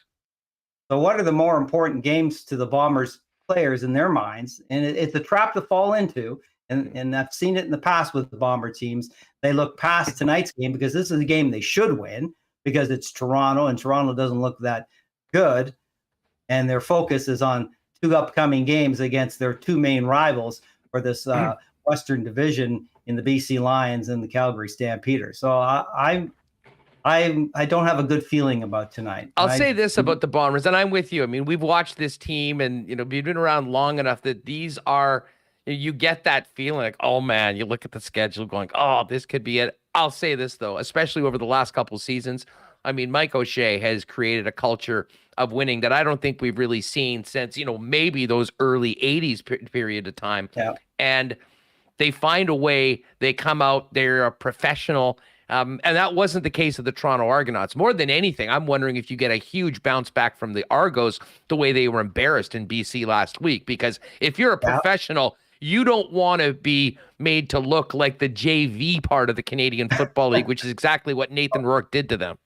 So what are the more important games to the Bombers players in their minds? And it's a trap to fall into. And I've seen it in the past with the Bomber teams. They look past tonight's game because this is a game they should win because it's Toronto, and Toronto doesn't look that good, and their focus is on 2 upcoming games against their 2 main rivals for this Western Division in the BC Lions and the Calgary Stampeders. So I don't have a good feeling about tonight. I'll say this about the Bombers, and I'm with you. I mean, we've watched this team, and we've been around long enough that these are. You get that feeling like, oh man, you look at the schedule going, oh, this could be it. I'll say this though, especially over the last couple of seasons. I mean, Mike O'Shea has created a culture of winning that I don't think we've really seen since, maybe those early 80s period of time. Yeah. And they find a way, they come out, they're a professional. And that wasn't the case of the Toronto Argonauts. More than anything, I'm wondering if you get a huge bounce back from the Argos the way they were embarrassed in BC last week. Because if you're a professional, you don't want to be made to look like the JV part of the Canadian Football League, which is exactly what Nathan Rourke did to them.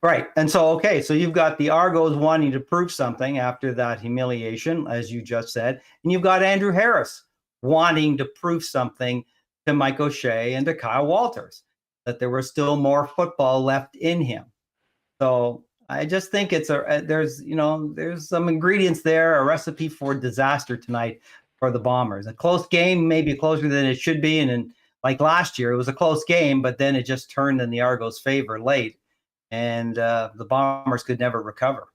Right. And so you've got the Argos wanting to prove something after that humiliation, as you just said. And you've got Andrew Harris wanting to prove something to Mike O'Shea and to Kyle Walters, that there was still more football left in him. So I just think there's some ingredients there, a recipe for disaster tonight for the Bombers. A close game, maybe closer than it should be. And like last year, it was a close game, but then it just turned in the Argos' favor late. And the Bombers could never recover.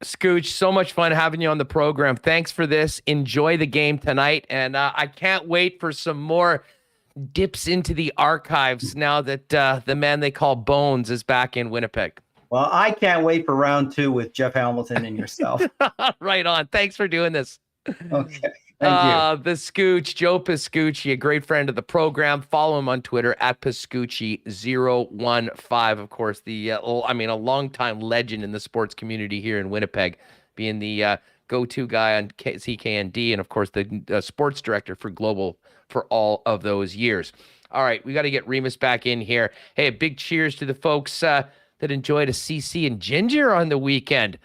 Scooch, so much fun having you on the program. Thanks for this. Enjoy the game tonight. And I can't wait for some more dips into the archives now that the man they call Bones is back in Winnipeg. Well, I can't wait for round 2 with Jeff Hamilton and yourself. Right on. Thanks for doing this. Okay. Thank you. The Scooch, Joe Pascucci, a great friend of the program. Follow him on Twitter at Pascucci015. Of course, a longtime legend in the sports community here in Winnipeg, being the go-to guy on CKND, and of course the sports director for Global for all of those years. All right, we got to get Remis back in here. Hey, a big cheers to the folks that enjoyed a CC and Ginger on the weekend.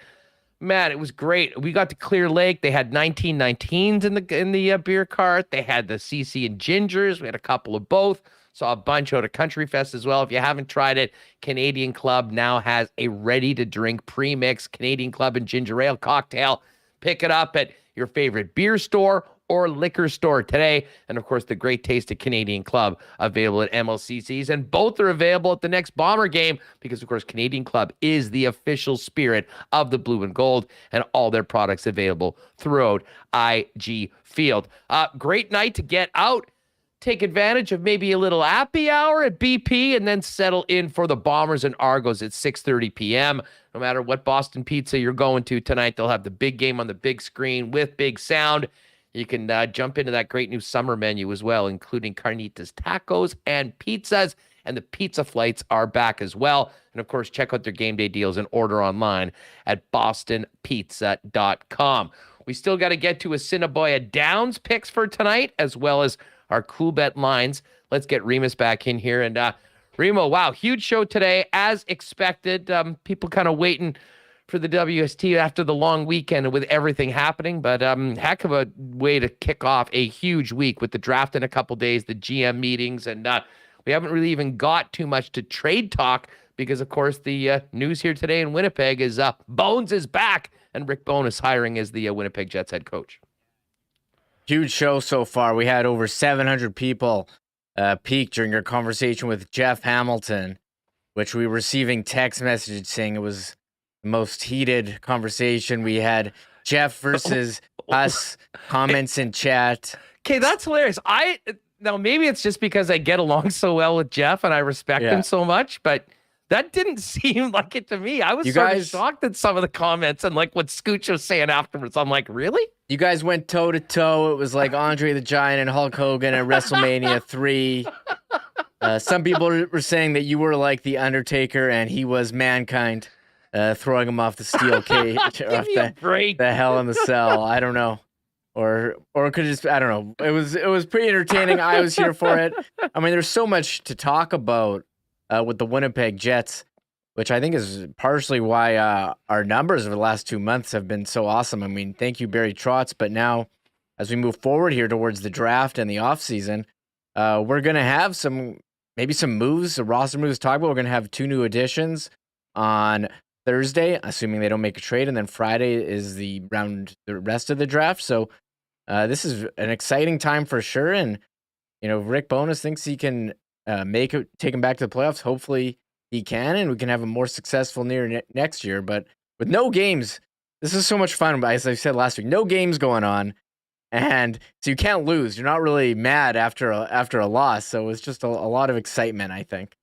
Man, it was great. We got to Clear Lake. They had 1919s in the beer cart. They had the CC and Gingers. We had a couple of both. Saw a bunch out of Country Fest as well. If you haven't tried it, Canadian Club now has a ready-to-drink pre-mix Canadian Club and ginger ale cocktail. Pick it up at your favorite beer store or liquor store today. And of course, the great taste of Canadian Club available at MLCCs. And both are available at the next Bomber game because, of course, Canadian Club is the official spirit of the blue and gold, and all their products available throughout IG Field. Great night to get out, take advantage of maybe a little happy hour at BP, and then settle in for the Bombers and Argos at 6:30 p.m. No matter what Boston Pizza you're going to tonight, they'll have the big game on the big screen with big sound. You can jump into that great new summer menu as well, including carnitas tacos and pizzas, and the pizza flights are back as well. And of course, check out their game day deals and order online at bostonpizza.com. We still got to get to Assiniboia Downs picks for tonight, as well as our Coolbet Lines. Let's get Remis back in here. And Remo, wow, huge show today, as expected. People kind of waiting for the WST after the long weekend with everything happening, but heck of a way to kick off a huge week with the draft in a couple days, the GM meetings, and we haven't really even got too much to trade talk because, of course, the news here today in Winnipeg is Bones is back and Rick Bowness hiring as the Winnipeg Jets head coach. Huge show so far. We had over 700 people peak during our conversation with Jeff Hamilton, which we were receiving text messages saying it was most heated conversation. We had Jeff versus us comments in chat. Okay, that's hilarious. Now maybe it's just because I get along so well with Jeff and I respect him so much, but that didn't seem like it to me. I was sort of shocked at some of the comments and like what Scooch was saying afterwards. I'm like, really? You guys went toe to toe. It was like Andre the Giant and Hulk Hogan at WrestleMania 3. Some people were saying that you were like the Undertaker and he was Mankind. Throwing him off the steel cage, off the Hell in the Cell. I don't know, or it could just, I don't know. It was pretty entertaining. I was here for it. I mean, there's so much to talk about with the Winnipeg Jets, which I think is partially why our numbers over the last 2 months have been so awesome. I mean, thank you, Barry Trotz. But now, as we move forward here towards the draft and the offseason, we're gonna have maybe some moves, the roster moves to talk about. We're gonna have 2 new additions on Thursday, assuming they don't make a trade, and then Friday is the rest of the draft. So this is an exciting time for sure. And Rick Bowness thinks he can take him back to the playoffs. Hopefully he can, and we can have a more successful next year. But with no games, this is so much fun. As I said last week, no games going on, and so you can't lose. You're not really mad after a loss. So it's just a lot of excitement, I think.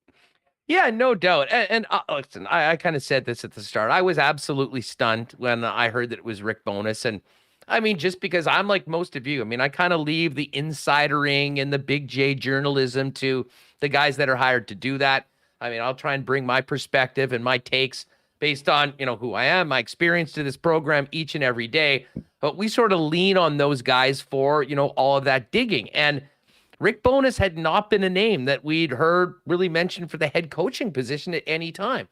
Yeah, no doubt. And listen, I kind of said this at the start. I was absolutely stunned when I heard that it was Rick Bowness. And I mean, just because I'm like most of you, I mean, I kind of leave the insidering and the big J journalism to the guys that are hired to do that. I mean, I'll try and bring my perspective and my takes based on, who I am, my experience to this program each and every day. But we sort of lean on those guys for, all of that digging. And Rick Bowness had not been a name that we'd heard really mentioned for the head coaching position at any time.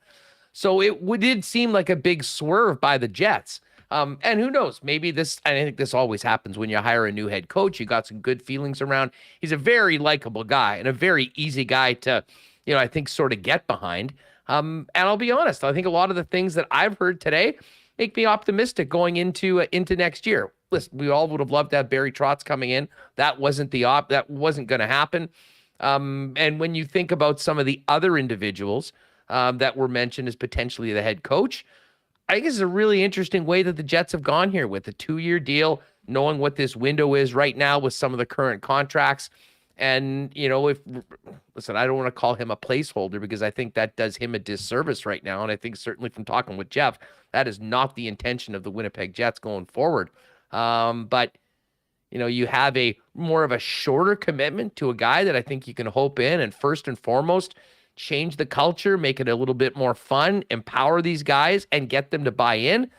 So it did seem like a big swerve by the Jets. And who knows, maybe I think this always happens when you hire a new head coach. You got some good feelings around. He's a very likable guy and a very easy guy to, I think sort of get behind. And I'll be honest, I think a lot of the things that I've heard today make me optimistic going into next year. Listen, we all would have loved to have Barry Trotz coming in. That wasn't that wasn't going to happen. And when you think about some of the other individuals that were mentioned as potentially the head coach, I think it's a really interesting way that the Jets have gone here with a 2-year deal, knowing what this window is right now with some of the current contracts. And, I don't want to call him a placeholder because I think that does him a disservice right now. And I think certainly from talking with Jeff, that is not the intention of the Winnipeg Jets going forward. But, you have a more of a shorter commitment to a guy that I think you can hope in, and first and foremost, change the culture, make it a little bit more fun, empower these guys and get them to buy in.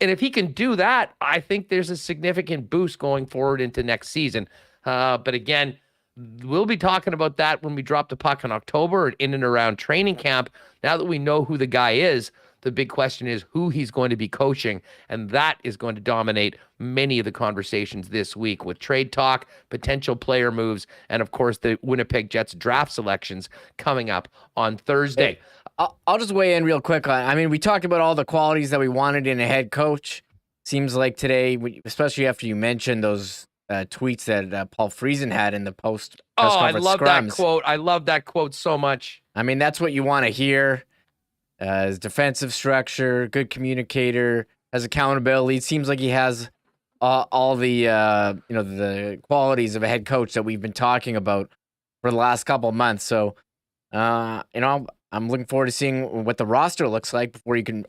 And if he can do that, I think there's a significant boost going forward into next season. But again, we'll be talking about that when we drop the puck in October and in and around training camp. Now that we know who the guy is, the big question is who he's going to be coaching, and that is going to dominate many of the conversations this week with trade talk, potential player moves, and of course the Winnipeg Jets draft selections coming up on Thursday. I'll just weigh in real quick. We talked about all the qualities that we wanted in a head coach. Seems like today, especially after you mentioned those tweets that Paul Friesen had in the post press conference I love scrums. that quote. I love that quote so much. That's what you want to hear. His defensive structure, good communicator, has accountability. It seems like he has all the the qualities of a head coach that we've been talking about for the last couple of months. So, I'm looking forward to seeing what the roster looks like before you can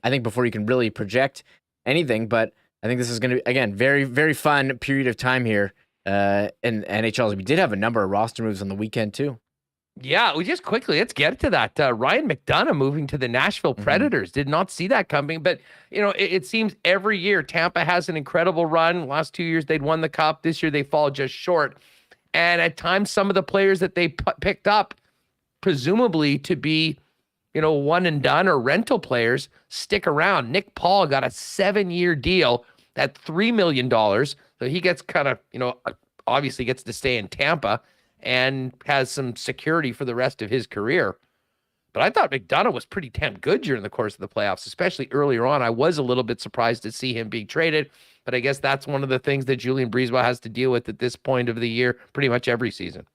really project anything. But I think this is going to be, again, very, very fun period of time here in NHL. We did have a number of roster moves on the weekend too. Yeah, we just quickly, let's get to that. Ryan McDonough moving to the Nashville Predators. Did not see that coming, but it seems every year Tampa has an incredible run. Last 2 years they'd won the cup. This year they fall just short. And at times some of the players that they picked up, presumably to be, one and done or rental players, stick around. Nick Paul got a 7-year deal at $3 million. So he gets kind of, obviously gets to stay in Tampa and has some security for the rest of his career. But I thought McDonough was pretty damn good during the course of the playoffs, especially earlier on. I was a little bit surprised to see him being traded, but I guess that's one of the things that Julien Brisebois has to deal with at this point of the year, pretty much every season.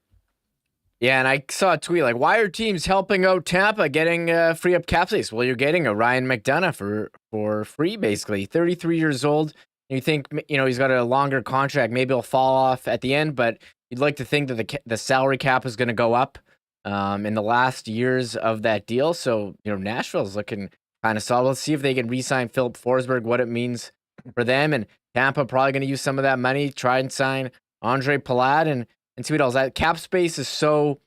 Yeah, and I saw a tweet like, why are teams helping out Tampa getting free up cap space? Well, you're getting a Ryan McDonough for free, basically. 33 years old. You think, he's got a longer contract. Maybe he'll fall off at the end, but you'd like to think that the salary cap is going to go up in the last years of that deal. So, Nashville's looking kind of solid. Let's see if they can re-sign Philip Forsberg, what it means for them. And Tampa probably going to use some of that money, try and sign Andre Palat and see what else. That cap space is so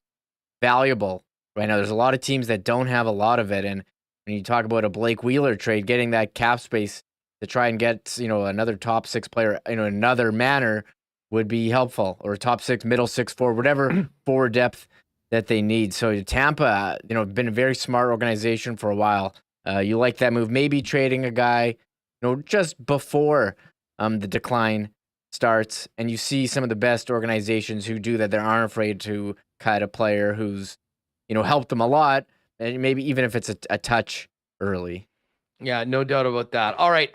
valuable right now. There's a lot of teams that don't have a lot of it. And when you talk about a Blake Wheeler trade, getting that cap space to try and get, another top 6 player, in another manner would be helpful, or top 6, middle 6, forward, whatever forward depth that they need. So Tampa, been a very smart organization for a while. You like that move, maybe trading a guy, just before the decline starts, and you see some of the best organizations who do that. They aren't afraid to cut a player who's, helped them a lot, and maybe even if it's a touch early. Yeah, no doubt about that. All right.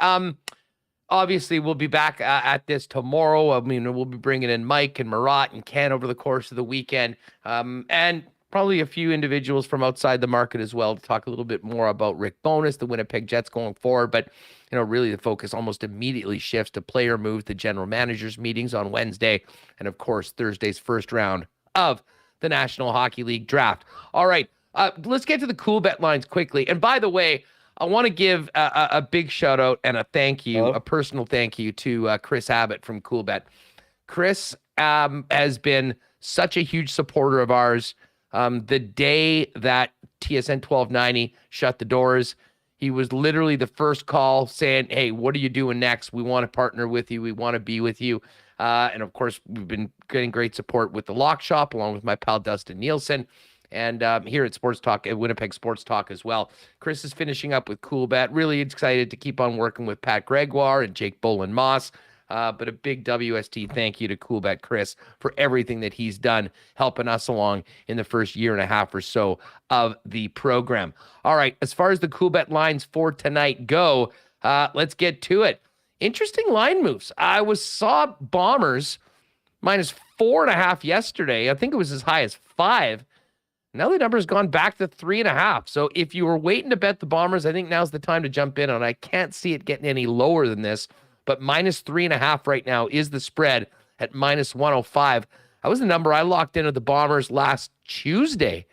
Obviously, we'll be back at this tomorrow. I mean, we'll be bringing in Mike and Marat and Ken over the course of the weekend, and probably a few individuals from outside the market as well to talk a little bit more about Rick Bowness, the Winnipeg Jets going forward. But, really the focus almost immediately shifts to player moves, the general managers meetings on Wednesday, and of course, Thursday's first round of the National Hockey League draft. All right, let's get to the Coolbet lines quickly. And by the way, I want to give a big shout out and a thank you, a personal thank you to Chris Abbott from Coolbet. Chris has been such a huge supporter of ours. The day that TSN 1290 shut the doors, he was literally the first call saying, hey, what are you doing next? We want to partner with you. We want to be with you. And of course, we've been getting great support with the Lock Shop, along with my pal Dustin Nielsen. And here at Sports Talk, at Winnipeg Sports Talk as well. Chris is finishing up with Coolbet. Really excited to keep on working with Pat Gregoire and Jake Bolin Moss. But a big WST thank you to Coolbet Chris for everything that he's done, helping us along in the first year and a half or so of the program. All right, as far as the Coolbet lines for tonight go, let's get to it. Interesting line moves. I saw Bombers -4.5 yesterday. I think it was as high as 5. Now the number's gone back to 3.5. So if you were waiting to bet the Bombers, I think now's the time to jump in on. I can't see it getting any lower than this, but -3.5 right now is the spread at -105. That was the number I locked in at the Bombers last Tuesday,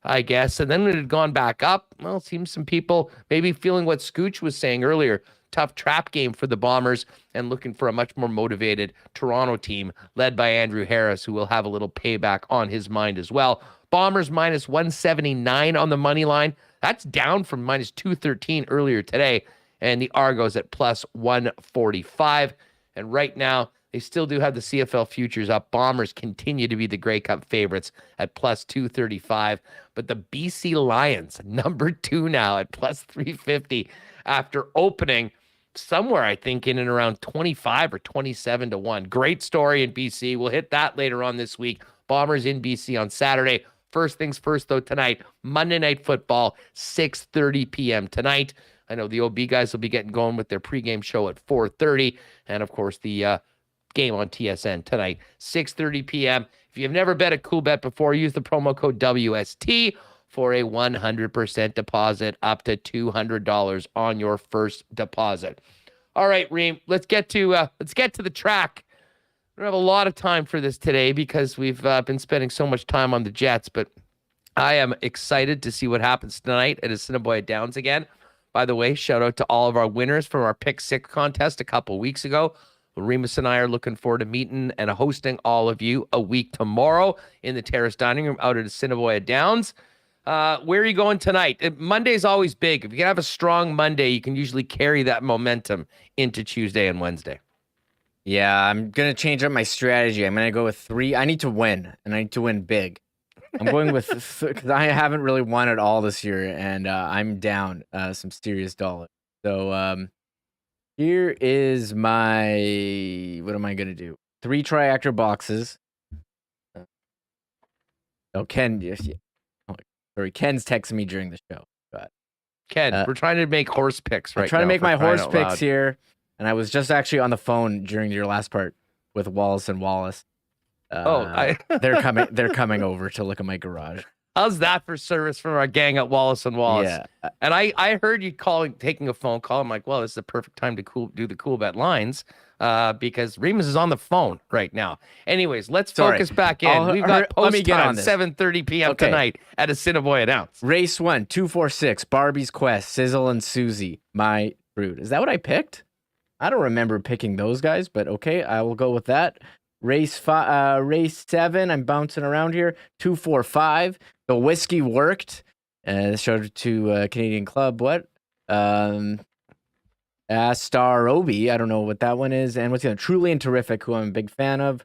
I guess. And then it had gone back up. Well, it seems some people maybe feeling what Scooch was saying earlier. Tough trap game for the Bombers and looking for a much more motivated Toronto team led by Andrew Harris, who will have a little payback on his mind as well. Bombers -179 on the money line. That's down from -213 earlier today. And the Argos at +145. And right now, they still do have the CFL futures up. Bombers continue to be the Grey Cup favorites at +235. But the BC Lions, number 2 now at +350 after opening somewhere, I think, in and around 25 or 27 to 1. Great story in BC. We'll hit that later on this week. Bombers in BC on Saturday. First things first, though, tonight, Monday Night Football, 6:30 p.m. tonight. I know the OB guys will be getting going with their pregame show at 4:30. And, of course, the game on TSN tonight, 6:30 p.m. If you've never bet a Coolbet before, use the promo code WST for a 100% deposit up to $200 on your first deposit. All right, Reem, let's get to the track. We don't have a lot of time for this today because we've been spending so much time on the Jets, but I am excited to see what happens tonight at Assiniboia Downs again. By the way, shout out to all of our winners from our Pick 6 contest a couple weeks ago. Remis and I are looking forward to meeting and hosting all of you a week tomorrow in the Terrace Dining Room out at Assiniboia Downs. Where are you going tonight? Monday's always big. If you can have a strong Monday, you can usually carry that momentum into Tuesday and Wednesday. Yeah, I'm going to change up my strategy. I'm going to go with 3. I need to win, and I need to win big. I'm going with, because I haven't really won at all this year, and I'm down some serious dollars. So here is my, what am I going to do? 3 triactor boxes. Oh, Ken, yes, yeah. Oh, sorry, Ken's texting me during the show. But, Ken, we're trying to make horse picks right now. I'm trying to make my horse picks here. And I was just actually on the phone during your last part with Wallace and Wallace. They're coming over to look at my garage. How's that for service from our gang at Wallace and Wallace? Yeah. And I heard you taking a phone call. I'm like, well, this is the perfect time to do the Coolbet lines because Remis is on the phone right now. Anyways, let's focus back in. We've got post time, 7:30 p.m. tonight at Assiniboia Downs. Race 1, 246, Barbie's Quest, Sizzle and Susie, My Brood. Is that what I picked? I don't remember picking those guys, but okay, I will go with that. Race 7, I'm bouncing around here. 245, The Whiskey Worked. Showed to Canadian Club. What? Star Obi. I don't know what that one is. And what's the other? Truly and Terrific, who I'm a big fan of.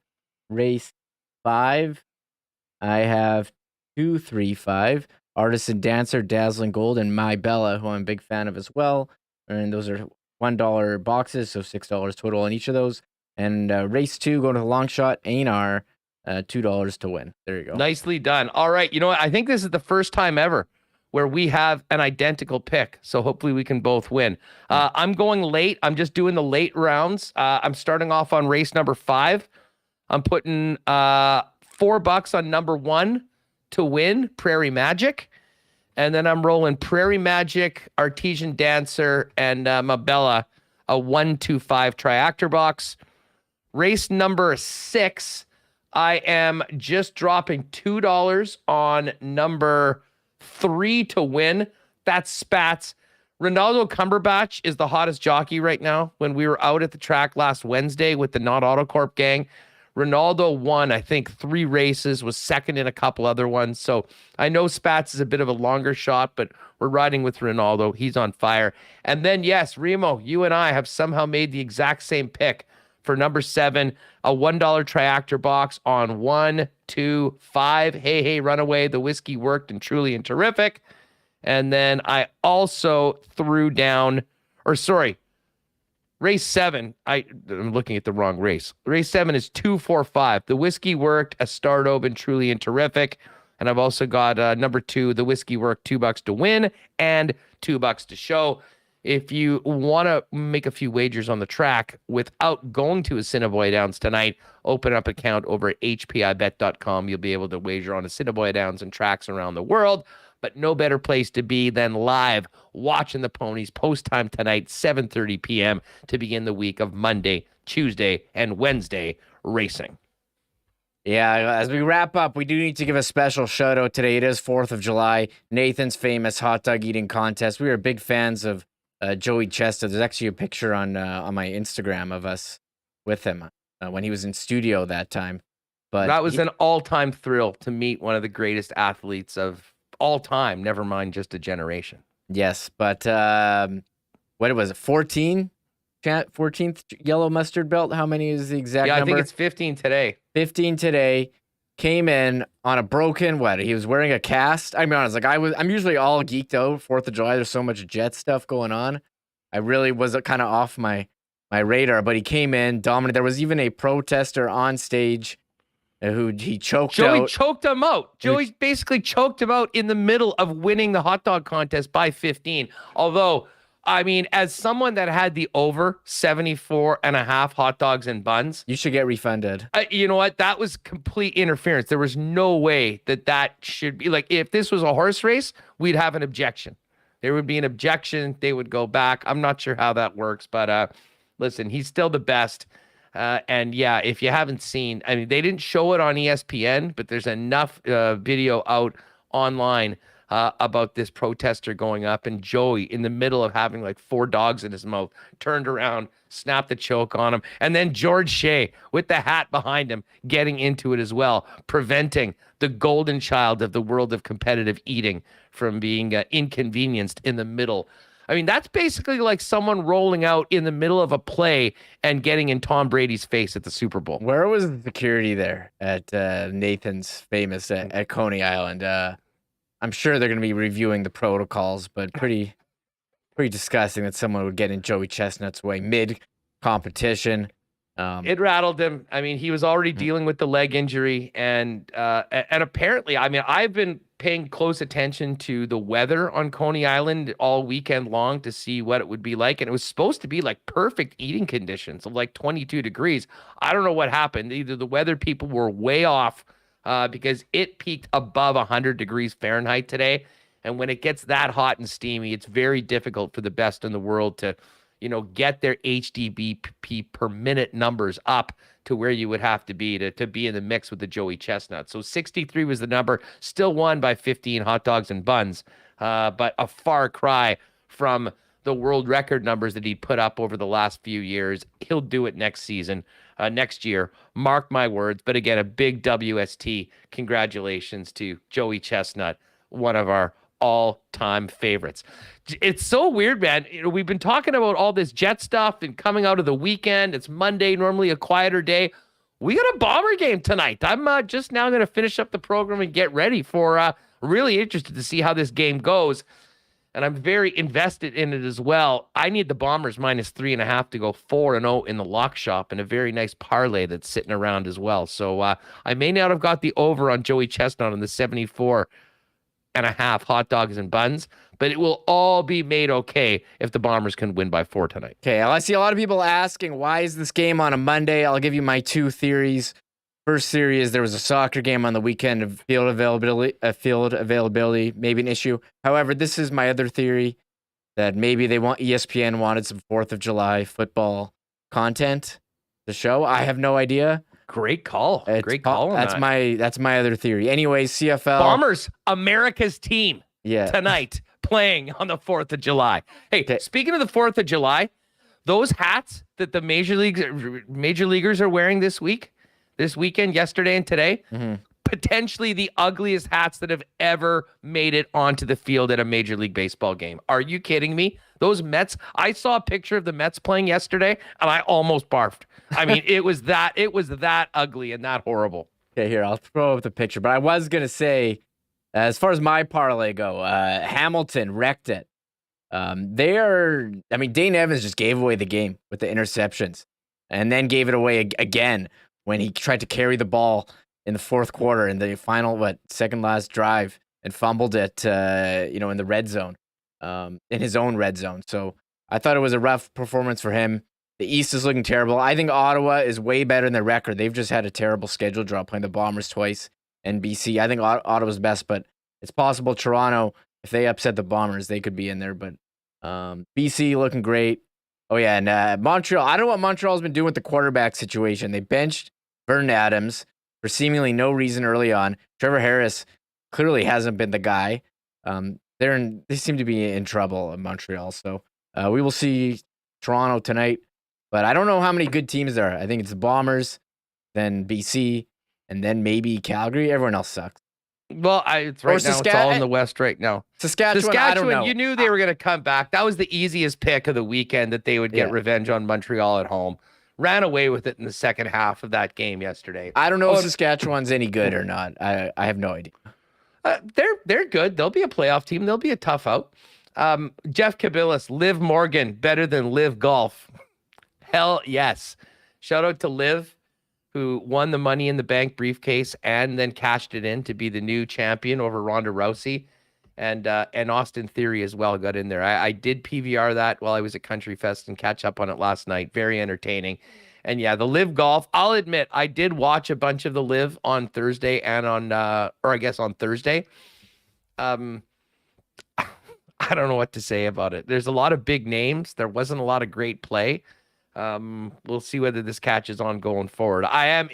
Race 5, I have 235, Artisan Dancer, Dazzling Gold, and My Bella, who I'm a big fan of as well. And those are $1 boxes, so $6 total on each of those. And race 2, going to the long shot, Anar, $2 to win. There you go. Nicely done. All right. You know what? I think this is the first time ever where we have an identical pick. So hopefully we can both win. I'm going late. I'm just doing the late rounds. I'm starting off on race number 5. I'm putting $4 on number 1 to win, Prairie Magic. And then I'm rolling Prairie Magic, Artesian Dancer, and Mabella, a 1-2-5 triactor box. Race number 6, I am just dropping $2 on number 3 to win. That's Spats. Ronaldo Cumberbatch is the hottest jockey right now. When we were out at the track last Wednesday with the Not Autocorp gang, Ronaldo won, I think, 3 races, was second in a couple other ones. So I know Spats is a bit of a longer shot, but we're riding with Ronaldo. He's on fire. And then, yes, Remo, you and I have somehow made the exact same pick for number 7, a $1 triactor box on 1, 2, 5. Hey, hey, Runaway. The whiskey worked and truly and terrific. And then I also threw down, race 7. I'm looking at the wrong race. Race 7 is 2-4-5. The whiskey worked, a start open, truly and terrific. And I've also got number 2, the whiskey worked, $2 to win and $2 to show. If you want to make a few wagers on the track without going to Assiniboia Downs tonight, open up an account over at hpibet.com. You'll be able to wager on Assiniboia Downs and tracks around the world. But no better place to be than live watching the ponies post time tonight, 7:30 p.m. to begin the week of Monday, Tuesday, and Wednesday racing. Yeah, as we wrap up, we do need to give a special shout out today. It is 4th of July, Nathan's famous hot dog eating contest. We are big fans of Joey Chestnut. There's actually a picture on my Instagram of us with him when he was in studio that time. But that was an all-time thrill to meet one of the greatest athletes of all time, never mind just a generation. Yes, but what was it, 14? 14th yellow mustard belt? How many is the exact number? I think it's 15 today. 15 today. Came in on a broken, he was wearing a cast. I mean, honest, I'm usually all geeked out 4th of July. There's so much Jet stuff going on. I really was kind of off my radar, but he came in, dominated. There was even a protester on stage who he choked out. Joey choked him out. Joey basically choked him out in the middle of winning the hot dog contest by 15. Although, I mean, as someone that had the over 74.5 hot dogs and buns, you should get refunded. You know what? That was complete interference. There was no way that should be like, if this was a horse race, we'd have an objection. There would be an objection. They would go back. I'm not sure how that works, but listen, he's still the best. And yeah, if you haven't seen, I mean, they didn't show it on ESPN, but there's enough video out online about this protester going up, and Joey, in the middle of having like 4 dogs in his mouth, turned around, snapped the choke on him, and then George Shea with the hat behind him getting into it as well, preventing the golden child of the world of competitive eating from being inconvenienced in the middle. I mean, that's basically like someone rolling out in the middle of a play and getting in Tom Brady's face at the Super Bowl. Where was the security there at Nathan's famous at Coney Island? I'm sure they're going to be reviewing the protocols, but pretty disgusting that someone would get in Joey Chestnut's way mid-competition. It rattled him. I mean, he was already dealing with the leg injury, and apparently, I mean, I've been paying close attention to the weather on Coney Island all weekend long to see what it would be like, and it was supposed to be like perfect eating conditions of like 22 degrees. I don't know what happened. Either the weather people were way off because it peaked above 100 degrees Fahrenheit today, and when it gets that hot and steamy, it's very difficult for the best in the world to get their HDBP per minute numbers up to where you would have to be to be in the mix with the Joey Chestnut. So 63 was the number, still won by 15 hot dogs and buns, but a far cry from the world record numbers that he'd put up over the last few years. He'll do it next season, next year. Mark my words. But again, a big WST. Congratulations to Joey Chestnut, one of our all-time favorites. It's so weird, man. We've been talking about all this Jet stuff and coming out of the weekend. It's Monday, normally a quieter day. We got a Bomber game tonight. I'm just now going to finish up the program and get ready for really interested to see how this game goes. And I'm very invested in it as well. I need the Bombers -3.5 to go 4-0 in the lock shop, and a very nice parlay that's sitting around as well. So I may not have got the over on Joey Chestnut on the 74 8.5 hot dogs and buns, but it will all be made okay if the Bombers can win by 4 tonight. Okay, I see a lot of people asking, why is this game on a Monday? I'll give you my 2 theories. First theory is there was a soccer game on the weekend of field availability, maybe an issue. However, this is my other theory, that maybe ESPN wanted some 4th of July football content to show. I have no idea. Great call. Great call. That's my other theory. Anyways, CFL Bombers, America's team. Yeah. Tonight playing on the 4th of July. Hey, speaking of the 4th of July, those hats that the major leaguers are wearing this weekend, yesterday and today, potentially the ugliest hats that have ever made it onto the field at a Major League Baseball game. Are you kidding me? Those Mets, I saw a picture of the Mets playing yesterday and I almost barfed. I mean, it was that ugly and that horrible. Okay, here, I'll throw up the picture. But I was going to say, as far as my parlay go, Hamilton wrecked it. Dane Evans just gave away the game with the interceptions and then gave it away again when he tried to carry the ball in the 4th quarter in the final, second last drive and fumbled it, in the red zone, in his own red zone. So I thought it was a rough performance for him. The East is looking terrible. I think Ottawa is way better in their record. They've just had a terrible schedule draw, playing the Bombers twice and BC. I think Ottawa's best, but it's possible Toronto, if they upset the Bombers, they could be in there. But BC looking great. Oh, yeah, and Montreal. I don't know what Montreal's been doing with the quarterback situation. They benched Vernon Adams for seemingly no reason early on. Trevor Harris clearly hasn't been the guy. They seem to be in trouble in Montreal. So we will see Toronto tonight. But I don't know how many good teams there are. I think it's the Bombers, then BC, and then maybe Calgary. Everyone else sucks. Well, it's all in the West right now. Saskatchewan, I don't know. You knew they were going to come back. That was the easiest pick of the weekend, that they would get revenge on Montreal at home. Ran away with it in the second half of that game yesterday. I don't know if Saskatchewan's any good or not. I have no idea. They're good. They'll be a playoff team. They'll be a tough out. Jeff Kabilis, Liv Morgan, better than Liv Golf. Hell yes. Shout out to Liv, who won the Money in the Bank briefcase and then cashed it in to be the new champion over Ronda Rousey. And Austin Theory as well got in there. I did PVR that while I was at Country Fest and catch up on it last night. Very entertaining. And yeah, the Liv Golf, I'll admit, I did watch a bunch of the Liv on Thursday and on Thursday. I don't know what to say about it. There's a lot of big names. There wasn't a lot of great play. We'll see whether this catches on going forward. I am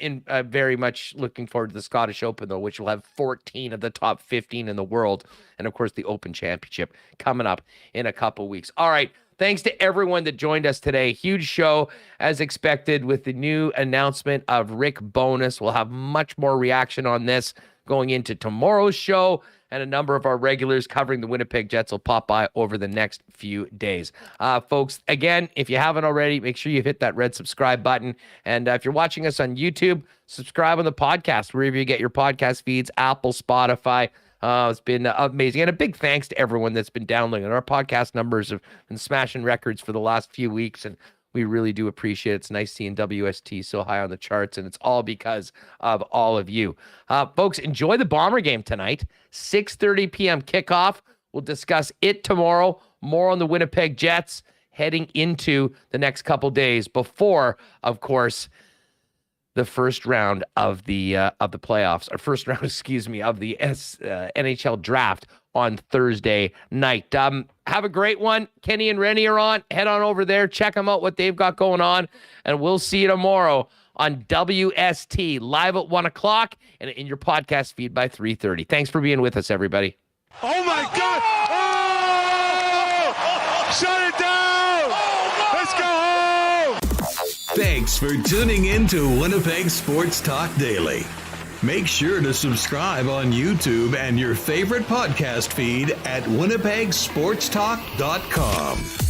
very much looking forward to the Scottish Open, though, which will have 14 of the top 15 in the world. And, of course, the Open Championship coming up in a couple weeks. All right. Thanks to everyone that joined us today. Huge show, as expected, with the new announcement of Rick Bowness. We'll have much more reaction on this going into tomorrow's show. And a number of our regulars covering the Winnipeg Jets will pop by over the next few days. Folks, again, if you haven't already, make sure you hit that red subscribe button. And if you're watching us on YouTube, subscribe on the podcast, wherever you get your podcast feeds, Apple, Spotify. It's been amazing. And a big thanks to everyone that's been downloading. Our podcast numbers have been smashing records for the last few weeks, and we really do appreciate it. It's nice seeing WST so high on the charts, and it's all because of all of you. Folks, enjoy the Bomber game tonight. 6:30 p.m. kickoff. We'll discuss it tomorrow. More on the Winnipeg Jets heading into the next couple days before, of course, the first round of the playoffs, or first round, of the NHL draft on Thursday night. Have a great one. Kenny and Rennie are on. Head on over there. Check them out, what they've got going on. And we'll see you tomorrow on WST, live at 1 o'clock and in your podcast feed by 3:30. Thanks for being with us, everybody. Oh, my God. Oh! Shut it down. Let's go home. Thanks for tuning in to Winnipeg Sports Talk Daily. Make sure to subscribe on YouTube and your favorite podcast feed at winnipegsportstalk.com.